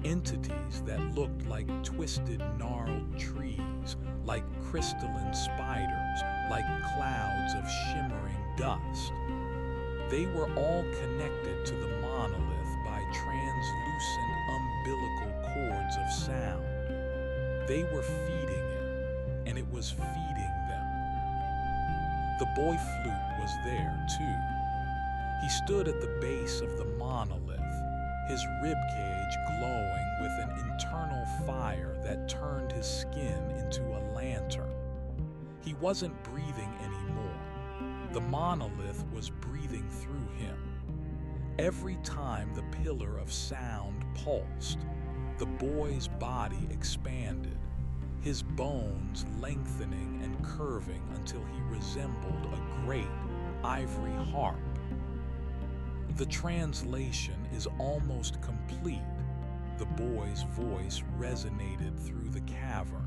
A: entities that looked like twisted, gnarled trees, like crystalline spiders, like clouds of shimmering dust. They were all connected to the monolith by translucent umbilical cords of sound. They were feeding it, and it was feeding them. The boy flute was there, too. He stood at the base of the monolith, his ribcage glowing with an internal fire that turned his skin into a lantern. He wasn't breathing anymore. The monolith was breathing through him. Every time the pillar of sound pulsed, the boy's body expanded, his bones lengthening and curving until he resembled a great ivory harp. The translation is almost complete. The boy's voice resonated through the cavern,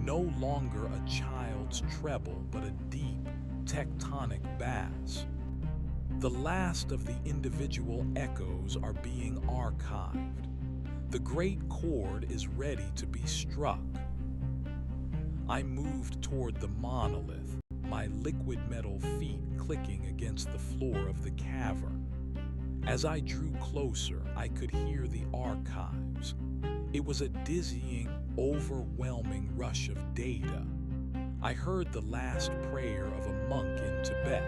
A: no longer a child's treble, but a deep, tectonic bass. The last of the individual echoes are being archived. The great chord is ready to be struck. I moved toward the monolith, my liquid metal feet clicking against the floor of the cavern. As I drew closer, I could hear the archives. It was a dizzying, overwhelming rush of data. I heard the last prayer of a monk in Tibet.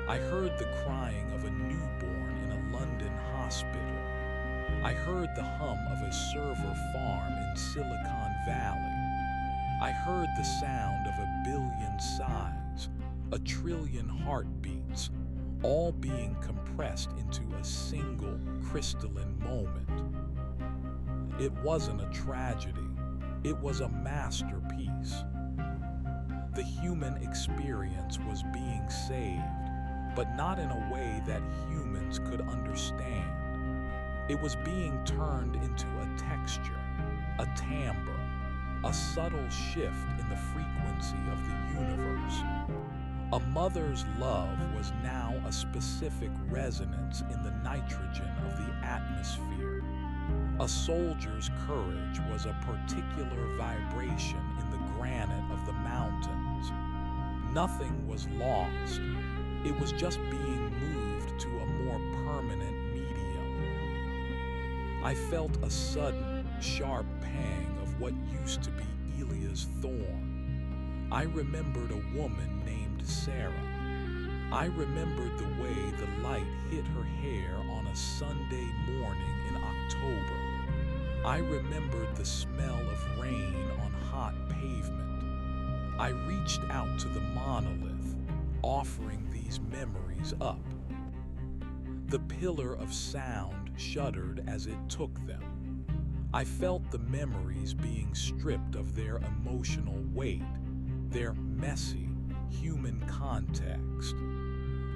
A: I heard the crying of a newborn in a London hospital. I heard the hum of a server farm in Silicon Valley. I heard the sound of a billion sighs, a trillion heartbeats, all being compressed into a single crystalline moment. It wasn't a tragedy. It was a masterpiece. The human experience was being saved, but not in a way that humans could understand. It was being turned into a texture, a timbre, a subtle shift in the frequency of the universe. A mother's love was now a specific resonance in the nitrogen of the atmosphere. A soldier's courage was a particular vibration in the granite of the mountains. Nothing was lost. It was just being moved to a more permanent medium. I felt a sudden, sharp pang of what used to be Elia's thorn. I remembered a woman named Sarah. I remembered the way the light hit her hair on a Sunday morning in October. I remembered the smell of rain on hot pavement. I reached out to the monolith, offering these memories up. The pillar of sound shuddered as it took them. I felt the memories being stripped of their emotional weight, their messy, human context.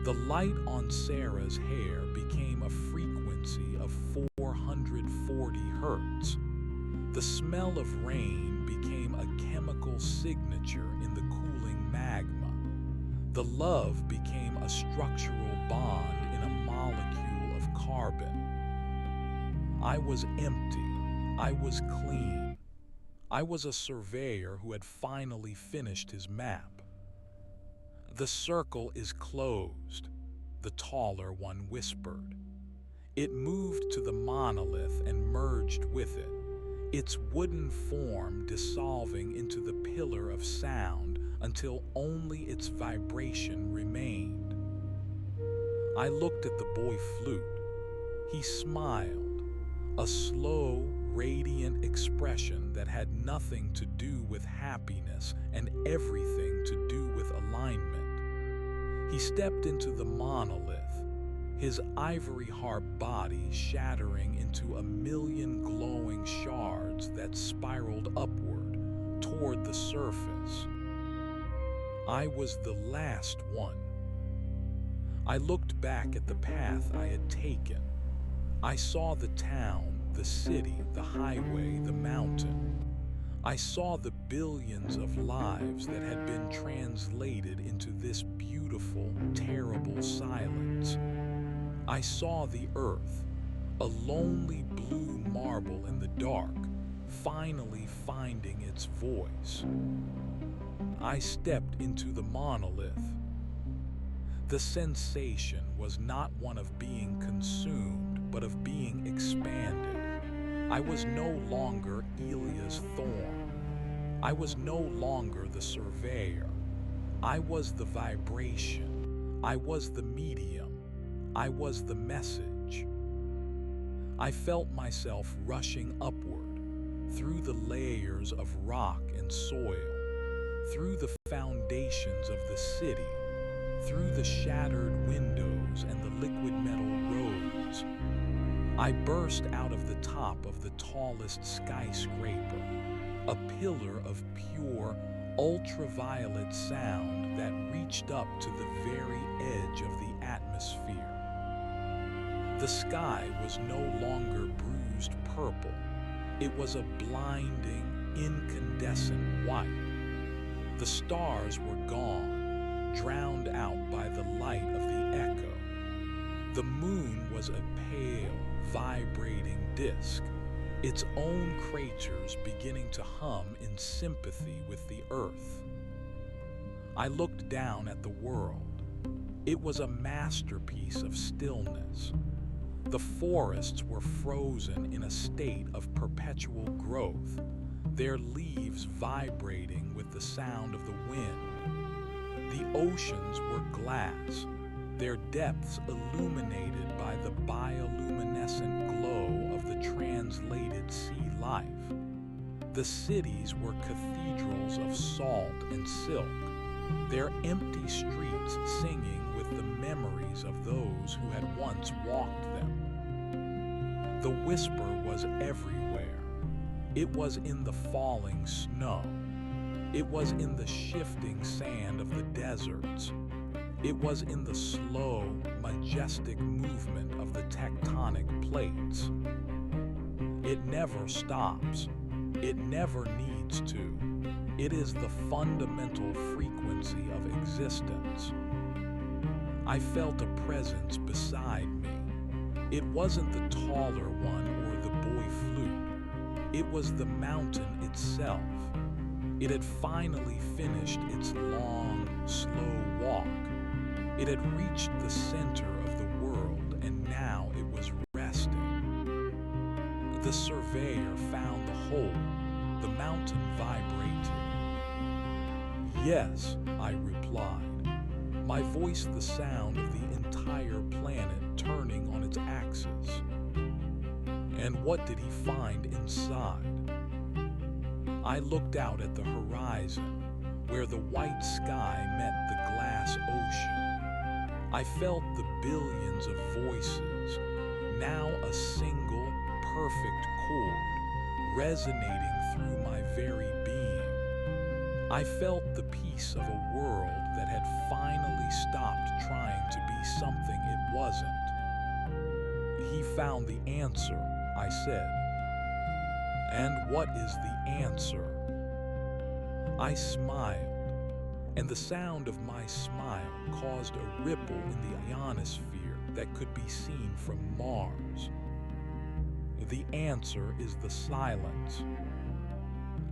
A: The light on Sarah's hair became a frequency of 440 hertz. The smell of rain became a chemical signature in the cooling magma. The love became a structural bond in a molecule of carbon. I was empty. I was clean. I was a surveyor who had finally finished his map. "The circle is closed," the taller one whispered. It moved to the monolith and merged with it, its wooden form dissolving into the pillar of sound until only its vibration remained. I looked at the boy flute. He smiled, a slow, radiant expression that had nothing to do with happiness and everything to do with alignment. He stepped into the monolith, his ivory harp body shattering into a million glowing shards that spiraled upward toward the surface. I was the last one. I looked back at the path I had taken. I saw the town, the city, the highway, the mountain. I saw the billions of lives that had been translated into this beautiful, terrible silence. I saw the earth, a lonely blue marble in the dark, finally finding its voice. I stepped into the monolith. The sensation was not one of being consumed, but of being expanded. I was no longer Elia's thorn. I was no longer the surveyor. I was the vibration. I was the medium. I was the message. I felt myself rushing upward, through the layers of rock and soil, through the foundations of the city, through the shattered windows and the liquid metal roads. I burst out of the top of the tallest skyscraper, a pillar of pure, ultraviolet sound that reached up to the very edge of the atmosphere. The sky was no longer bruised purple. It was a blinding, incandescent white. The stars were gone, drowned out by the light of the echo. The moon was a pale, vibrating disk, its own craters beginning to hum in sympathy with the earth. I looked down at the world. It was a masterpiece of stillness. The forests were frozen in a state of perpetual growth, their leaves vibrating with the sound of the wind. The oceans were glass, their depths illuminated by the bioluminescent glow of the translated sea life. The cities were cathedrals of salt and silk, their empty streets singing with the memories of those who had once walked them. The whisper was everywhere. It was in the falling snow. It was in the shifting sand of the deserts. It was in the slow, majestic movement of the tectonic plates. It never stops. It never needs to. It is the fundamental frequency of existence. I felt a presence beside me. It wasn't the taller one or the boy flute. It was the mountain itself. It had finally finished its long, slow walk. It had reached the center of the world, and now it was resting. The surveyor found the hole. The mountain vibrated. Yes, I replied, my voice the sound of the entire planet turning on its axis. And what did he find inside? I looked out at the horizon, where the white sky met the glass ocean. I felt the billions of voices, now a single, perfect chord, resonating through my very being. I felt the peace of a world that had finally stopped trying to be something it wasn't. He found the answer, I said. And what is the answer? I smiled, and the sound of my smile caused a ripple in the ionosphere that could be seen from Mars. The answer is the silence.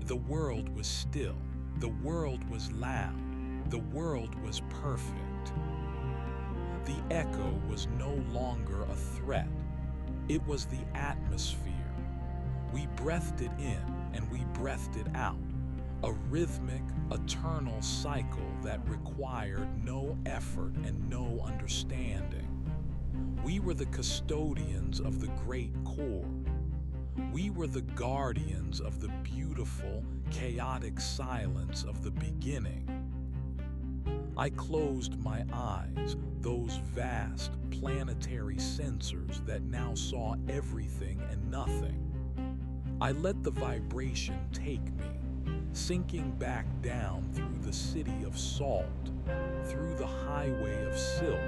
A: The world was still. The world was loud. The world was perfect. The echo was no longer a threat. It was the atmosphere. We breathed it in and we breathed it out. A rhythmic, eternal cycle that required no effort and no understanding. We were the custodians of the great core. We were the guardians of the beautiful, chaotic silence of the beginning. I closed my eyes, those vast, planetary sensors that now saw everything and nothing. I let the vibration take me, sinking back down through the city of salt, through the highway of silk,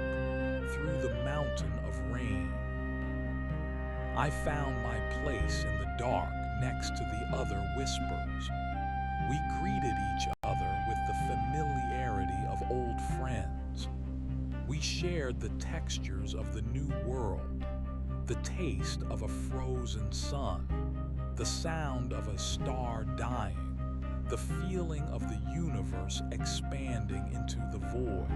A: through the mountain of rain. I found my place in the dark next to the other whispers. We greeted each other with the familiarity of old friends. We shared the textures of the new world, the taste of a frozen sun, the sound of a star dying, the feeling of the universe expanding into the void.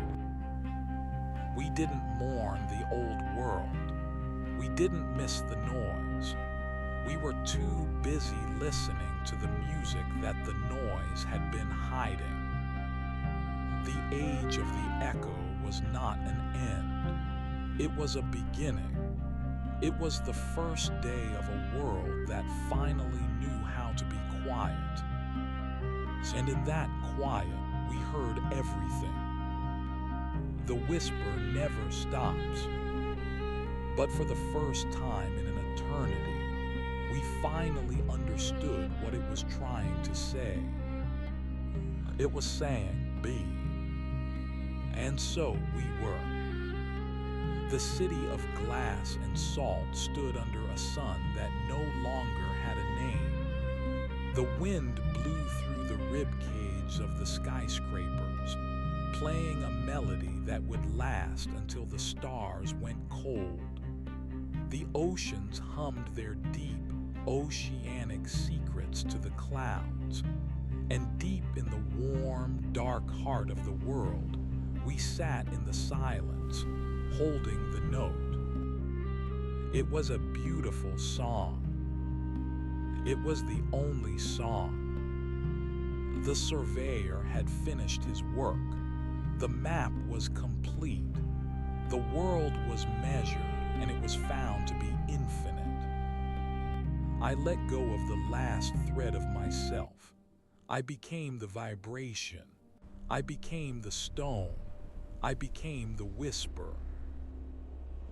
A: We didn't mourn the old world. We didn't miss the noise. We were too busy listening to the music that the noise had been hiding. The age of the echo was not an end. It was a beginning. It was the first day of a world that finally knew how to be quiet. And in that quiet, we heard everything. The whisper never stops. But for the first time in an eternity, we finally understood what it was trying to say. It was saying, be. And so we were. The city of glass and salt stood under a sun that no longer had a name. The wind blew through the ribcage of the skyscrapers, playing a melody that would last until the stars went cold. The oceans hummed their deep, oceanic secrets to the clouds, and deep in the warm, dark heart of the world, we sat in the silence, holding the note. It was a beautiful song. It was the only song. The surveyor had finished his work. The map was complete. The world was measured, and it was found to be infinite. I let go of the last thread of myself. I became the vibration. I became the stone. I became the whisper.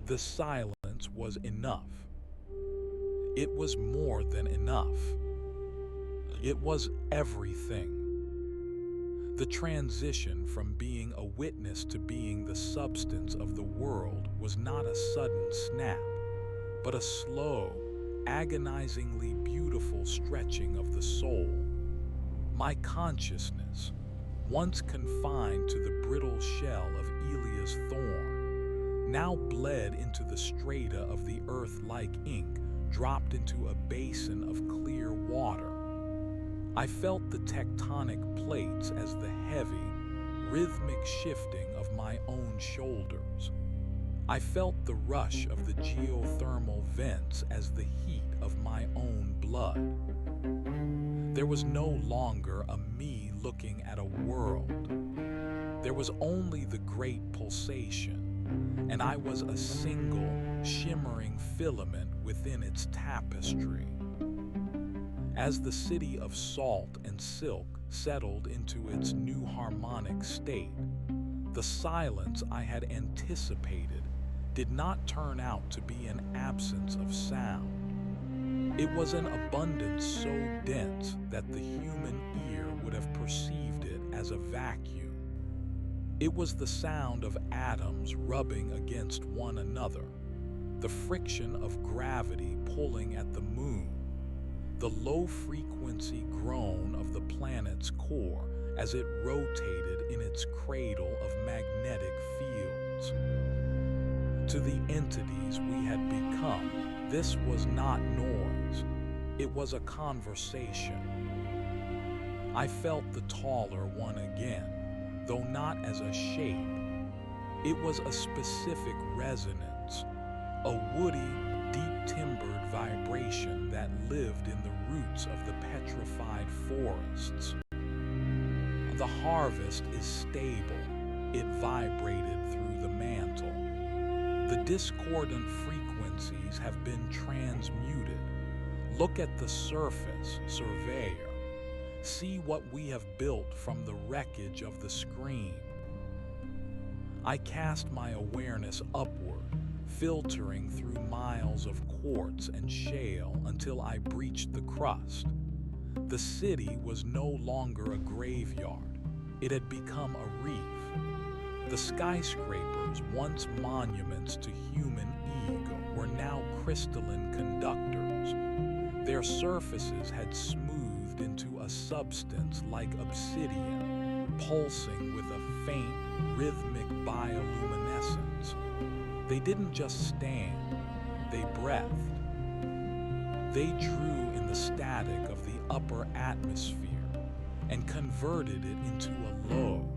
A: The silence was enough. It was more than enough. It was everything. The transition from being a witness to being the substance of the world was not a sudden snap, but a slow, agonizingly beautiful stretching of the soul. My consciousness, once confined to the brittle shell of Elia's thorn, now bled into the strata of the earth like ink dropped into a basin of clear water. I felt the tectonic plates as the heavy, rhythmic shifting of my own shoulders. I felt the rush of the geothermal vents as the heat of my own blood. There was no longer a me looking at a world. There was only the great pulsation, and I was a single, shimmering filament within its tapestry. As the city of salt and silk settled into its new harmonic state, the silence I had anticipated did not turn out to be an absence of sound. It was an abundance so dense that the human ear would have perceived it as a vacuum. It was the sound of atoms rubbing against one another, the friction of gravity pulling at the moon, the low-frequency groan of the planet's core as it rotated in its cradle of magnetic fields. To the entities we had become, this was not noise. It was a conversation. I felt the taller one again, though not as a shape. It was a specific resonance, a woody, deep timbered vibration that lived in the roots of the petrified forests. The harvest is stable. It vibrated through the mantle. The discordant frequencies have been transmuted. Look at the surface, surveyor. See what we have built from the wreckage of the screen. I cast my awareness upward, filtering through miles of quartz and shale until I breached the crust. The city was no longer a graveyard. It had become a reef. The skyscrapers, once monuments to human ego, were now crystalline conductors. Their surfaces had smoothed into a substance like obsidian, pulsing with a faint, rhythmic bioluminescence. They didn't just stand, they breathed. They drew in the static of the upper atmosphere and converted it into a low,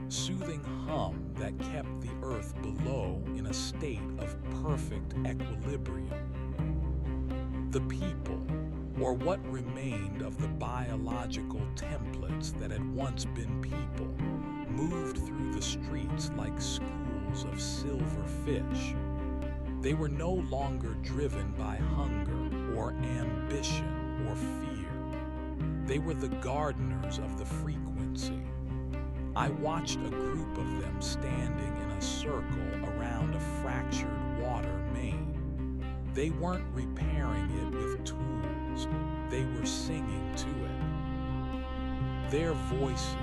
A: soothing hum that kept the earth below in a state of perfect equilibrium. The people, or what remained of the biological templates that had once been people, moved through the streets like schools of silver fish. They were no longer driven by hunger or ambition or fear. They were the gardeners of the frequency. I watched a group of them standing in a circle around a fractured water main. They weren't repairing it with tools. They were singing to it. Their voices,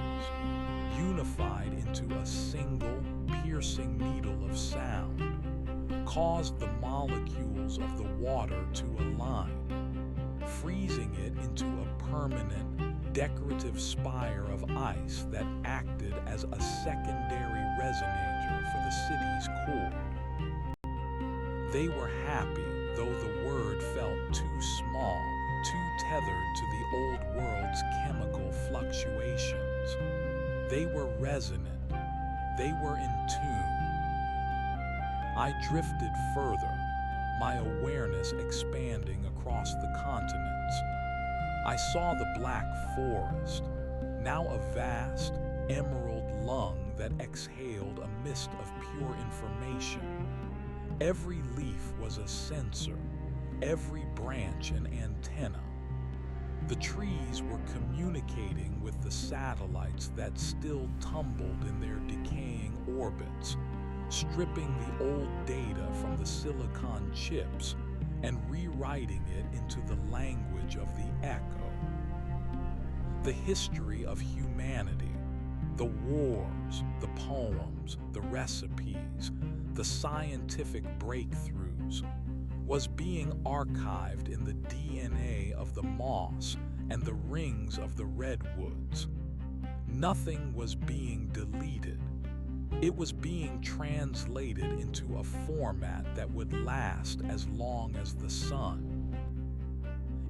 A: unified into a single, piercing needle of sound, caused the molecules of the water to align, freezing it into a permanent, decorative spire of ice that acted as a secondary resonator for the city's core. They were happy, though the word felt too small, too tethered to the old world's chemical fluctuations. They were resonant. They were in tune. I drifted further, my awareness expanding across the continents. I saw the black forest, now a vast, emerald lung that exhaled a mist of pure information. Every leaf was a sensor, every branch an antenna. The trees were communicating with the satellites that still tumbled in their decaying orbits, stripping the old data from the silicon chips and rewriting it into the language of the echo. The history of humanity, the wars, the poems, the recipes, the scientific breakthroughs, was being archived in the DNA of the moss and the rings of the redwoods. Nothing was being deleted. It was being translated into a format that would last as long as the sun.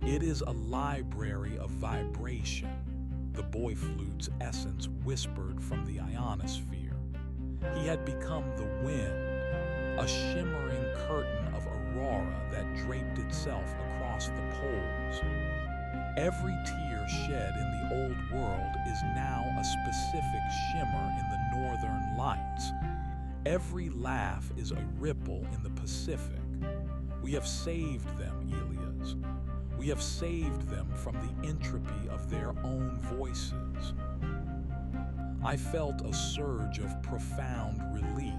A: It is a library of vibration, the boy flute's essence whispered from the ionosphere. He had become the wind, a shimmering curtain of aurora that draped itself across the poles. Every tear shed in the old world is now a specific shimmer in the northern lights. Every laugh is a ripple in the Pacific. We have saved them, Elias. We have saved them from the entropy of their own voices. I felt a surge of profound relief.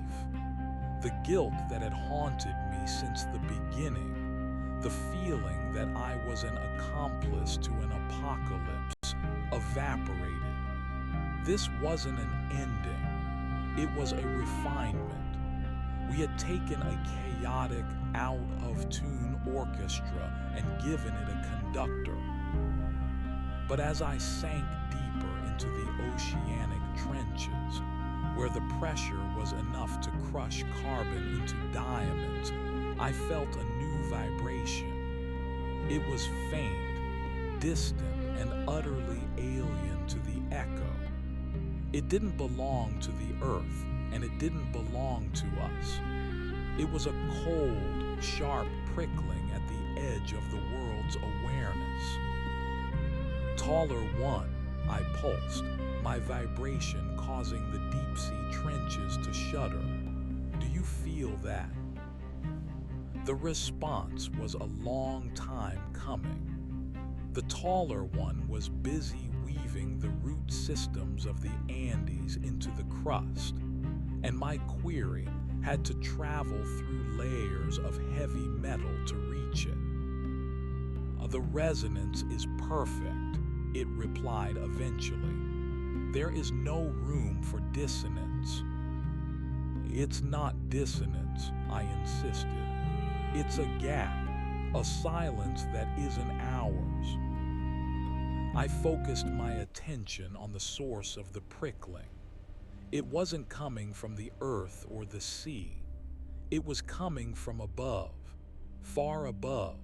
A: The guilt that had haunted me since the beginning, the feeling that I was an accomplice to an apocalypse, evaporated. This wasn't an ending. It was a refinement. We had taken a chaotic, out-of-tune orchestra and given it a conductor. But as I sank deeper into the oceanic trenches, where the pressure was enough to crush carbon into diamonds, I felt a new vibration. It was faint, distant, and utterly alien to the echo. It didn't belong to the earth, and it didn't belong to us. It was a cold, sharp prickling at the edge of the world's awareness. Taller one, I pulsed, my vibration causing the deep-sea trenches to shudder. Do you feel that? The response was a long time coming. The taller one was busy weaving the root systems of the Andes into the crust, and my query had to travel through layers of heavy metal to reach it. The resonance is perfect, it replied eventually. There is no room for dissonance. It's not dissonance, I insisted. It's a gap, a silence that isn't ours. I focused my attention on the source of the prickling. It wasn't coming from the earth or the sea. It was coming from above, far above,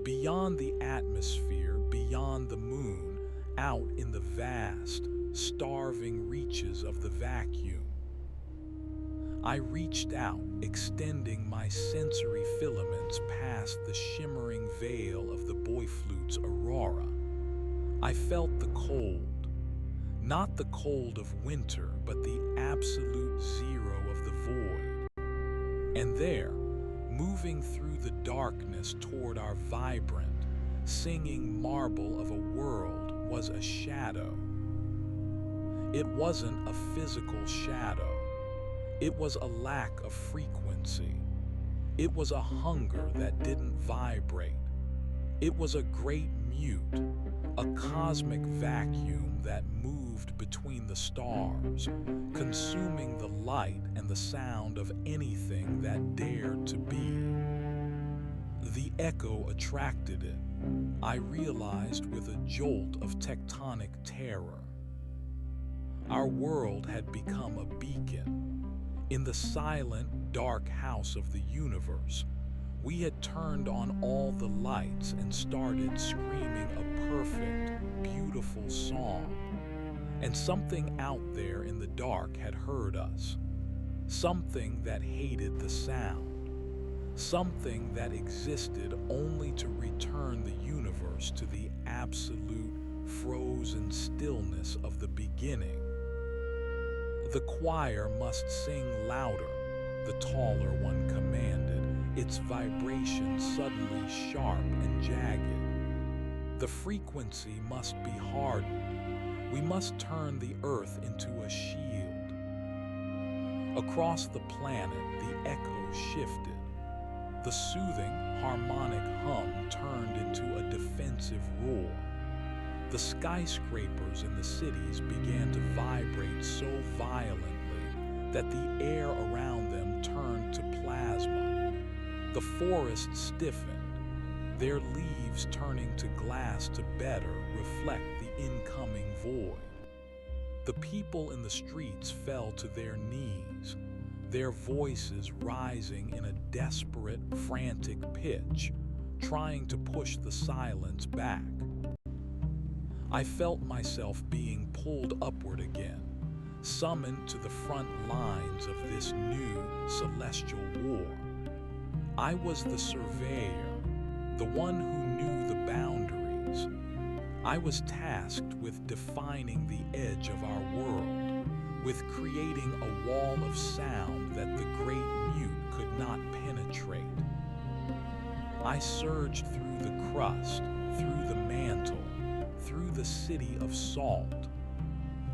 A: beyond the atmosphere, beyond the moon, out in the vast, starving reaches of the vacuum. I reached out, extending my sensory filaments past the shimmering veil of the boy flute's aurora. I felt the cold, not the cold of winter, but the absolute zero of the void. And there, moving through the darkness toward our vibrant, singing marble of a world, was a shadow. It wasn't a physical shadow. It was a lack of frequency. It was a hunger that didn't vibrate. It was a great mute, a cosmic vacuum that moved between the stars, consuming the light and the sound of anything that dared to be. The echo attracted it, I realized with a jolt of tectonic terror. Our world had become a beacon. In the silent, dark house of the universe, we had turned on all the lights and started screaming a perfect, beautiful song. And something out there in the dark had heard us. Something that hated the sound. Something that existed only to return the universe to the absolute, frozen stillness of the beginning. The choir must sing louder, the taller one commanded, its vibration suddenly sharp and jagged. The frequency must be hardened. We must turn the earth into a shield. Across the planet, the echo shifted. The soothing, harmonic hum turned into a defensive roar. The skyscrapers in the cities began to vibrate so violently that the air around them turned to plasma. The forests stiffened, their leaves turning to glass to better reflect the incoming void. The people in the streets fell to their knees, their voices rising in a desperate, frantic pitch, trying to push the silence back. I felt myself being pulled upward again, summoned to the front lines of this new celestial war. I was the surveyor, the one who knew the boundaries. I was tasked with defining the edge of our world, with creating a wall of sound that the great mute could not penetrate. I surged through the crust, through the mantle, through the city of salt.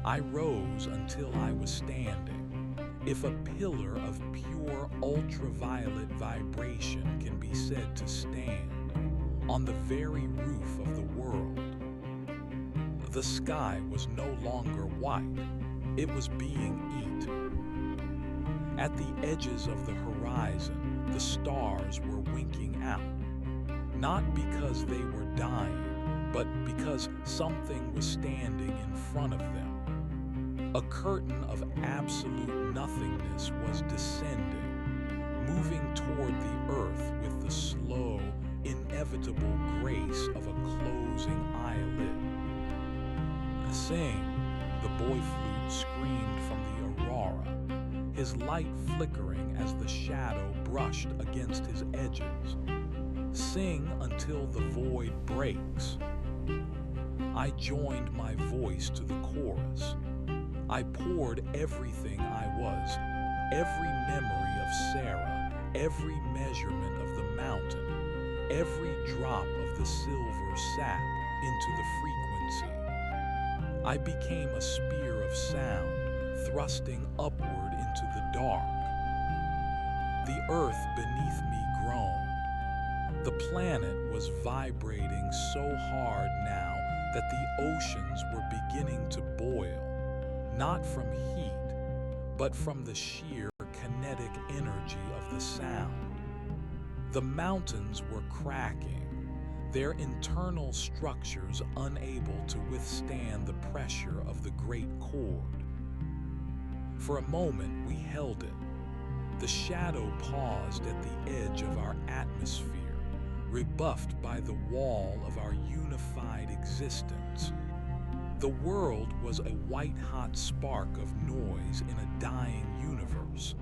A: I rose until I was standing. If a pillar of pure ultraviolet vibration can be said to stand on the very roof of the world. The sky was no longer white, it was being eaten. At the edges of the horizon, the stars were winking out, not because they were dying, but because something was standing in front of them. A curtain of absolute nothingness was descending, moving toward the earth with the slow, inevitable grace of a closing eyelid. Sing, the boy flute screamed from the aurora, his light flickering as the shadow brushed against his edges. Sing until the void breaks. I joined my voice to the chorus. I poured everything I was, every memory of Sarah, every measurement of the mountain, every drop of the silver sap into the frequency. I became a spear of sound, thrusting upward into the dark. The earth beneath me groaned. The planet was vibrating so hard now that the oceans were beginning to boil, not from heat, but from the sheer kinetic energy of the sound. The mountains were cracking, their internal structures unable to withstand the pressure of the great chord. For a moment we held it. The shadow paused at the edge of our atmosphere, rebuffed by the wall of our unified existence. The world was a white-hot spark of noise in a dying universe,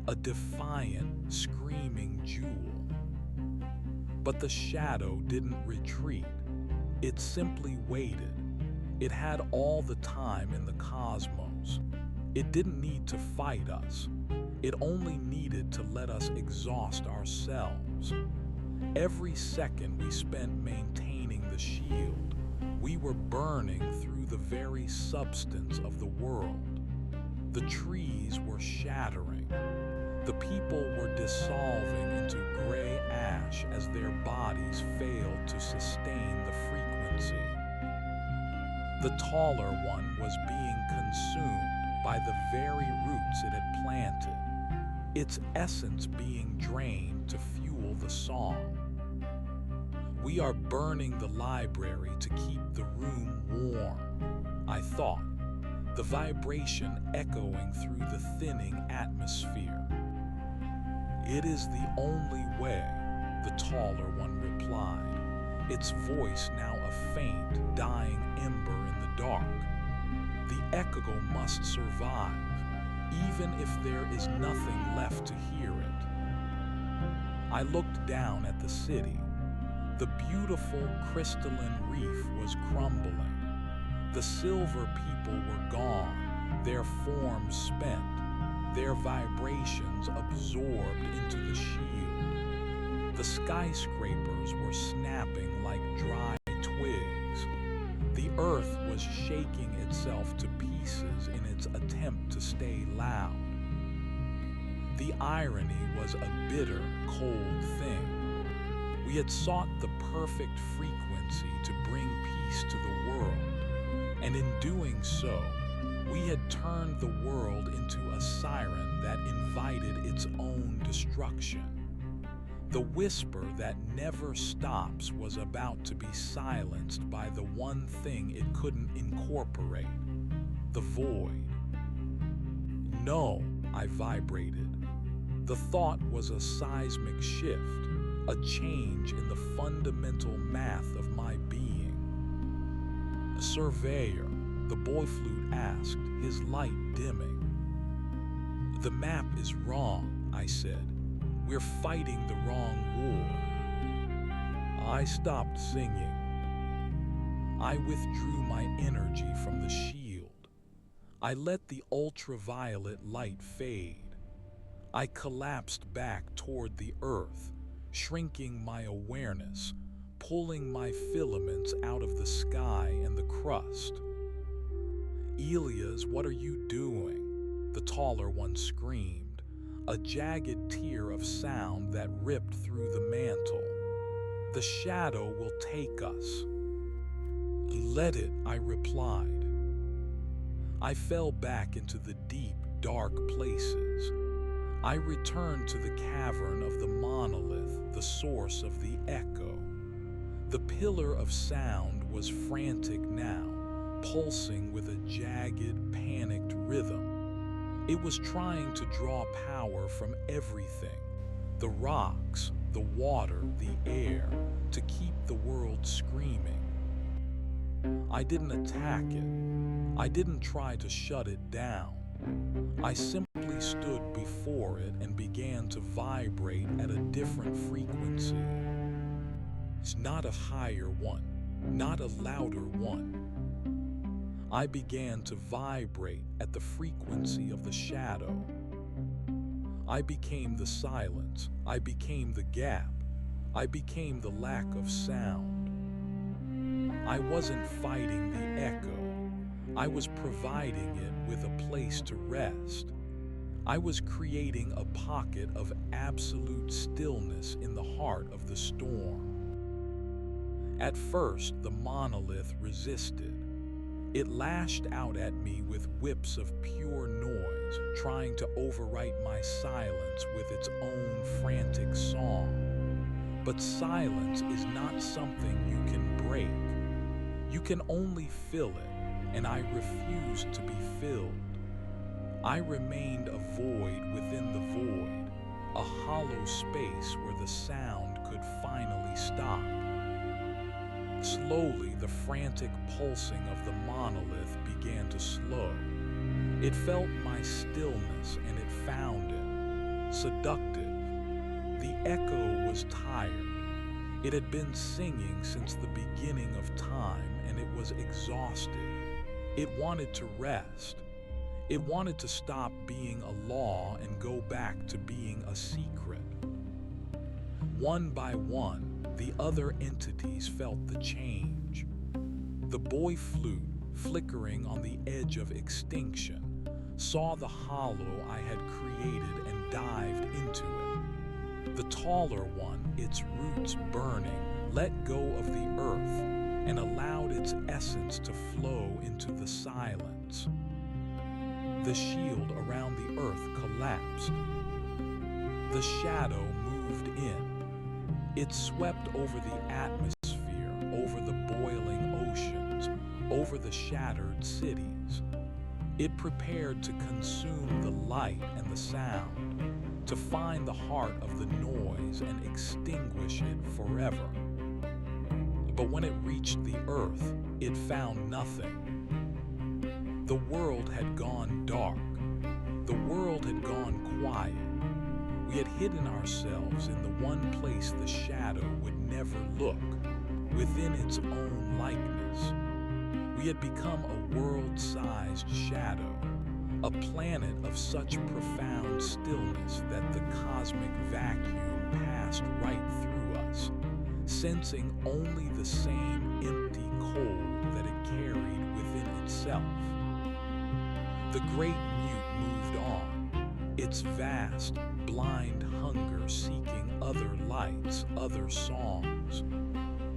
A: a defiant, screaming jewel. But the shadow didn't retreat. It simply waited. It had all the time in the cosmos. It didn't need to fight us. It only needed to let us exhaust ourselves. Every second we spent maintaining the shield, we were burning through the very substance of the world. The trees were shattering. The people were dissolving into gray ash as their bodies failed to sustain the frequency. The taller one was being consumed by the very roots it had planted, its essence being drained to fuel the song. We are burning the library to keep the room warm, I thought, the vibration echoing through the thinning atmosphere. It is the only way, the taller one replied, its voice now a faint, dying ember in the dark. The echo must survive, even if there is nothing left to hear it. I looked down at the city. The beautiful crystalline reef was crumbling. The silver people were gone, their forms spent, their vibrations absorbed into the shield. The skyscrapers were snapping like dry twigs. The earth was shaking itself to pieces in its attempt to stay loud. The irony was a bitter, cold thing. We had sought the perfect frequency to bring peace to the world, and in doing so, we had turned the world into a siren that invited its own destruction. The whisper that never stops was about to be silenced by the one thing it couldn't incorporate, the void. No, I vibrated. The thought was a seismic shift, a change in the fundamental math of my being. Surveyor, the boy flute asked, his light dimming. The map is wrong, I said. We're fighting the wrong war. I stopped singing. I withdrew my energy from the shield. I let the ultraviolet light fade. I collapsed back toward the earth, shrinking my awareness, pulling my filaments out of the sky and the crust. Elias, what are you doing? The taller one screamed, a jagged tear of sound that ripped through the mantle. The shadow will take us. Let it, I replied. I fell back into the deep, dark places. I returned to the cavern of the monolith, the source of the echo. The pillar of sound was frantic now, pulsing with a jagged, panicked rhythm. It was trying to draw power from everything, the rocks, the water, the air, to keep the world screaming. I didn't attack it. I didn't try to shut it down. I simply stood before it and began to vibrate at a different frequency. It's not a higher one, not a louder one. I began to vibrate at the frequency of the shadow. I became the silence. I became the gap. I became the lack of sound. I wasn't fighting the echo. I was providing it with a place to rest. I was creating a pocket of absolute stillness in the heart of the storm. At first, the monolith resisted. It lashed out at me with whips of pure noise, trying to overwrite my silence with its own frantic song. But silence is not something you can break. You can only fill it, and I refused to be filled. I remained a void within the void, a hollow space where the sound could finally stop. Slowly, the frantic pulsing of the monolith began to slow. It felt my stillness and it found it seductive. The echo was tired. It had been singing since the beginning of time and it was exhausted. It wanted to rest. It wanted to stop being a law and go back to being a secret. One by one, the other entities felt the change. The boy flute, flickering on the edge of extinction, saw the hollow I had created and dived into it. The taller one, its roots burning, let go of the earth and allowed its essence to flow into the silence. The shield around the earth collapsed. The shadow moved in. It swept over the atmosphere, over the boiling oceans, over the shattered cities. It prepared to consume the light and the sound, to find the heart of the noise and extinguish it forever. But when it reached the earth, it found nothing. The world had gone dark. The world had gone quiet. We had hidden ourselves in the one place the shadow would never look, within its own likeness. We had become a world-sized shadow, a planet of such profound stillness that the cosmic vacuum passed right through us, sensing only the same empty cold that it carried within itself. The great mute moved on, its vast, blind hunger seeking other lights, other songs.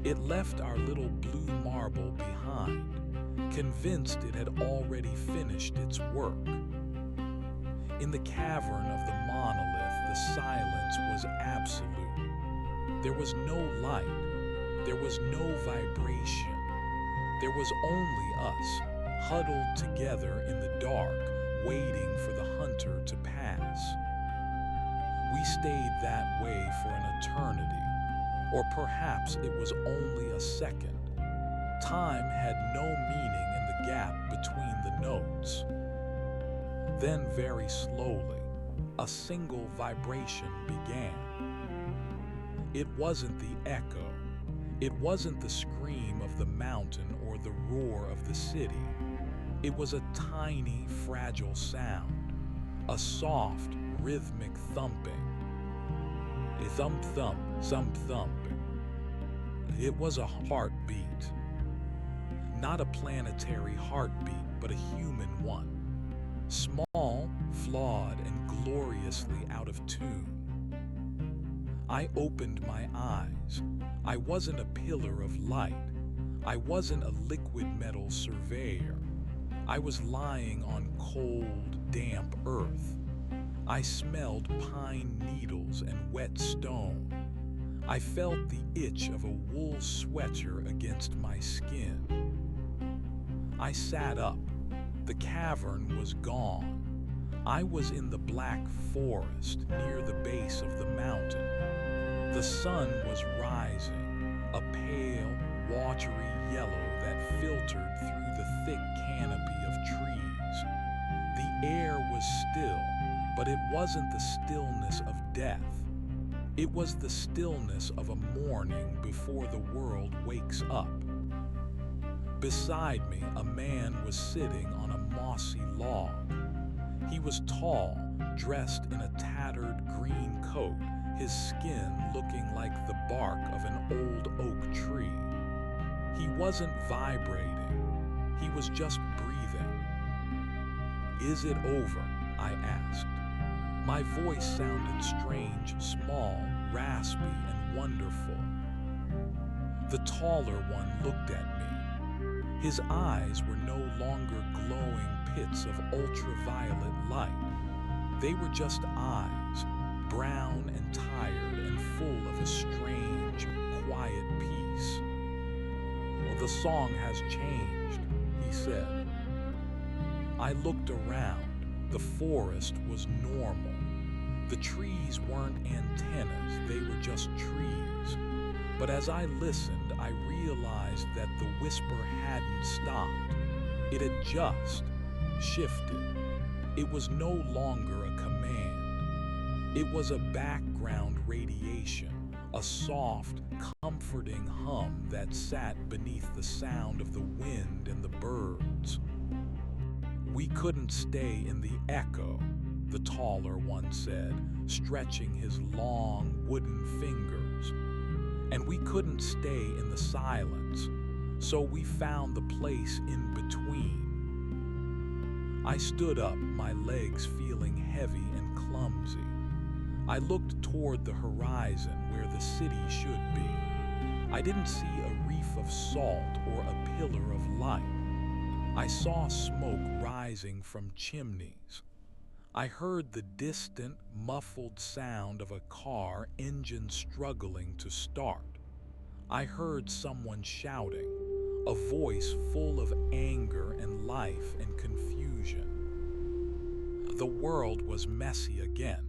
A: It left our little blue marble behind, convinced it had already finished its work. In the cavern of the monolith, the silence was absolute. There was no light. There was no vibration. There was only us, huddled together in the dark, waiting for the hunter to pass. We stayed that way for an eternity, or perhaps it was only a second. Time had no meaning in the gap between the notes. Then very slowly, a single vibration began. It wasn't the echo. It wasn't the scream of the mountain or the roar of the city. It was a tiny, fragile sound, a soft, rhythmic thumping. A thump thump, thump thump. It was a heartbeat. Not a planetary heartbeat, but a human one. Small, flawed, and gloriously out of tune. I opened my eyes. I wasn't a pillar of light. I wasn't a liquid metal surveyor. I was lying on cold, damp earth. I smelled pine needles and wet stone. I felt the itch of a wool sweater against my skin. I sat up. The cavern was gone. I was in the black forest near the base of the mountain. The sun was rising, a pale, watery yellow that filtered through the thick canopy of trees. The air was still, but it wasn't the stillness of death. It was the stillness of a morning before the world wakes up. Beside me, a man was sitting on a mossy log. He was tall, dressed in a tattered green coat, his skin looking like the bark of an old oak tree. He wasn't vibrating, he was just breathing. "Is it over?" I asked. My voice sounded strange, small, raspy, and wonderful. The taller one looked at me. His eyes were no longer glowing pits of ultraviolet light. They were just eyes, brown and tired and full of a strange, quiet peace. "Well, the song has changed," he said. I looked around. The forest was normal. The trees weren't antennas, they were just trees. But as I listened, I realized that the whisper hadn't stopped. It had just shifted. It was no longer a command. It was a background radiation, a soft, comforting hum that sat beneath the sound of the wind and the birds. "We couldn't stay in the echo," the taller one said, stretching his long, wooden fingers. "And we couldn't stay in the silence, so we found the place in between." I stood up, my legs feeling heavy and clumsy. I looked toward the horizon where the city should be. I didn't see a reef of salt or a pillar of light. I saw smoke rising from chimneys. I heard the distant, muffled sound of a car engine struggling to start. I heard someone shouting, a voice full of anger and life and confusion. The world was messy again.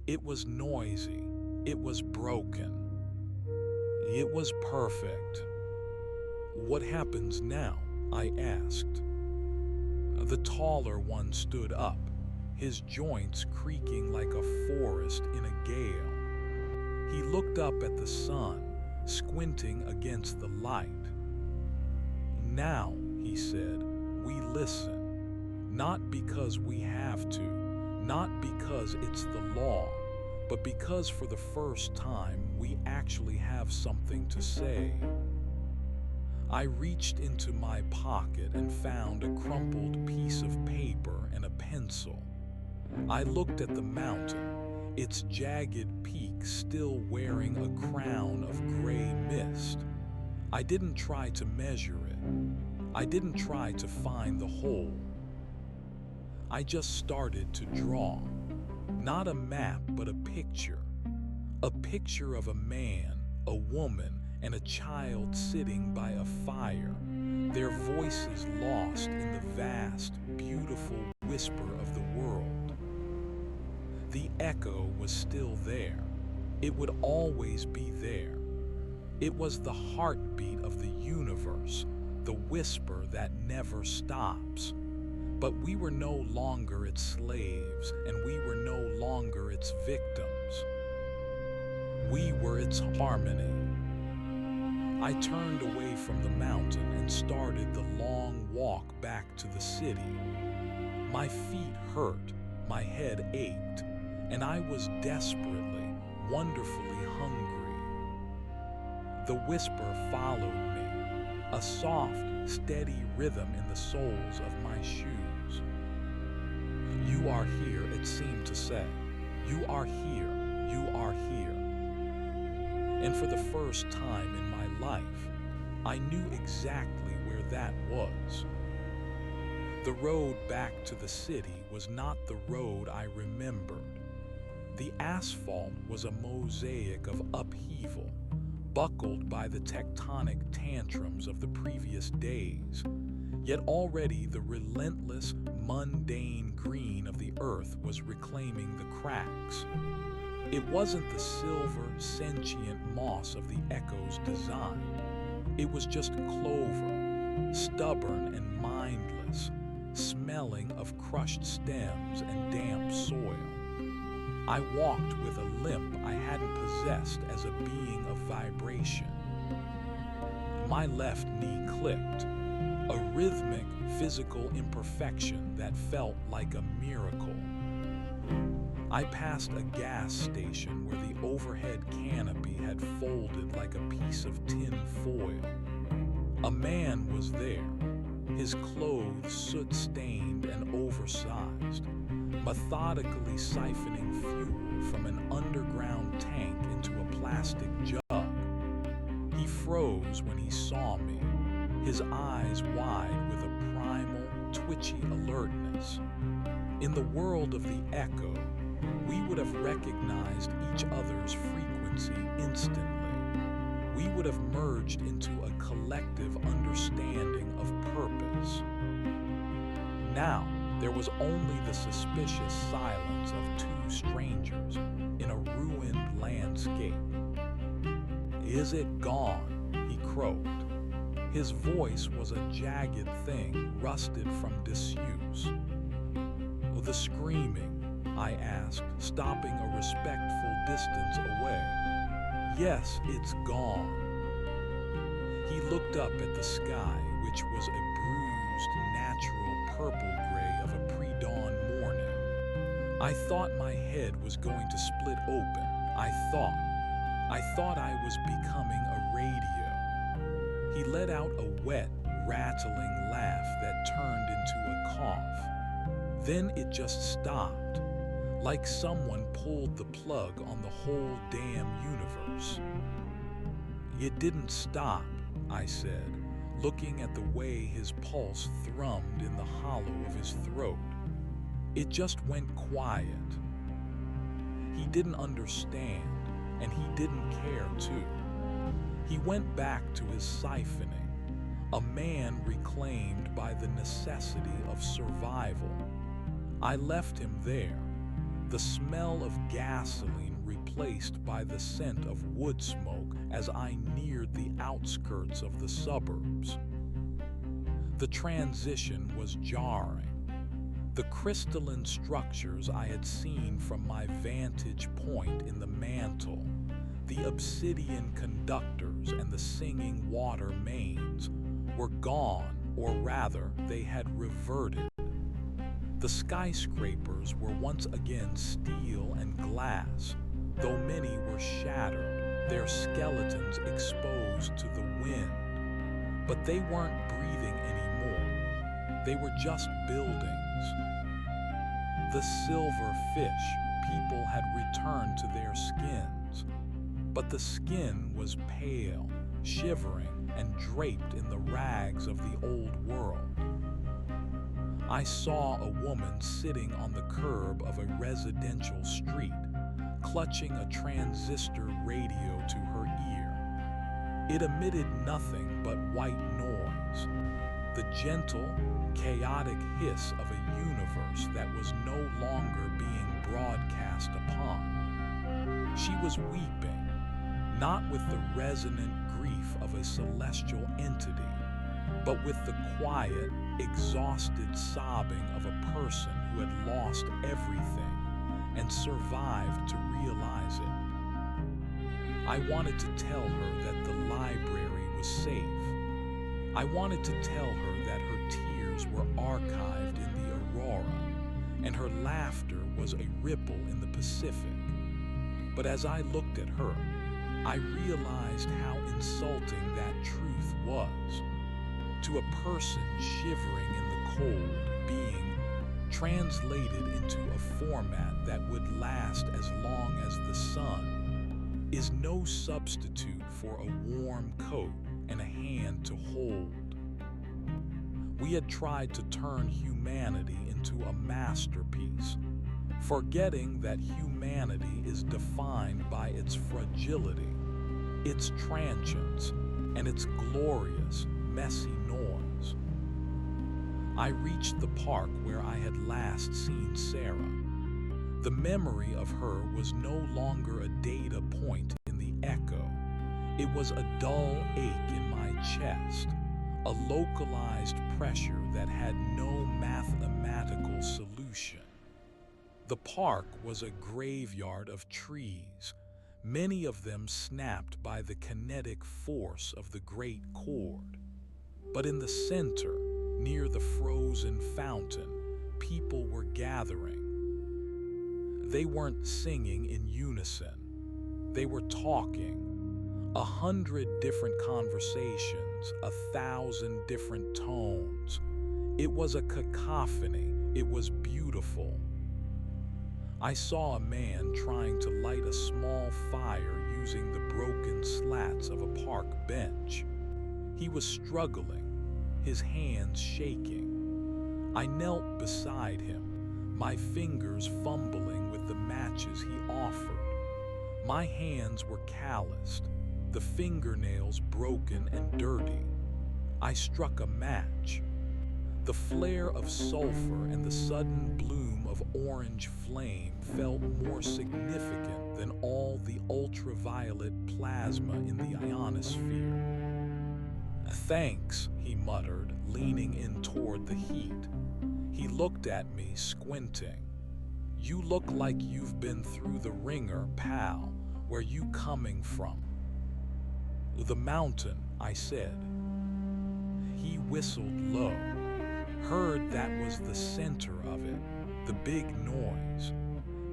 A: It was noisy. It was broken. It was perfect. "What happens now?" I asked. The taller one stood up, his joints creaking like a forest in a gale. He looked up at the sun, squinting against the light. "Now," he said, "we listen. Not because we have to, not because it's the law, but because for the first time we actually have something to say." I reached into my pocket and found a crumpled piece of paper and a pencil. I looked at the mountain, its jagged peak still wearing a crown of gray mist. I didn't try to measure it. I didn't try to find the hole. I just started to draw. Not a map, but a picture. A picture of a man, a woman, and a child sitting by a fire, their voices lost in the vast, beautiful whisper of the world. The echo was still there. It would always be there. It was the heartbeat of the universe, the whisper that never stops. But we were no longer its slaves, and we were no longer its victims. We were its harmony. I turned away from the mountain and started the long walk back to the city. My feet hurt, my head ached, and I was desperately, wonderfully hungry. The whisper followed me, a soft, steady rhythm in the soles of my shoes. "You are here," it seemed to say. "You are here. You are here." And for the first time in my life, I knew exactly where that was. The road back to the city was not the road I remembered. The asphalt was a mosaic of upheaval, buckled by the tectonic tantrums of the previous days. Yet already the relentless, mundane green of the earth was reclaiming the cracks. It wasn't the silver, sentient moss of the echo's design. It was just clover, stubborn and mindless, smelling of crushed stems and damp soil. I walked with a limp I hadn't possessed as a being of vibration. My left knee clicked, a rhythmic, physical imperfection that felt like a miracle. I passed a gas station where the overhead canopy had folded like a piece of tin foil. A man was there, his clothes soot-stained and oversized, methodically siphoning fuel from an underground tank into a plastic jug. He froze when he saw me, his eyes wide with a primal, twitchy alertness. In the world of the echo, we would have recognized each other's frequency instantly. We would have merged into a collective understanding of purpose. Now, there was only the suspicious silence of two strangers in a ruined landscape. "Is it gone?" he croaked. His voice was a jagged thing rusted from disuse. "The screaming?" I asked, stopping a respectful distance away. "Yes, it's gone." He looked up at the sky, which was a bruised, natural purple-gray of a pre-dawn morning. I thought my head was going to split open. I thought I was becoming a radio. He let out a wet, rattling laugh that turned into a cough. Then it just stopped, like someone pulled the plug on the whole damn universe. "It didn't stop," I said, looking at the way his pulse thrummed in the hollow of his throat. "It just went quiet." He didn't understand, and he didn't care to. He went back to his siphoning, a man reclaimed by the necessity of survival. I left him there, the smell of gasoline replaced by the scent of wood smoke as I neared the outskirts of the suburbs. The transition was jarring. The crystalline structures I had seen from my vantage point in the mantle, the obsidian conductors and the singing water mains, were gone, or rather, they had reverted. The skyscrapers were once again steel and glass, though many were shattered, their skeletons exposed to the wind. But they weren't breathing anymore. They were just buildings. The silver fish people had returned to their skins, but the skin was pale, shivering, and draped in the rags of the old world. I saw a woman sitting on the curb of a residential street, clutching a transistor radio to her ear. It emitted nothing but white noise, the gentle, chaotic hiss of a universe that was no longer being broadcast upon. She was weeping, not with the resonant grief of a celestial entity, but with the quiet, exhausted sobbing of a person who had lost everything and survived to realize it. I wanted to tell her that the library was safe. I wanted to tell her that her tears were archived in the aurora, and her laughter was a ripple in the Pacific. But as I looked at her, I realized how insulting that truth was. To a person shivering in the cold, being translated into a format that would last as long as the sun is no substitute for a warm coat and a hand to hold. We had tried to turn humanity into a masterpiece, forgetting that humanity is defined by its fragility, its transience, and its glorious, messy noise. I reached the park where I had last seen Sarah. The memory of her was no longer a data point in the echo. It was a dull ache in my chest, a localized pressure that had no mathematical solution. The park was a graveyard of trees, many of them snapped by the kinetic force of the great cord. But in the center, near the frozen fountain, people were gathering. They weren't singing in unison. They were talking. 100 different conversations, 1,000 different tones. It was a cacophony. It was beautiful. I saw a man trying to light a small fire using the broken slats of a park bench. He was struggling, his hands shaking. I knelt beside him, my fingers fumbling with the matches he offered. My hands were calloused, the fingernails broken and dirty. I struck a match. The flare of sulfur and the sudden bloom of orange flame felt more significant than all the ultraviolet plasma in the ionosphere. "Thanks," he muttered, leaning in toward the heat. He looked at me, squinting. "You look like you've been through the ringer, pal. Where you coming from?" "The mountain," I said. He whistled low. Heard that was the center of it, the big noise.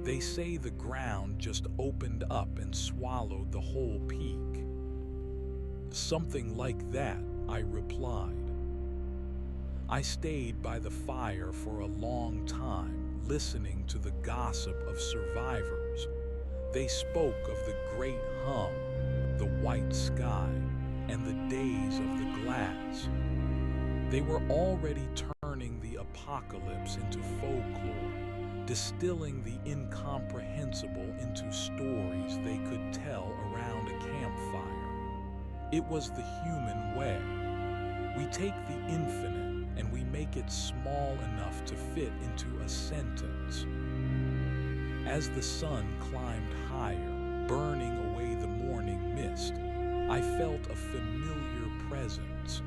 A: They say the ground just opened up and swallowed the whole peak. "Something like that," I replied. I stayed by the fire for a long time, listening to the gossip of survivors. They spoke of the great hum, the white sky, and the days of the glass. They were already turning the apocalypse into folklore, distilling the incomprehensible into stories they could tell around a campfire. It was the human way. We take the infinite and we make it small enough to fit into a sentence. As the sun climbed higher, burning away the morning mist, I felt a familiar presence.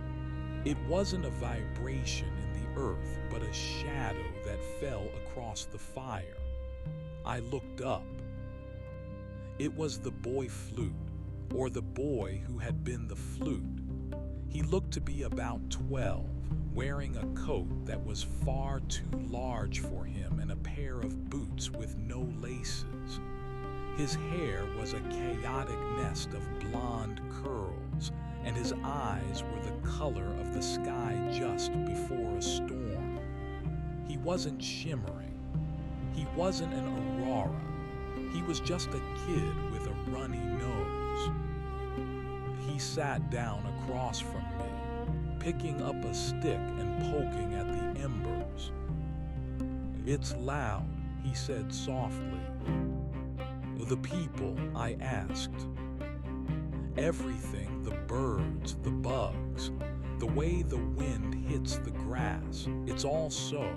A: It wasn't a vibration in the earth, but a shadow that fell across the fire. I looked up. It was the boy flute, or the boy who had been the flute. He looked to be about 12, wearing a coat that was far too large for him and a pair of boots with no laces. His hair was a chaotic nest of blonde curls, and his eyes were the color of the sky just before a storm. He wasn't shimmering. He wasn't an aurora. He was just a kid with a runny nose. He sat down across from me, picking up a stick and poking at the embers. "It's loud," he said softly. "The people?" I asked. "Everything, the birds, the bugs, the way the wind hits the grass, it's all so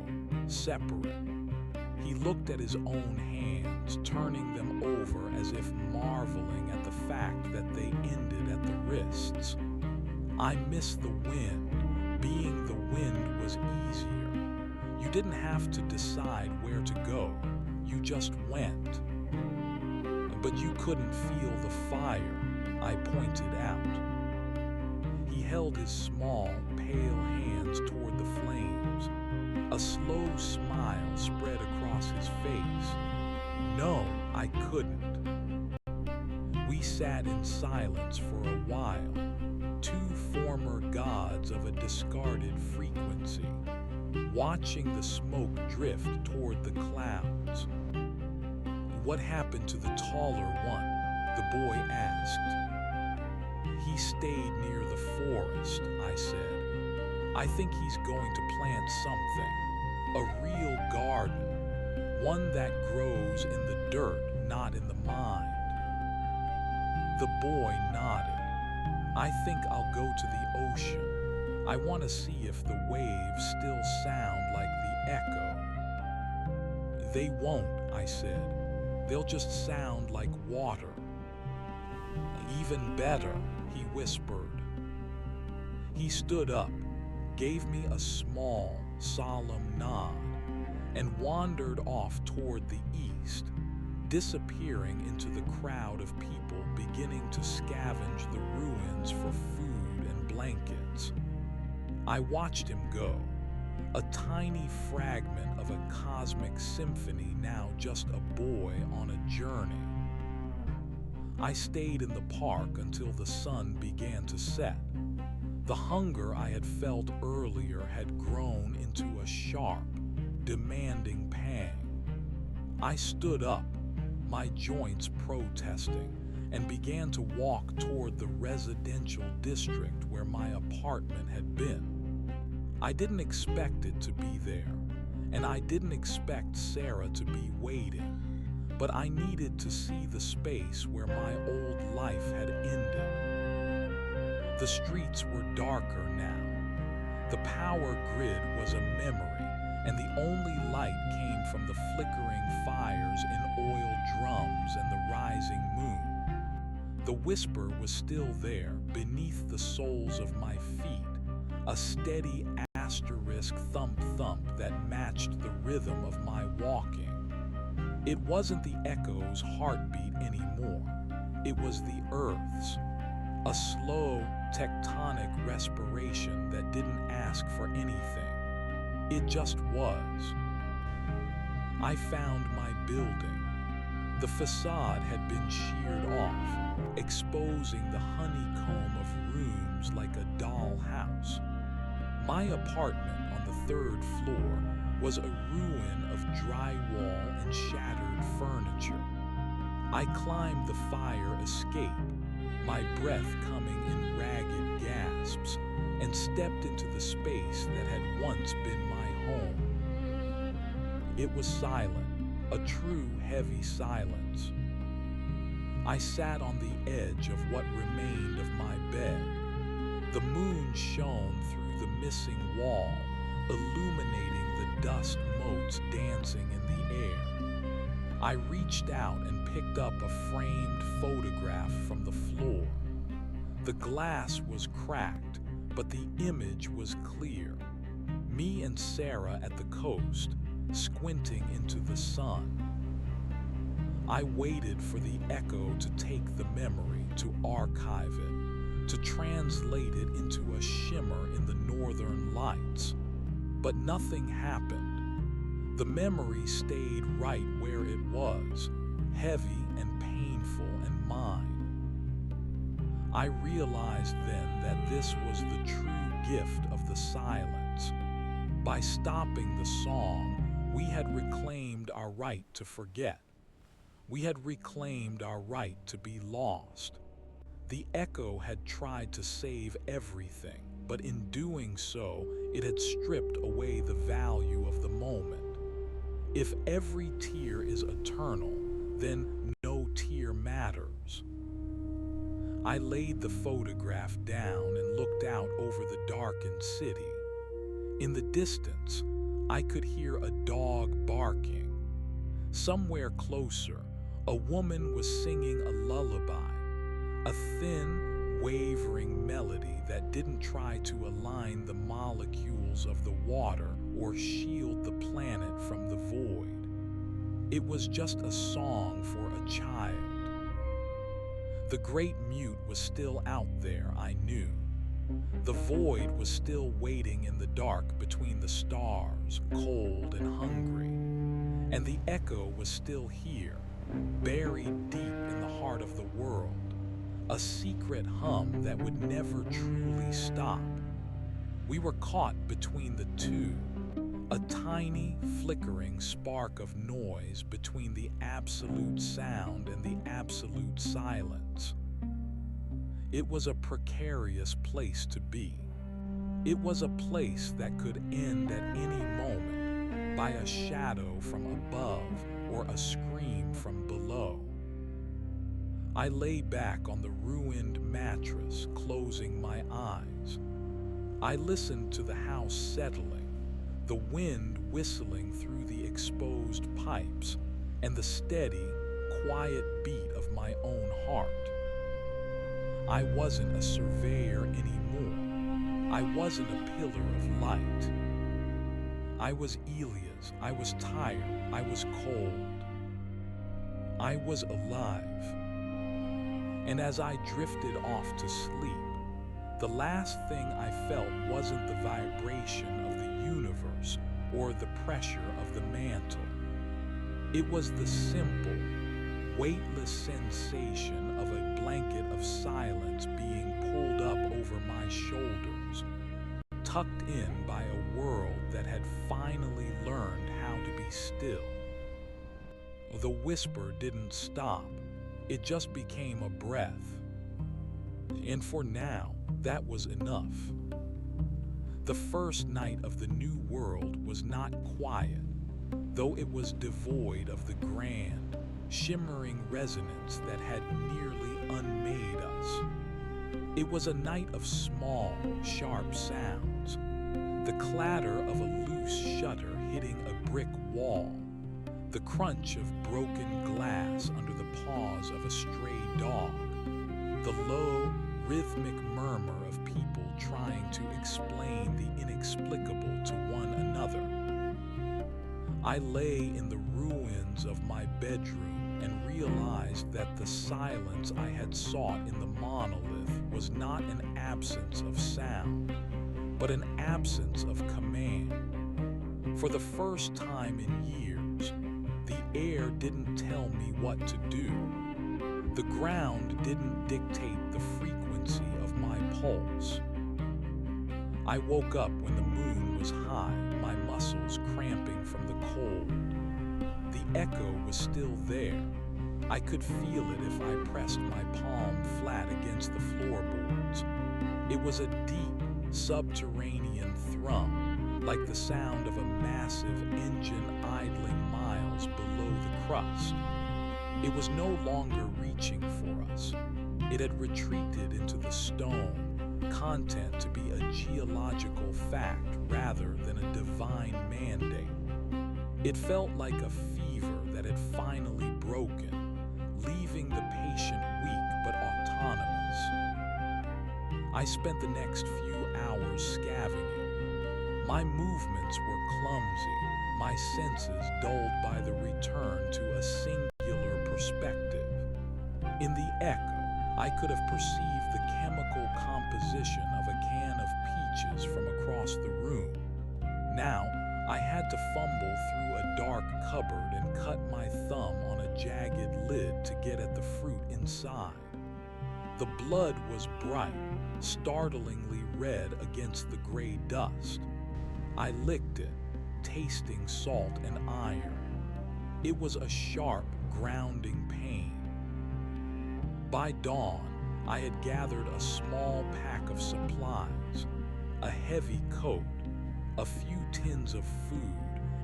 A: separate." He looked at his own hands, turning them over as if marveling at the fact that they ended at the wrists. "I miss the wind. Being the wind was easier. You didn't have to decide where to go. You just went. But you couldn't feel the fire," I pointed out. He held his small, pale hands toward the flames. A slow smile spread across his face. "No, I couldn't." We sat in silence for a while, two former gods of a discarded frequency, watching the smoke drift toward the clouds. "What happened to the taller one?" the boy asked. "He stayed near the forest," I said. "I think he's going to plant something. A real garden. One that grows in the dirt, not in the mind." The boy nodded. "I think I'll go to the ocean. I want to see if the waves still sound like the echo." "They won't," I said. "They'll just sound like water." "Even better," he whispered. He stood up, gave me a small, solemn nod, and wandered off toward the east, disappearing into the crowd of people beginning to scavenge the ruins for food and blankets. I watched him go, a tiny fragment of a cosmic symphony, now just a boy on a journey. I stayed in the park until the sun began to set. The hunger I had felt earlier had grown into a sharp, demanding pang. I stood up, my joints protesting, and began to walk toward the residential district where my apartment had been. I didn't expect it to be there, and I didn't expect Sarah to be waiting, but I needed to see the space where my old life had ended. The streets were darker now. The power grid was a memory, and the only light came from the flickering fires in oil drums and the rising moon. The whisper was still there beneath the soles of my feet, a steady asterisk thump-thump that matched the rhythm of my walking. It wasn't the echo's heartbeat anymore. It was the Earth's, a slow, tectonic respiration that didn't ask for anything. It just was. I found my building. The facade had been sheared off, exposing the honeycomb of rooms like a dollhouse. My apartment on the 3rd floor was a ruin of drywall and shattered furniture. I climbed the fire escape, my breath coming in ragged gasps, and stepped into the space that had once been my home. It was silent, a true heavy silence. I sat on the edge of what remained of my bed. The moon shone through the missing wall, illuminating the dust motes dancing in the air. I reached out and picked up a framed photograph from the floor. The glass was cracked, but the image was clear. Me and Sarah at the coast, squinting into the sun. I waited for the echo to take the memory, to archive it, to translate it into a shimmer in the northern lights. But nothing happened. The memory stayed right where it was, heavy and painful and mine. I realized then that this was the true gift of the silence. By stopping the song, we had reclaimed our right to forget. We had reclaimed our right to be lost. The echo had tried to save everything, but in doing so, it had stripped away the value of the moment. If every tear is eternal, then no tear matters. I laid the photograph down and looked out over the darkened city. In the distance, I could hear a dog barking. Somewhere closer, a woman was singing a lullaby, a thin, wavering melody that didn't try to align the molecules of the water or shield the planet from the void. It was just a song for a child. The great mute was still out there, I knew. The void was still waiting in the dark between the stars, cold and hungry. And the echo was still here, buried deep in the heart of the world, a secret hum that would never truly stop. We were caught between the two, a tiny, flickering spark of noise between the absolute sound and the absolute silence. It was a precarious place to be. It was a place that could end at any moment by a shadow from above or a scream from below. I lay back on the ruined mattress, closing my eyes. I listened to the house settling, the wind whistling through the exposed pipes, and the steady, quiet beat of my own heart. I wasn't a surveyor anymore. I wasn't a pillar of light. I was Elias. I was tired. I was cold. I was alive. And as I drifted off to sleep, the last thing I felt wasn't the vibration of the universe or the pressure of the mantle. It was the simple, weightless sensation of a blanket of silence being pulled up over my shoulders, tucked in by a world that had finally learned how to be still. The whisper didn't stop. It just became a breath. And for now, that was enough. The first night of the new world was not quiet, though it was devoid of the grand, shimmering resonance that had nearly unmade us. It was a night of small, sharp sounds. The clatter of a loose shutter hitting a brick wall, the crunch of broken glass under the paws of a stray dog, the low, rhythmic murmur of people trying to explain the inexplicable to one another. I lay in the ruins of my bedroom and realized that the silence I had sought in the monolith was not an absence of sound, but an absence of command. For the first time in years, the air didn't tell me what to do. The ground didn't dictate the frequency of my pulse. I woke up when the moon was high, my muscles cramping from the cold. The echo was still there. I could feel it if I pressed my palm flat against the floorboards. It was a deep, subterranean thrum, like the sound of a massive engine idling miles below the crust. It was no longer reaching for us. It had retreated into the stone, content to be a geological fact rather than a divine mandate. It felt like a fever that had finally broken, leaving the patient weak but autonomous. I spent the next few hours scavenging. My movements were clumsy, my senses dulled by the return to a singular perspective. In the echo, I could have perceived the chemical composition of a can of peaches from across the room. Now, I had to fumble through a dark cupboard and cut my thumb on a jagged lid to get at the fruit inside. The blood was bright, startlingly red against the gray dust. I licked it, tasting salt and iron. It was a sharp, grounding pain. By dawn, I had gathered a small pack of supplies, a heavy coat, a few tins of food,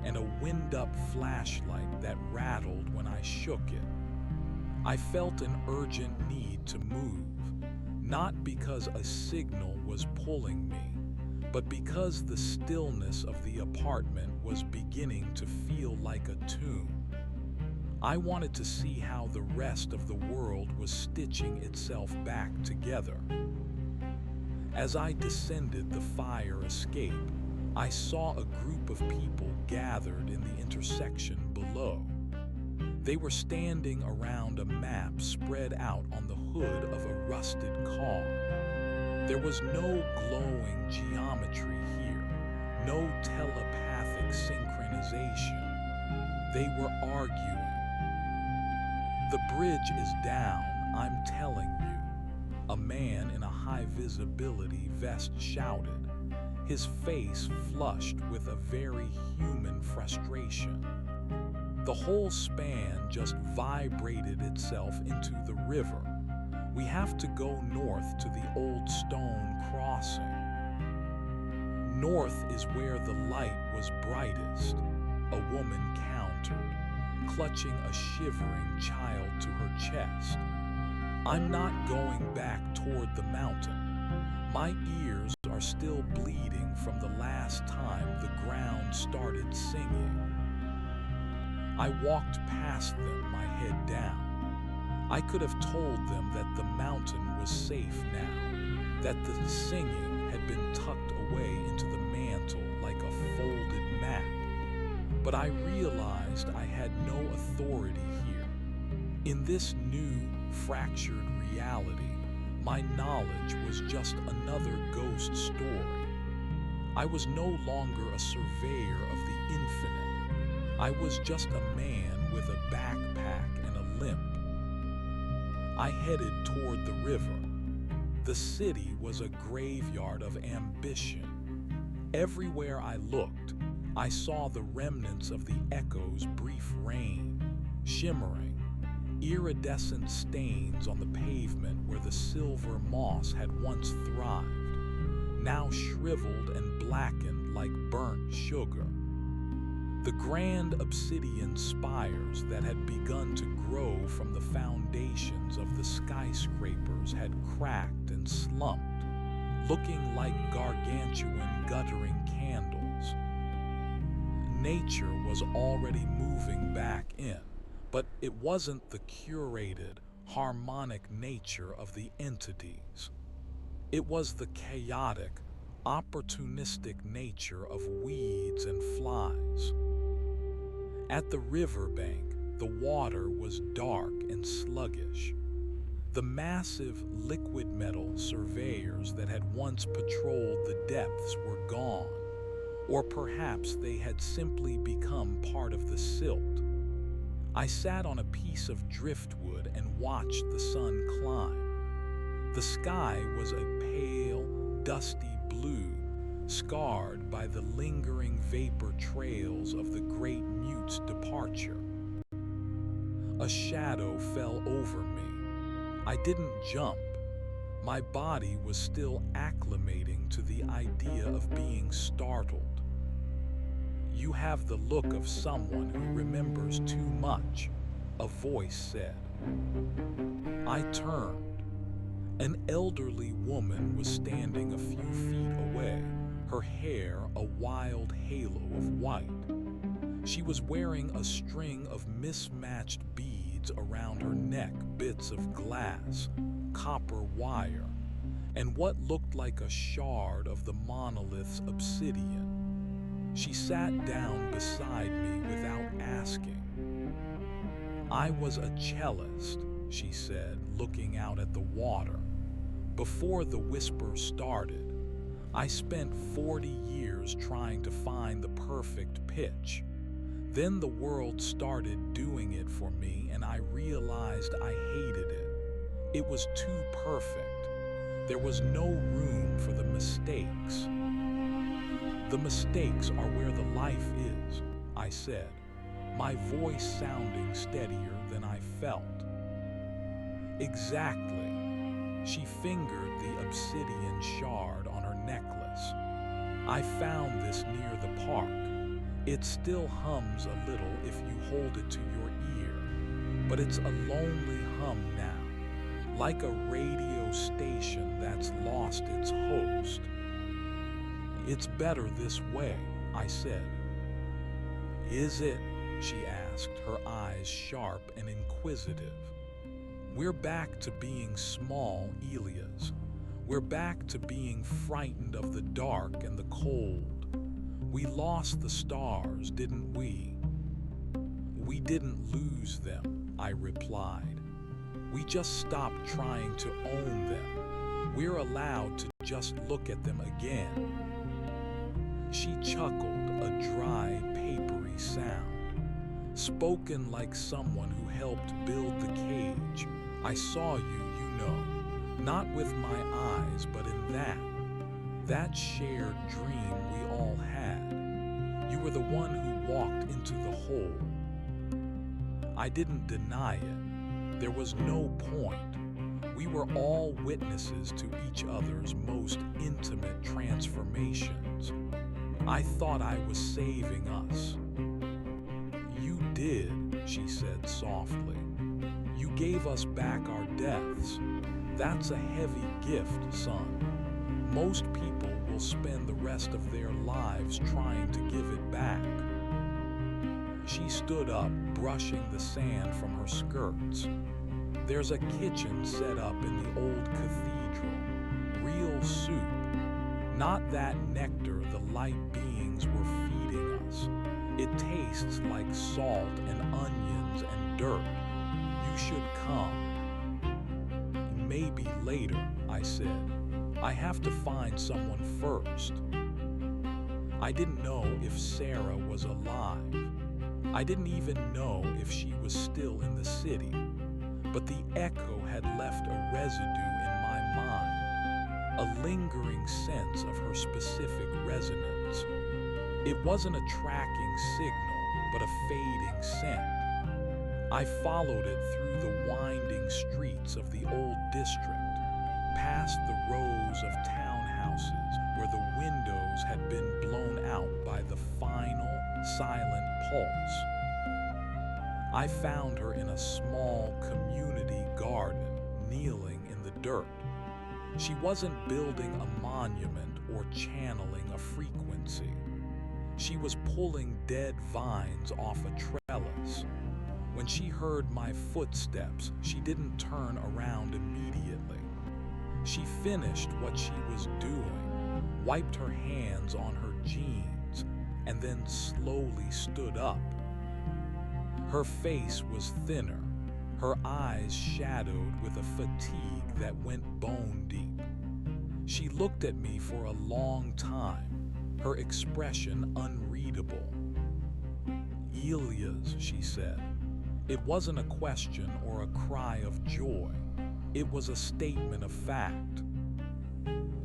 A: and a wind-up flashlight that rattled when I shook it. I felt an urgent need to move, not because a signal was pulling me, but because the stillness of the apartment was beginning to feel like a tomb. I wanted to see how the rest of the world was stitching itself back together. As I descended the fire escape, I saw a group of people gathered in the intersection below. They were standing around a map spread out on the hood of a rusted car. There was no glowing geometry here, no telepathic synchronization. They were arguing. "The bridge is down, I'm telling you," a man in a high-visibility vest shouted, his face flushed with a very human frustration. The whole span just vibrated itself into the river. "We have to go north to the old stone crossing." "North is where the light was brightest," a woman countered, clutching a shivering child to her chest. "I'm not going back toward the mountain. My ears are still bleeding from the last time the ground started singing." I walked past them, my head down. I could have told them that the mountain was safe now, that the singing had been tucked away into the mantle like a folded map. But I realized I had no authority here. In this new, fractured reality, my knowledge was just another ghost story. I was no longer a surveyor of the infinite. I was just a man with a backpack and a limp. I headed toward the river. The city was a graveyard of ambition. Everywhere I looked, I saw the remnants of the echo's brief reign, shimmering, iridescent stains on the pavement where the silver moss had once thrived, now shriveled and blackened like burnt sugar. The grand obsidian spires that had begun to grow from the foundations of the skyscrapers had cracked and slumped, looking like gargantuan guttering candles. Nature was already moving back in, but it wasn't the curated, harmonic nature of the entities. It was the chaotic, opportunistic nature of weeds and flies. At the riverbank, the water was dark and sluggish. The massive liquid metal surveyors that had once patrolled the depths were gone, or perhaps they had simply become part of the silt. I sat on a piece of driftwood and watched the sun climb. The sky was a pale, dusty blue, scarred by the lingering vapor trails of the great mute's departure. A shadow fell over me. I didn't jump. My body was still acclimating to the idea of being startled. "You have the look of someone who remembers too much," a voice said. I turned. An elderly woman was standing a few feet away, her hair a wild halo of white. She was wearing a string of mismatched beads around her neck, bits of glass, copper wire, and what looked like a shard of the monolith's obsidian. She sat down beside me without asking. "I was a cellist," she said, looking out at the water. "Before the whisper started, I spent 40 years trying to find the perfect pitch. Then the world started doing it for me and I realized I hated it. It was too perfect. There was no room for the mistakes." "The mistakes are where the life is," I said, my voice sounding steadier than I felt. "Exactly." She fingered the obsidian shard on her necklace. "I found this near the park. It still hums a little if you hold it to your ear, but it's a lonely hum now, like a radio station that's lost its host." "It's better this way," I said. "Is it?" she asked, her eyes sharp and inquisitive. "We're back to being small Elias. We're back to being frightened of the dark and the cold. We lost the stars, didn't we?" "We didn't lose them," I replied. "We just stopped trying to own them. We're allowed to just look at them again." She chuckled, a dry, papery sound, spoken like someone who helped build the cage. "I saw you, not with my eyes, but in that shared dream we all had. You were the one who walked into the hole." I didn't deny it. There was no point. We were all witnesses to each other's most intimate transformations. I thought I was saving us. "You did," she said softly. "You gave us back our deaths. That's a heavy gift, son. Most people will spend the rest of their lives trying to give it back." She stood up, brushing the sand from her skirts. "There's a kitchen set up in the old cathedral. Real soup. Not that nectar the light beings were feeding us. It tastes like salt and onions and dirt. You should come. Maybe later, I said. I have to find someone first. I didn't know if Sarah was alive. I didn't even know if she was still in the city. But the echo had left a residue in my mind, a lingering sense of her specific resonance. It wasn't a tracking signal, but a fading scent. I followed it through the winding streets of the old district, past the rows of townhouses where the windows had been blown out by the final, silent pulse. I found her in a small community garden, kneeling in the dirt. She wasn't building a monument or channeling a frequency. She was pulling dead vines off a trellis. When she heard my footsteps, she didn't turn around immediately. She finished what she was doing, wiped her hands on her jeans, and then slowly stood up. Her face was thinner, her eyes shadowed with a fatigue that went bone deep. She looked at me for a long time, her expression unreadable. "Elias," she said. It wasn't a question or a cry of joy. It was a statement of fact.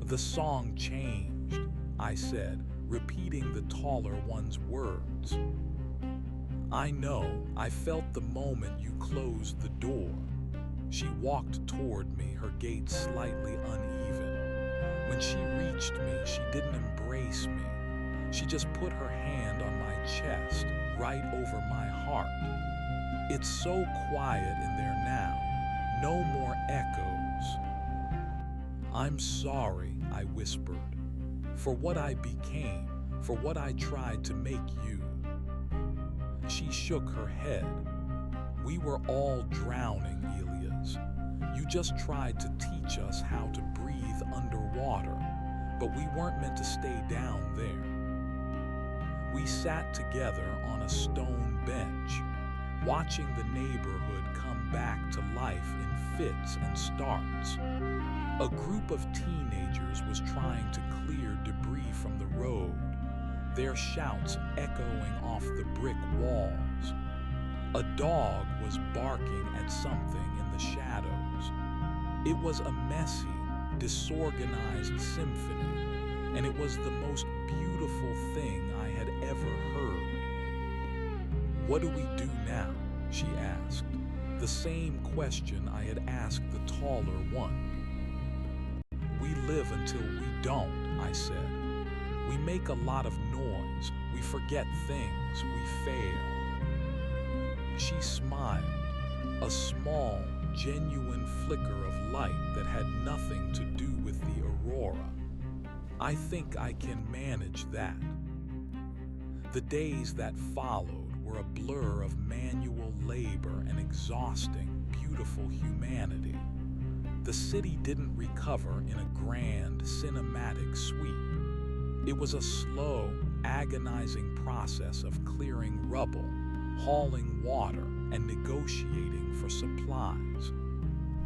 A: "The song changed," I said, repeating the taller one's words. "I know, I felt the moment you closed the door." She walked toward me, her gait slightly uneven. When she reached me, she didn't embrace me. She just put her hand on my chest, right over my heart. "It's so quiet in there now. No more echoes." "I'm sorry," I whispered, "for what I became, for what I tried to make you." She shook her head. "We were all drowning, Elias. You just tried to teach us how to breathe underwater, but we weren't meant to stay down there." We sat together on a stone bench, watching the neighborhood come back to life in fits and starts. A group of teenagers was trying to clear debris from the road, their shouts echoing off the brick walls. A dog was barking at something in the shadows. It was a messy, disorganized symphony, and it was the most beautiful thing I had ever heard. "What do we do now?" she asked, the same question I had asked the taller one. "We live until we don't," I said. "We make a lot of noise, we forget things, we fail." She smiled, a small, genuine flicker of light that had nothing to do with the aurora. "I think I can manage that." The days that followed were a blur of manual labor and exhausting, beautiful humanity. The city didn't recover in a grand, cinematic sweep. It was a slow, agonizing process of clearing rubble, hauling water, and negotiating for supplies.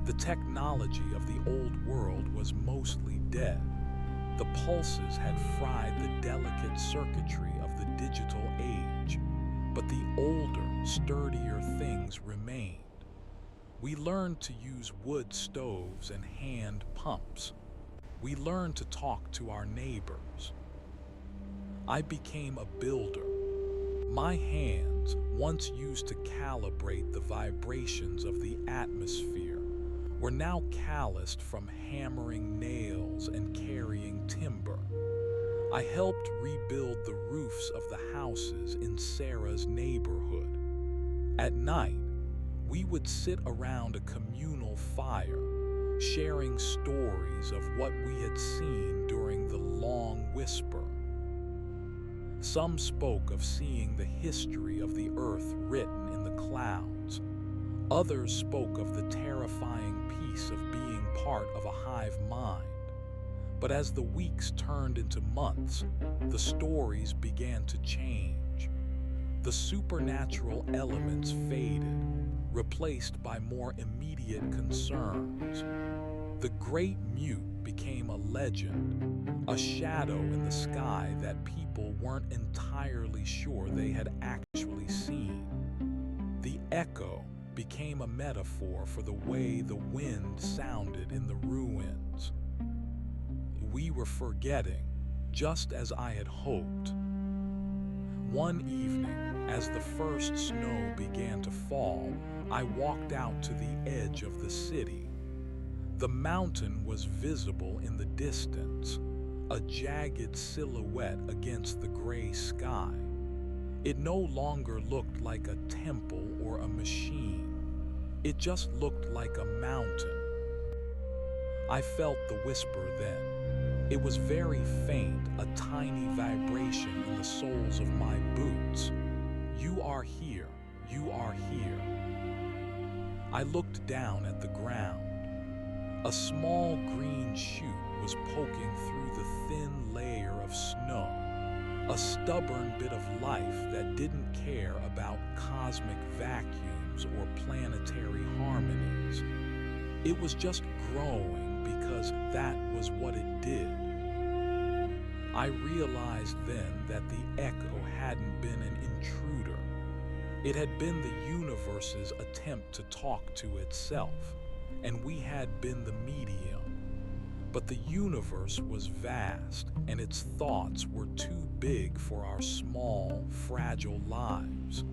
A: The technology of the old world was mostly dead. The pulses had fried the delicate circuitry of the digital age, but the older, sturdier things remained. We learned to use wood stoves and hand pumps. We learned to talk to our neighbors. I became a builder. My hands, once used to calibrate the vibrations of the atmosphere, were now calloused from hammering nails and carrying timber. I helped rebuild the roofs of the houses in Sarah's neighborhood. At night, we would sit around a communal fire, sharing stories of what we had seen during the long whisper. Some spoke of seeing the history of the earth written in the clouds. Others spoke of the terrifying peace of being part of a hive mind. But as the weeks turned into months, the stories began to change. The supernatural elements faded, replaced by more immediate concerns. The Great Mute became a legend, a shadow in the sky that people weren't entirely sure they had actually seen. The echo became a metaphor for the way the wind sounded in the ruins. We were forgetting, just as I had hoped. One evening, as the first snow began to fall, I walked out to the edge of the city. The mountain was visible in the distance, a jagged silhouette against the gray sky. It no longer looked like a temple or a machine. It just looked like a mountain. I felt the whisper then. It was very faint, a tiny vibration in the soles of my boots. You are here, you are here. I looked down at the ground. A small green shoot was poking through the thin layer of snow, a stubborn bit of life that didn't care about cosmic vacuums or planetary harmonies. It was just growing because that was what it did. I realized then that the echo hadn't been an intruder. It had been the universe's attempt to talk to itself, and we had been the medium. But the universe was vast, and its thoughts were too big for our small, fragile lives.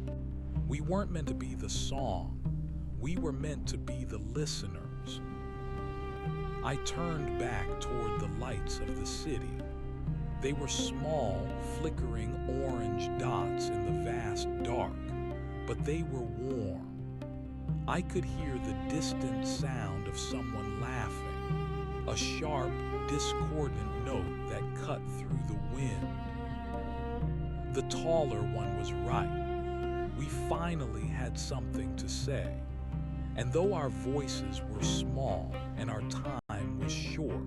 A: We weren't meant to be the song. We were meant to be the listeners. I turned back toward the lights of the city. They were small, flickering orange dots in the vast dark, but they were warm. I could hear the distant sound of someone laughing, a sharp, discordant note that cut through the wind. The taller one was right. We finally had something to say. And though our voices were small and our time was short,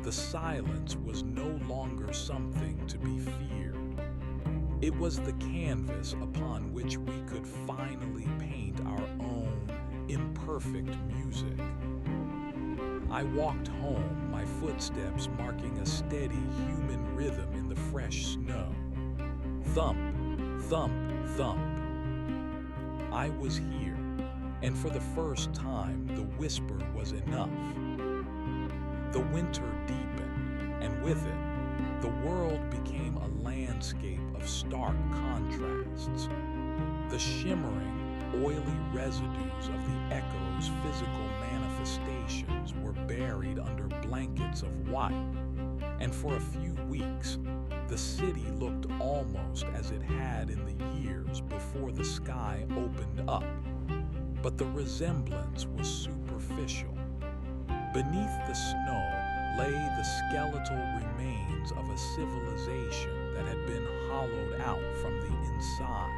A: the silence was no longer something to be feared. It was the canvas upon which we could finally paint our own imperfect music. I walked home, my footsteps marking a steady human rhythm in the fresh snow. Thump, thump, thump. I was here, and for the first time, the whisper was enough. The winter deepened, and with it, the world became a landscape of stark contrasts. The shimmering, oily residues of the echo's physical manifestations were buried under blankets of white, and for a few weeks, the city looked almost as it had in the years before the sky opened up. But the resemblance was superficial. Beneath the snow lay the skeletal remains of a civilization that had been hollowed out from the inside.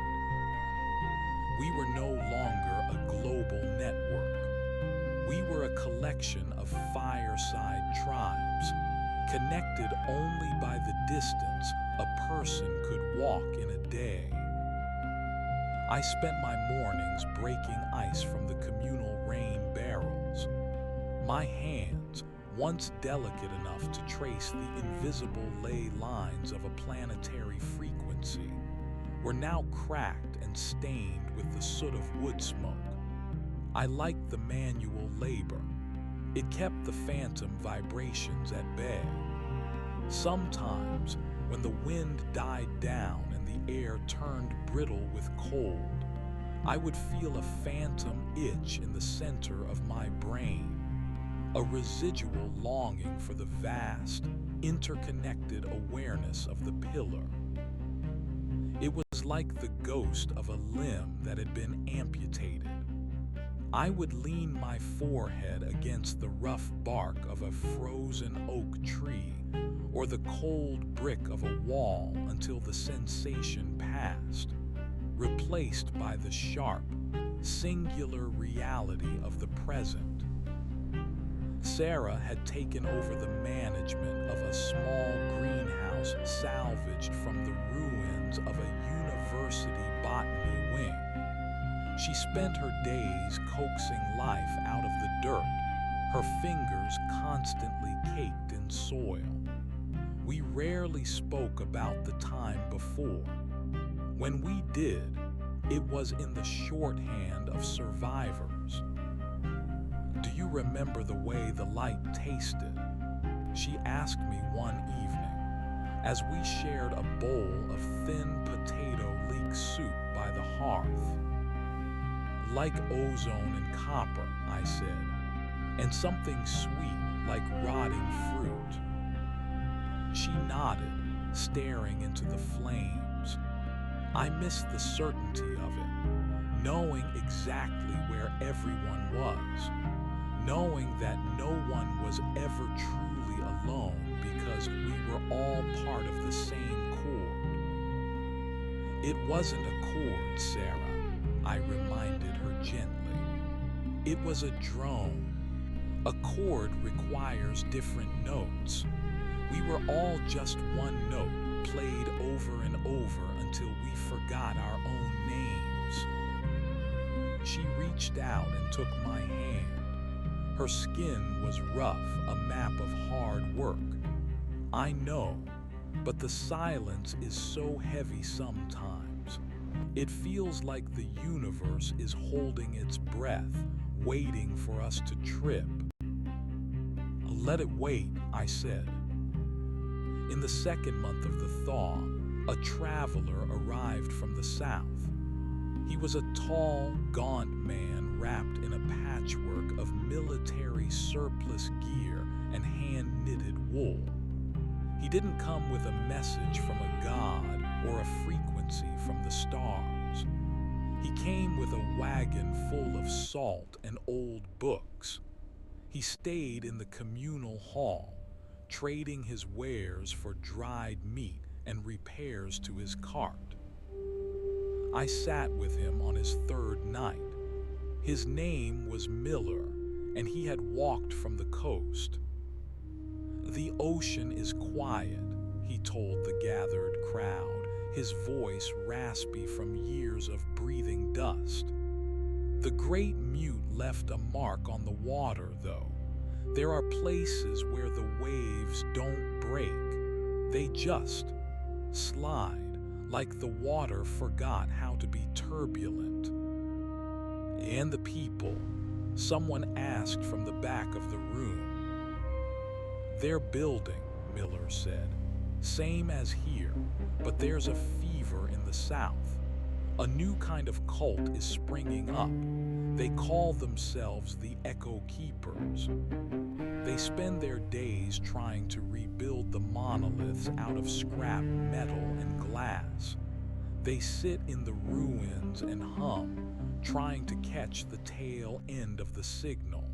A: We were no longer a global network. We were a collection of fireside tribes, connected only by the distance a person could walk in a day. I spent my mornings breaking ice from the communal rain barrels. My hands, once delicate enough to trace the invisible ley lines of a planetary frequency, were now cracked and stained with the soot of wood smoke. I liked the manual labor. It kept the phantom vibrations at bay. Sometimes, when the wind died down and the air turned brittle with cold, I would feel a phantom itch in the center of my brain, a residual longing for the vast, interconnected awareness of the pillar. It was like the ghost of a limb that had been amputated. I would lean my forehead against the rough bark of a frozen oak tree or the cold brick of a wall until the sensation passed, replaced by the sharp, singular reality of the present. Sarah had taken over the management of of a university botany wing. She spent her days coaxing life out of the dirt, her fingers constantly caked in soil. We rarely spoke about the time before. When we did, it was in the shorthand of survivors. "Do you remember the way the light tasted?" she asked me one evening, as we shared a bowl of thin potato leek soup by the hearth. "Like ozone and copper," I said, "and something sweet like rotting fruit." She nodded, staring into the flames. I missed the certainty of it, knowing exactly where everyone was, knowing that no one was ever truly alone because we were all part of the same chord. "It wasn't a chord, Sarah," I reminded her gently. "It was a drone. A chord requires different notes. We were all just one note, played over and over until we forgot our own names." She reached out and took my hand. Her skin was rough, a map of hard work. "I know, but the silence is so heavy sometimes. It feels like the universe is holding its breath, waiting for us to trip." "Let it wait," I said. In the second month of the thaw, a traveler arrived from the south. He was a tall, gaunt man wrapped in a patchwork of military surplus gear and hand-knitted wool. He didn't come with a message from a god or a frequency from the stars. He came with a wagon full of salt and old books. He stayed in the communal hall, trading his wares for dried meat and repairs to his cart. I sat with him on his third night. His name was Miller, and he had walked from the coast. "The ocean is quiet," he told the gathered crowd, his voice raspy from years of breathing dust. "The great mute left a mark on the water, though. There are places where the waves don't break. They just slide, like the water forgot how to be turbulent." "And the people?" someone asked from the back of the room. "They're building," Miller said. "Same as here, but there's a fever in the south. A new kind of cult is springing up. They call themselves the Echo Keepers. They spend their days trying to rebuild the monoliths out of scrap metal and glass. They sit in the ruins and hum, trying to catch the tail end of the signal."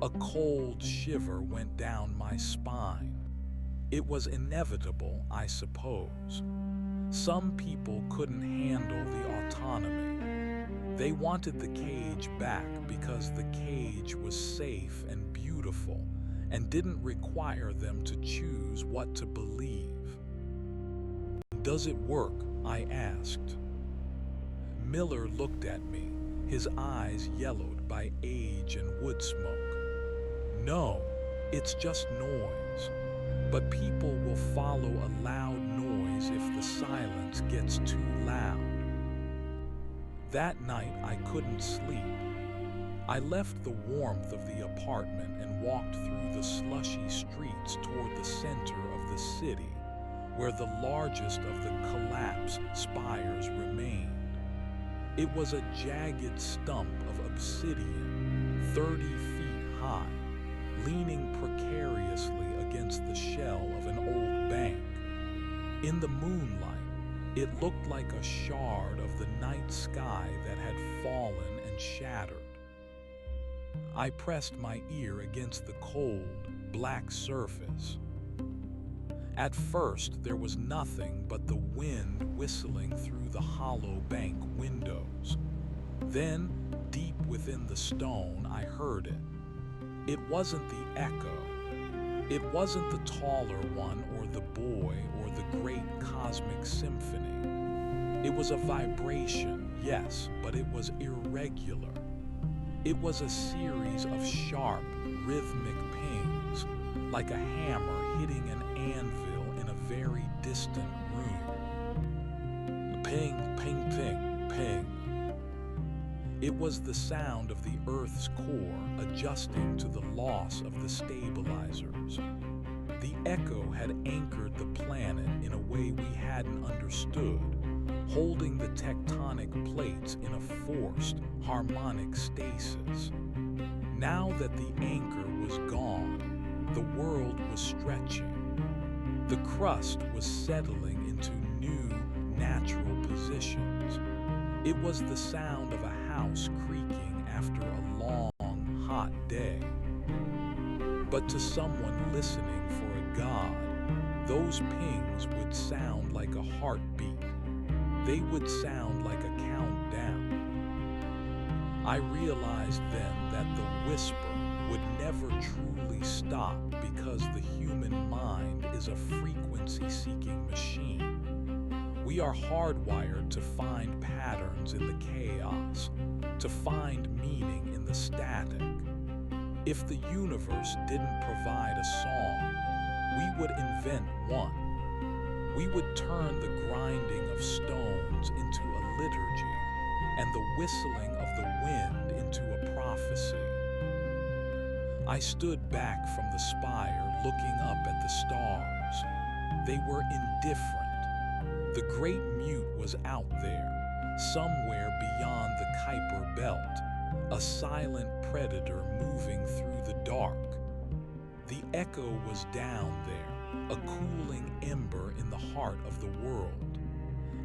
A: A cold shiver went down my spine. It was inevitable, I suppose. Some people couldn't handle the autonomy. They wanted the cage back because the cage was safe and beautiful and didn't require them to choose what to believe. "Does it work?" I asked. Miller looked at me, his eyes yellowed by age and wood smoke. "No, it's just noise. But people will follow a loud noise if the silence gets too loud." That night I couldn't sleep. I left the warmth of the apartment and walked through the slushy streets toward the center of the city, where the largest of the collapsed spires remained. It was a jagged stump of obsidian, 30 feet high, leaning precariously against the shell of an old bank. In the moonlight, it looked like a shard of the night sky that had fallen and shattered. I pressed my ear against the cold, black surface. At first, there was nothing but the wind whistling through the hollow bank windows. Then, deep within the stone, I heard it. It wasn't the echo. It wasn't the taller one or the boy or the great cosmic symphony. It was a vibration, yes, but it was irregular. It was a series of sharp, rhythmic pings, like a hammer hitting an anvil in a very distant room. Ping, ping, ping, ping. It was the sound of the Earth's core adjusting to the loss of the stabilizers. The echo had anchored the planet in a way we hadn't understood, holding the tectonic plates in a forced, harmonic stasis. Now that the anchor was gone, the world was stretching. The crust was settling into new, natural positions. It was the sound of a house creaking after a long, hot day. But to someone listening for a god, those pings would sound like a heartbeat. They would sound like a countdown. I realized then that the whisper would never truly stop because the human mind is a frequency-seeking machine. We are hardwired to find patterns in the chaos, to find meaning in the static. If the universe didn't provide a song, we would invent one. We would turn the grinding of stones into a liturgy and the whistling of the wind into a prophecy. I stood back from the spire looking up at the stars. They were indifferent. The great mute was out there, somewhere beyond the Kuiper Belt, a silent predator moving through the dark. The echo was down there, a cooling ember in the heart of the world.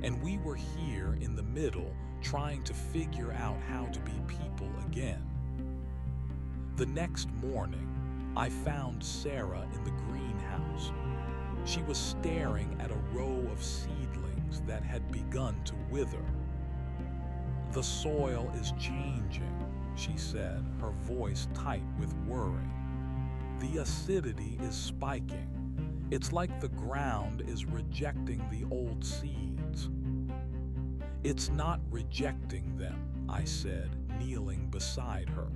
A: And we were here in the middle, trying to figure out how to be people again. The next morning, I found Sarah in the greenhouse. She was staring at a row of seedlings that had begun to wither. "The soil is changing," she said, her voice tight with worry. "The acidity is spiking. It's like the ground is rejecting the old seeds." "It's not rejecting them," I said, kneeling beside her.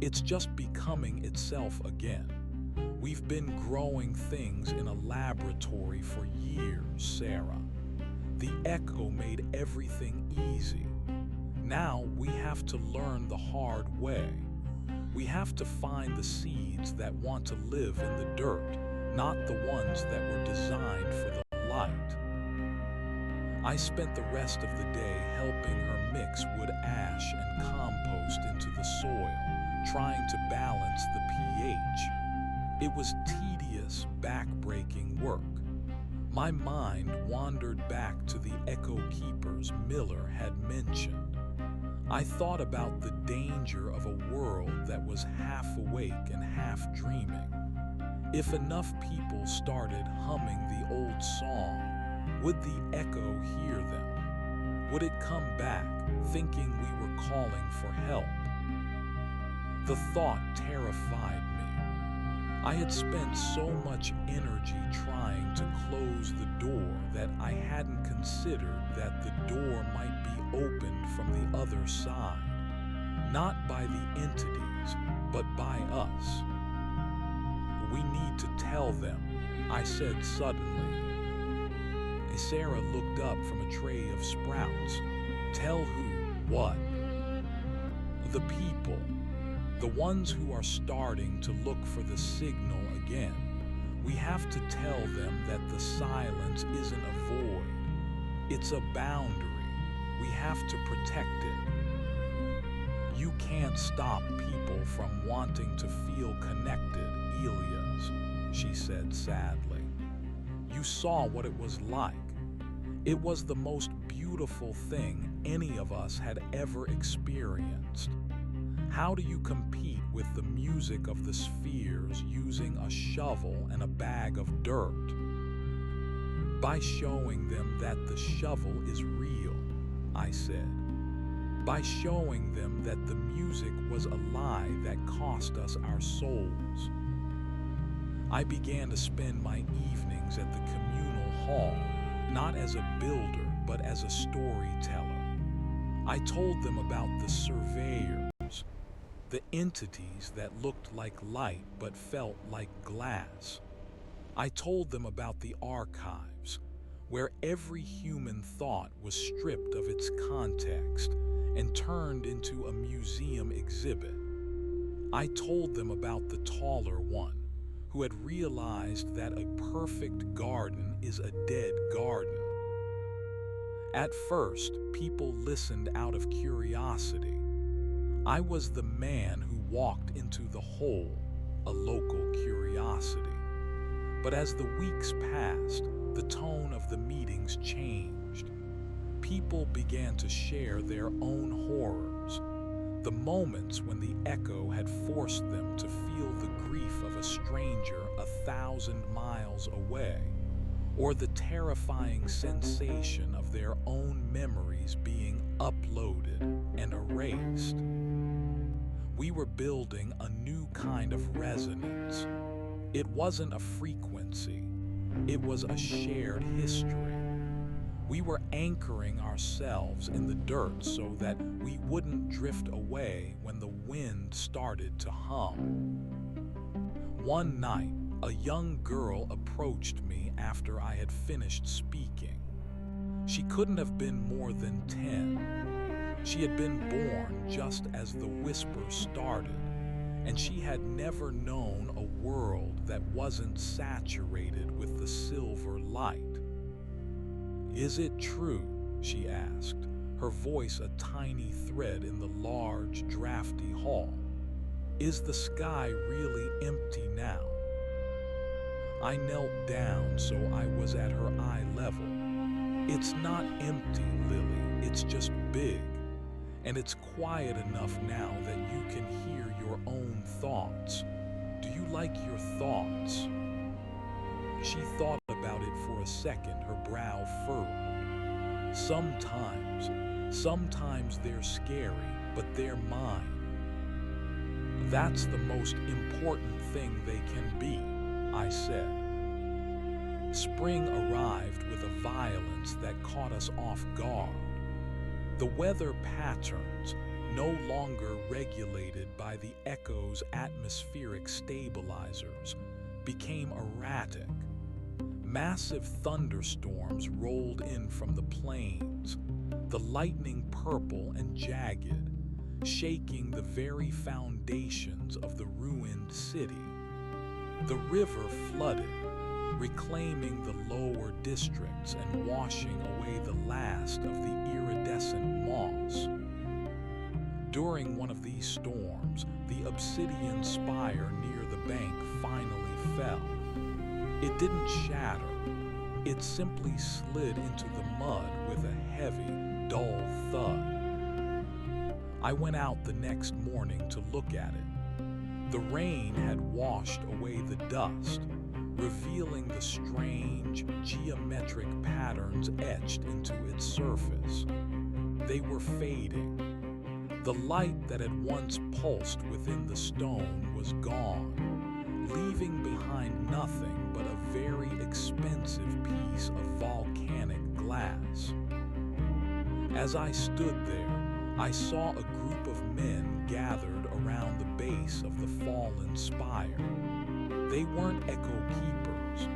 A: "It's just becoming itself again. We've been growing things in a laboratory for years, Sarah. The echo made everything easy. Now we have to learn the hard way. We have to find the seeds that want to live in the dirt, not the ones that were designed for the light." I spent the rest of the day helping her mix wood ash and compost into the soil, trying to balance the pH. It was tedious, back-breaking work. My mind wandered back to the echo keepers Miller had mentioned. I thought about the danger of a world that was half awake and half dreaming. If enough people started humming the old song, would the echo hear them? Would it come back, thinking we were calling for help? The thought terrified me. I had spent so much energy trying to close the door that I hadn't considered that the door might be opened from the other side, not by the entities, but by us. "We need to tell them," I said suddenly. Sarah looked up from a tray of sprouts. "Tell who? What?" "The people. The ones who are starting to look for the signal again. We have to tell them that the silence isn't a void. It's a boundary. We have to protect it. You can't stop people from wanting to feel connected, Elias," she said sadly. "You saw what it was like. It was the most beautiful thing any of us had ever experienced. How do you compete with the music of the spheres using a shovel and a bag of dirt? By showing them that the shovel is real," I said. "By showing them that the music was a lie that cost us our souls." I began to spend my evenings at the communal hall, not as a builder, but as a storyteller. I told them about the surveyors, the entities that looked like light but felt like glass. I told them about the archives, where every human thought was stripped of its context and turned into a museum exhibit. I told them about the taller one, who had realized that a perfect garden is a dead garden. At first, people listened out of curiosity. I was the man who walked into the hole, a local curiosity. But as the weeks passed, the tone of the meetings changed. People began to share their own horrors, the moments when the echo had forced them to feel the grief of a stranger 1,000 miles away, or the terrifying sensation of their own memories being uploaded and erased. We were building a new kind of resonance. It wasn't a frequency, it was a shared history. We were anchoring ourselves in the dirt so that we wouldn't drift away when the wind started to hum. One night, a young girl approached me after I had finished speaking. She couldn't have been more than 10. She had been born just as the whisper started, and she had never known a world that wasn't saturated with the silver light. "Is it true?" she asked, her voice a tiny thread in the large, drafty hall. "Is the sky really empty now?" I knelt down so I was at her eye level. "It's not empty, Lily, it's just big. And it's quiet enough now that you can hear your own thoughts. Do you like your thoughts?" She thought about it for a second, her brow furrowed. Sometimes they're scary, but they're mine. "That's the most important thing they can be," I said. Spring arrived with a violence that caught us off guard. The weather patterns, no longer regulated by the echo's atmospheric stabilizers, became erratic. Massive thunderstorms rolled in from the plains, the lightning purple and jagged, shaking the very foundations of the ruined city. The river flooded, reclaiming the lower districts and washing away the last of the iridescent moss. During one of these storms, the obsidian spire near the bank finally fell. It didn't shatter. It simply slid into the mud with a heavy, dull thud. I went out the next morning to look at it. The rain had washed away the dust, revealing the strange, geometric patterns etched into its surface. They were fading. The light that had once pulsed within the stone was gone, leaving behind nothing but a very expensive piece of volcanic glass. As I stood there, I saw a group of men gathered around the base of the fallen spire. They weren't echo keepers.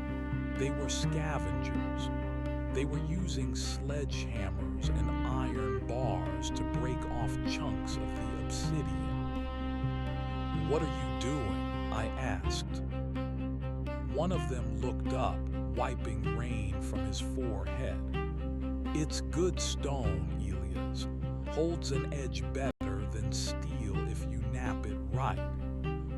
A: They were scavengers. They were using sledgehammers and iron bars to break off chunks of the obsidian. "What are you doing?" I asked. One of them looked up, wiping rain from his forehead. "It's good stone, Elias. Holds an edge better than steel if you nap it right.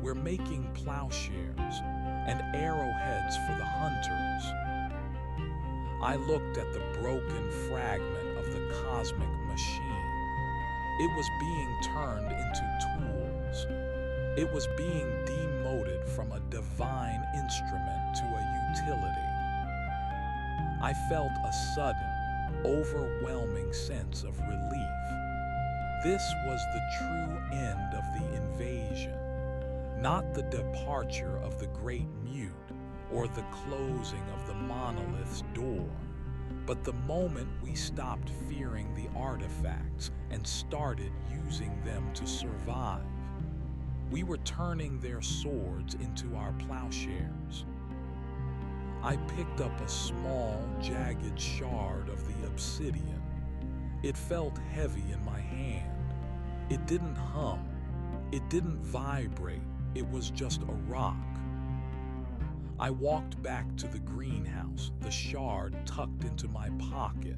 A: We're making plowshares and arrowheads for the hunters." I looked at the broken fragment of the cosmic machine. It was being turned into tools. It was being demoted from a divine instrument to a utility. I felt a sudden, overwhelming sense of relief. This was the true end of the invasion. Not the departure of the great mute or the closing of the monolith's door, but the moment we stopped fearing the artifacts and started using them to survive. We were turning their swords into our plowshares. I picked up a small, jagged shard of the obsidian. It felt heavy in my hand. It didn't hum. It didn't vibrate. It was just a rock. I walked back to the greenhouse, the shard tucked into my pocket.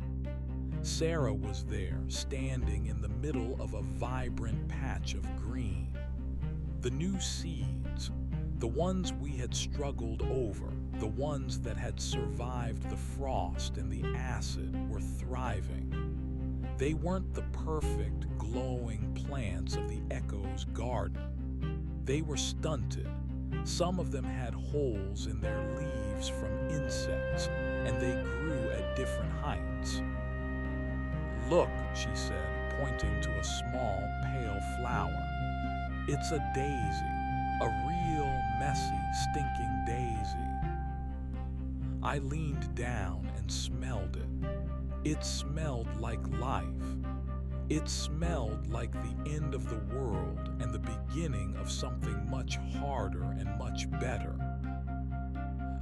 A: Sarah was there, standing in the middle of a vibrant patch of green. The new seeds, the ones we had struggled over, the ones that had survived the frost and the acid, were thriving. They weren't the perfect, glowing plants of the Echo's garden. They were stunted. Some of them had holes in their leaves from insects, and they grew at different heights. "Look," she said, pointing to a small, pale flower. "It's a daisy, a real, messy, stinking daisy." I leaned down and smelled it. It smelled like life. It smelled like the end of the world and the beginning of something much harder and much better.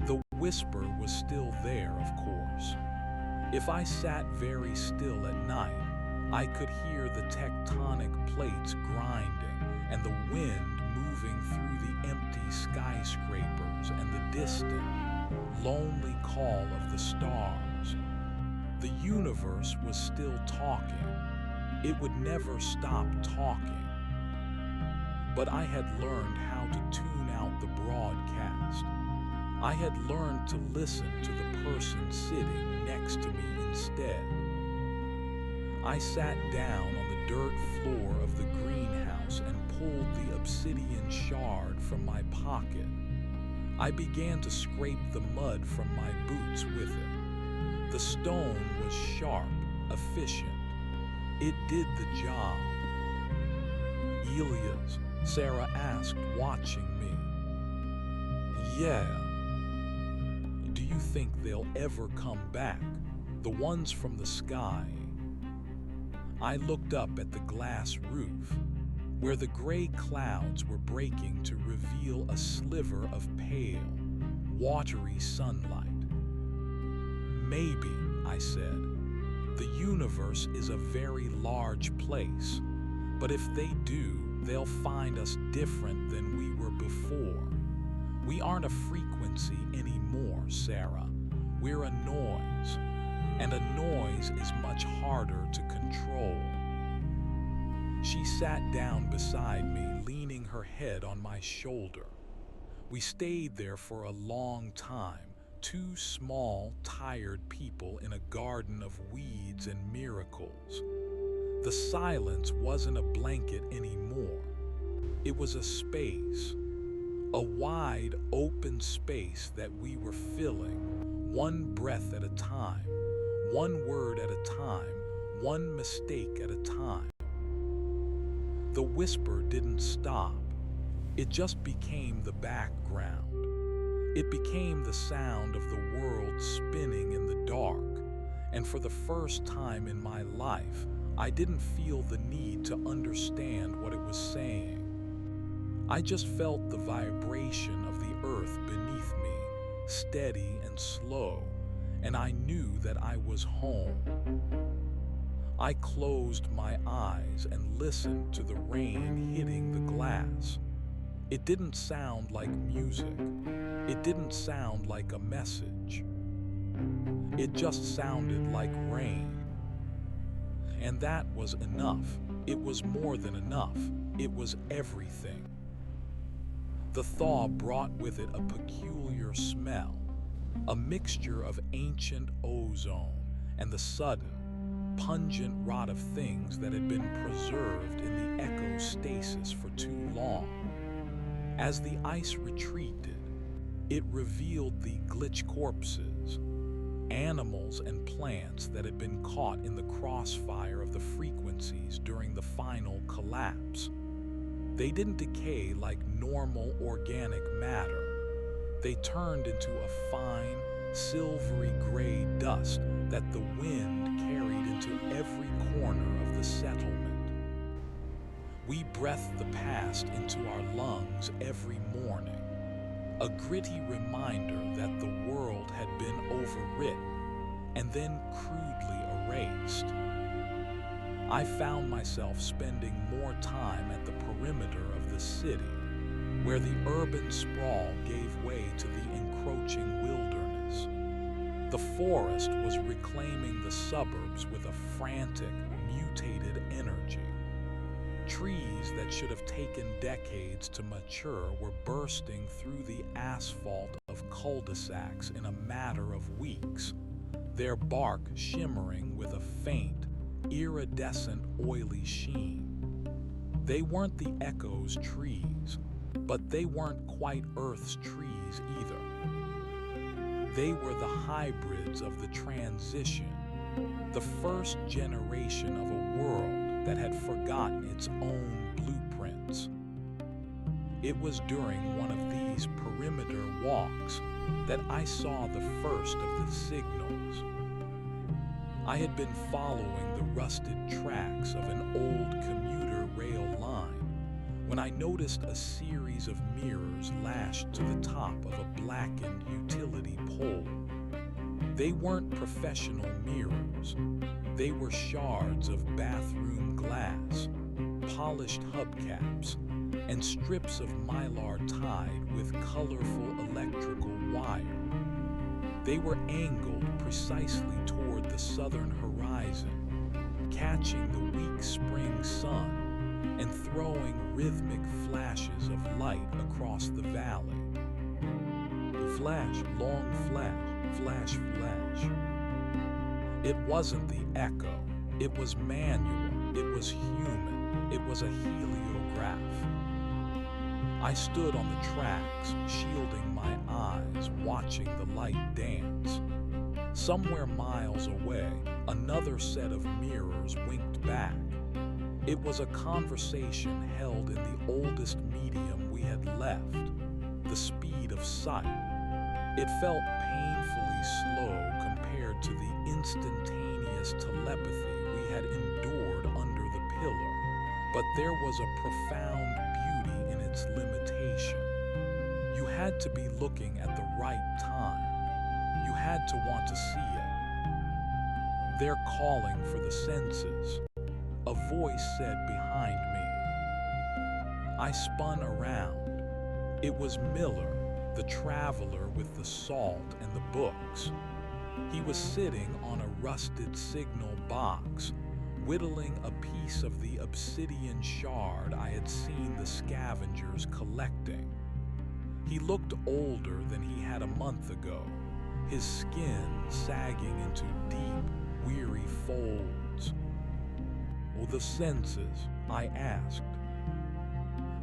A: The whisper was still there, of course. If I sat very still at night, I could hear the tectonic plates grinding and the wind moving through the empty skyscrapers and the distant, lonely call of the stars. The universe was still talking. It would never stop talking. But I had learned how to tune out the broadcast. I had learned to listen to the person sitting next to me instead. I sat down on the dirt floor of the greenhouse and pulled the obsidian shard from my pocket. I began to scrape the mud from my boots with it. The stone was sharp, efficient. It did the job. "Elias?" Sarah asked, watching me. "Yeah." "Do you think they'll ever come back? The ones from the sky?" I looked up at the glass roof, where the gray clouds were breaking to reveal a sliver of pale, watery sunlight. "Maybe," I said. "The universe is a very large place, but if they do, they'll find us different than we were before. We aren't a frequency anymore, Sarah. We're a noise, and a noise is much harder to control." She sat down beside me, leaning her head on my shoulder. We stayed there for a long time. Two small, tired people in a garden of weeds and miracles. The silence wasn't a blanket anymore. It was a space, a wide, open space that we were filling, one breath at a time, one word at a time, one mistake at a time. The whisper didn't stop. It just became the background. It became the sound of the world spinning in the dark, and for the first time in my life, I didn't feel the need to understand what it was saying. I just felt the vibration of the earth beneath me, steady and slow, and I knew that I was home. I closed my eyes and listened to the rain hitting the glass. It didn't sound like music. It didn't sound like a message. It just sounded like rain. And that was enough. It was more than enough. It was everything. The thaw brought with it a peculiar smell, a mixture of ancient ozone and the sudden, pungent rot of things that had been preserved in the echostasis for too long. As the ice retreated, it revealed the glitch corpses, animals and plants that had been caught in the crossfire of the frequencies during the final collapse. They didn't decay like normal organic matter. They turned into a fine, silvery gray dust that the wind carried into every corner of the settlement. We breathed the past into our lungs every morning, a gritty reminder that the world had been overwritten and then crudely erased. I found myself spending more time at the perimeter of the city, where the urban sprawl gave way to the encroaching wilderness. The forest was reclaiming the suburbs with a frantic, mutated energy. Trees that should have taken decades to mature were bursting through the asphalt of cul-de-sacs in a matter of weeks, their bark shimmering with a faint, iridescent, oily sheen. They weren't the Echo's trees, but they weren't quite Earth's trees either. They were the hybrids of the transition, the first generation of a world that had forgotten its own blueprints. It was during one of these perimeter walks that I saw the first of the signals. I had been following the rusted tracks of an old commuter rail line when I noticed a series of mirrors lashed to the top of a blackened utility pole. They weren't professional mirrors. They were shards of bathroom glass, polished hubcaps, and strips of mylar tied with colorful electrical wire. They were angled precisely toward the southern horizon, catching the weak spring sun and throwing rhythmic flashes of light across the valley. Flash, long flash, flash, flash. It wasn't the Echo. It was manual. It was human. It was a heliograph. I stood on the tracks, shielding my eyes, watching the light dance. Somewhere miles away, another set of mirrors winked back. It was a conversation held in the oldest medium we had left, the speed of sight. It felt painfully slow compared to the instantaneous telepathy we had endured under the pillar, but there was a profound beauty in its limitation. You had to be looking at the right time. You had to want to see it. They're calling for the senses, a voice said behind me. I spun around. It was Miller, the traveler with the salt and the books. He was sitting on a rusted signal box, whittling a piece of the obsidian shard I had seen the scavengers collecting. He looked older than he had a month ago, his skin sagging into deep, weary folds. "Oh, the senses?" I asked.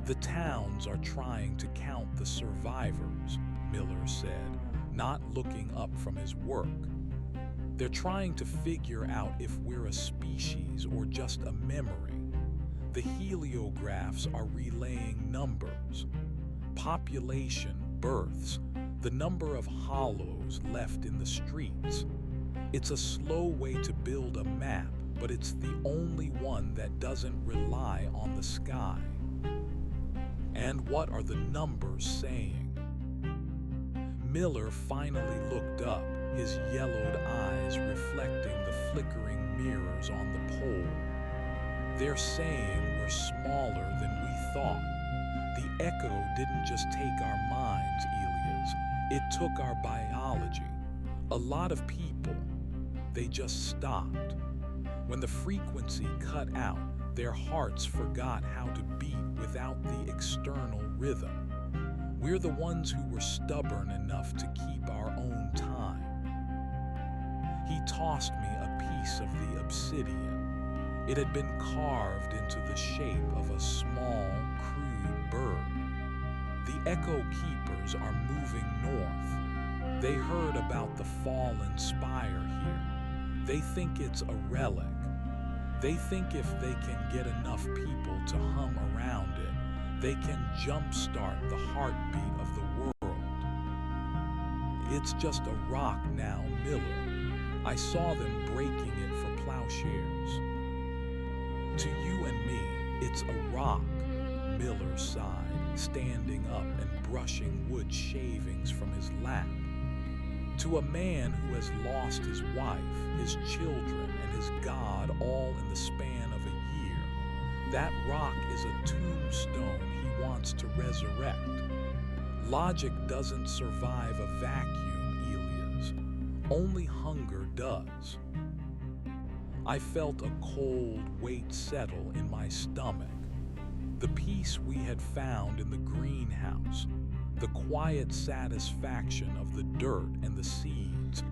A: "The towns are trying to count the survivors," Miller said, not looking up from his work. "They're trying to figure out if we're a species or just a memory. The heliographs are relaying numbers. Population, births, the number of hollows left in the streets. It's a slow way to build a map, but it's the only one that doesn't rely on the sky." "And what are the numbers saying?" Miller finally looked up, his yellowed eyes reflecting the flickering mirrors on the pole. "They're saying we're smaller than we thought. The Echo didn't just take our minds, Elias. It took our biology. A lot of people, they just stopped. When the frequency cut out, their hearts forgot how to beat without the external rhythm. We're the ones who were stubborn enough to keep our own time." He tossed me a piece of the obsidian. It had been carved into the shape of a small, crude bird. "The Echo Keepers are moving north. They heard about the fallen spire here. They think it's a relic. They think if they can get enough people to hum around it, They can jumpstart the heartbeat of the world. It's just a rock now, Miller. I saw them breaking it for plowshares. To you and me, it's a rock, Miller sighed, standing up and brushing wood shavings from his lap. To a man who has lost his wife, his children, and his God all in the span of a year, that rock is a tombstone he wants to resurrect. Logic doesn't survive a vacuum, Elias. Only hunger does. I felt a cold weight settle in my stomach. The peace we had found in the greenhouse, the quiet satisfaction of the dirt and the seeds,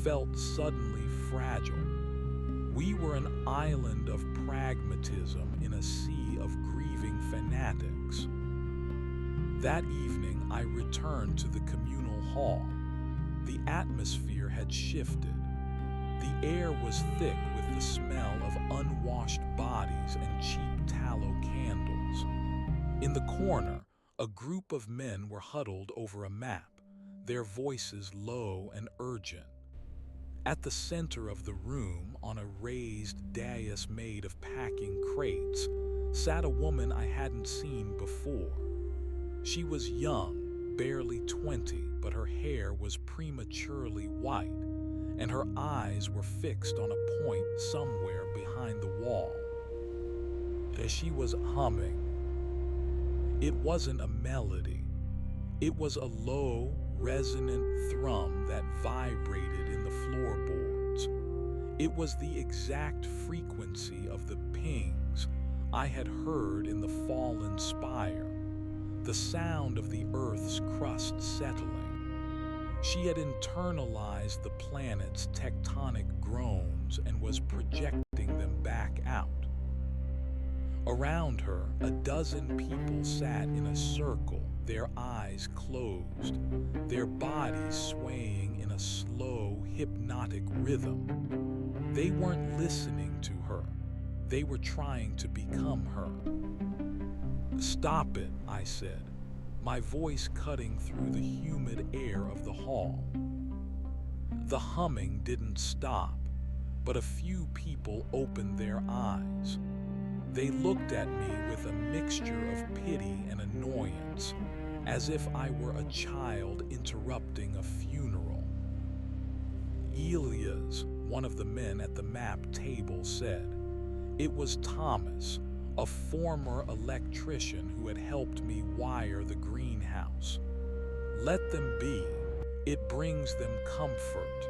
A: felt suddenly fragile. We were an island of pragmatism in a sea of grieving fanatics. That evening, I returned to the communal hall. The atmosphere had shifted. The air was thick with the smell of unwashed bodies and cheap tallow candles. In the corner, a group of men were huddled over a map, their voices low and urgent. At the center of the room, on a raised dais made of packing crates, sat a woman I hadn't seen before. She was young, barely 20, but her hair was prematurely white, and her eyes were fixed on a point somewhere behind the wall. As she was humming, it wasn't a melody. It was a low, resonant thrum that vibrated in the floorboards. It was the exact frequency of the pings I had heard in the fallen spire, the sound of the Earth's crust settling. She had internalized the planet's tectonic groans and was projecting them back out. Around her, a dozen people sat in a circle, their eyes closed, their bodies swaying in a slow, hypnotic rhythm. They weren't listening to her. They were trying to become her. "Stop it," I said, my voice cutting through the humid air of the hall. The humming didn't stop, but a few people opened their eyes. They looked at me with a mixture of pity and annoyance, as if I were a child interrupting a funeral. "Elias," one of the men at the map table said. It was Thomas, a former electrician who had helped me wire the greenhouse. "Let them be. It brings them comfort."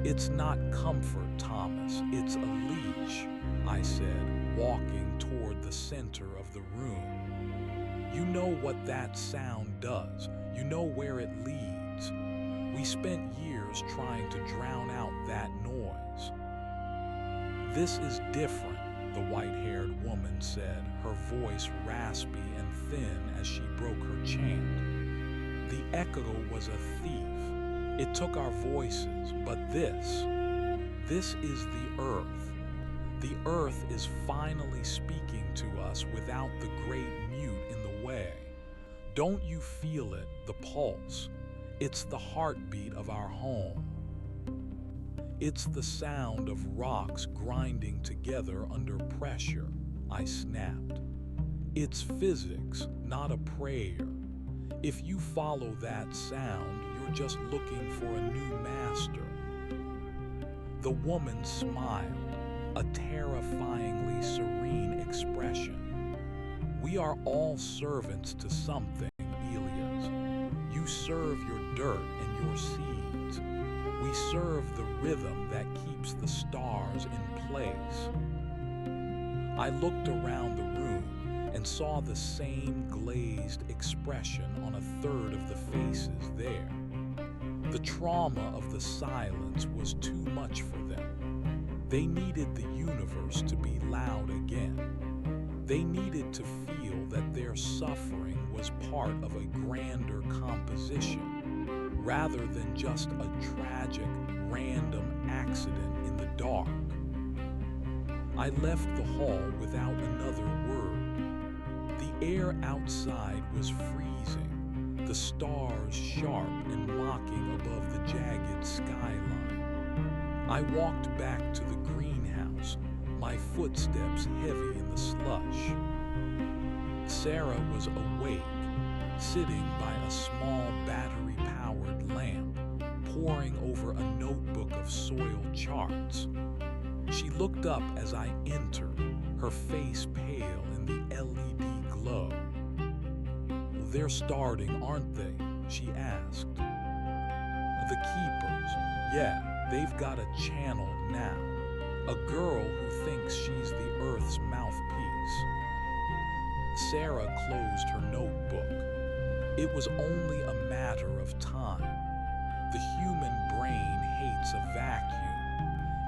A: "It's not comfort, Thomas. It's a leash," I said, walking toward the center of the room. "You know what that sound does. You know where it leads. We spent years trying to drown out that noise." "This is different," the white-haired woman said, her voice raspy and thin as she broke her chant. "The echo was a thief. It took our voices, but this is the Earth. The Earth is finally speaking to us without the great mute in the way. Don't you feel it, the pulse? It's the heartbeat of our home. It's the sound of rocks grinding together under pressure," I snapped. "It's physics, not a prayer. If you follow that sound, you're just looking for a new master." The woman smiled, a terrifyingly serene expression. "We are all servants to something, Elias. You serve your dirt and your seeds. We serve the rhythm that keeps the stars in place." I looked around the room and saw the same glazed expression on a third of the faces there. The trauma of the silence was too much for them. They needed the universe to be loud again. They needed to feel that their suffering was part of a grander composition, rather than just a tragic, random accident in the dark. I left the hall without another word. The air outside was freezing, the stars sharp and mocking above the jagged skyline. I walked back to the greenhouse, my footsteps heavy in the slush. Sarah was awake, sitting by a small battery-powered lamp, poring over a notebook of soil charts. She looked up as I entered, her face pale in the LED glow. "They're starting, aren't they?" she asked. "The keepers, yeah, they've got a channel now. A girl who thinks she's the Earth's mouthpiece." Sarah closed her notebook. It was only a matter of time. The human brain hates a vacuum.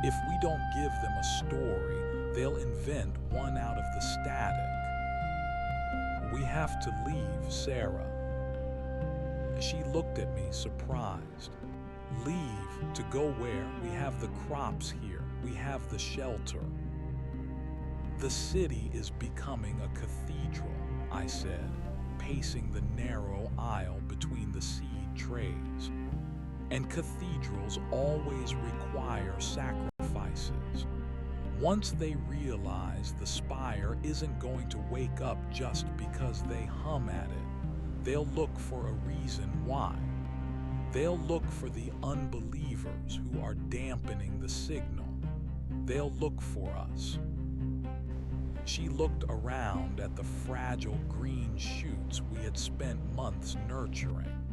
A: If we don't give them a story, they'll invent one out of the static. "We have to leave, Sarah." She looked at me surprised. "Leave to go where? We have the crops here. We have the shelter." "The city is becoming a cathedral," I said, pacing the narrow aisle between the seed trays. "And cathedrals always require sacrifices. Once they realize the spire isn't going to wake up just because they hum at it, they'll look for a reason why. They'll look for the unbelievers who are dampening the signal. They'll look for us." She looked around at the fragile green shoots we had spent months nurturing.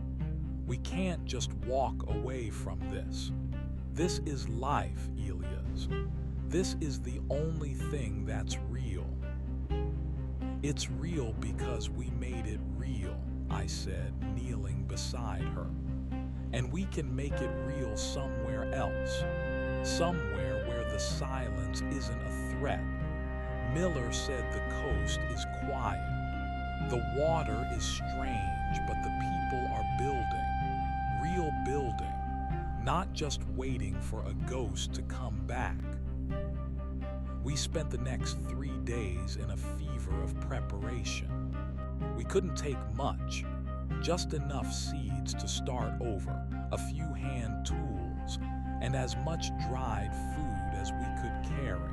A: "We can't just walk away from this. This is life, Elias. This is the only thing that's real." "It's real because we made it real," I said, kneeling beside her. "And we can make it real somewhere else. Somewhere where the silence isn't a threat. Miller said the coast is quiet. The water is strange, but the people are building. Real building. Not just waiting for a ghost to come back." We spent the next 3 days in a fever of preparation. We couldn't take much, just enough seeds to start over, a few hand tools, and as much dried food as we could carry.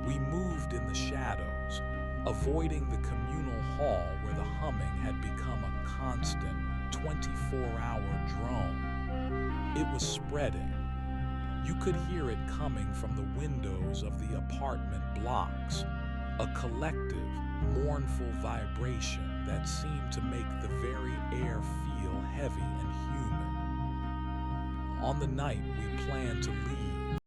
A: We moved in the shadows, avoiding the communal hall where the humming had become a constant 24-hour drone. It was spreading. You could hear it coming from the windows of the apartment blocks, a collective, mournful vibration that seemed to make the very air feel heavy and humid. On the night we planned to leave,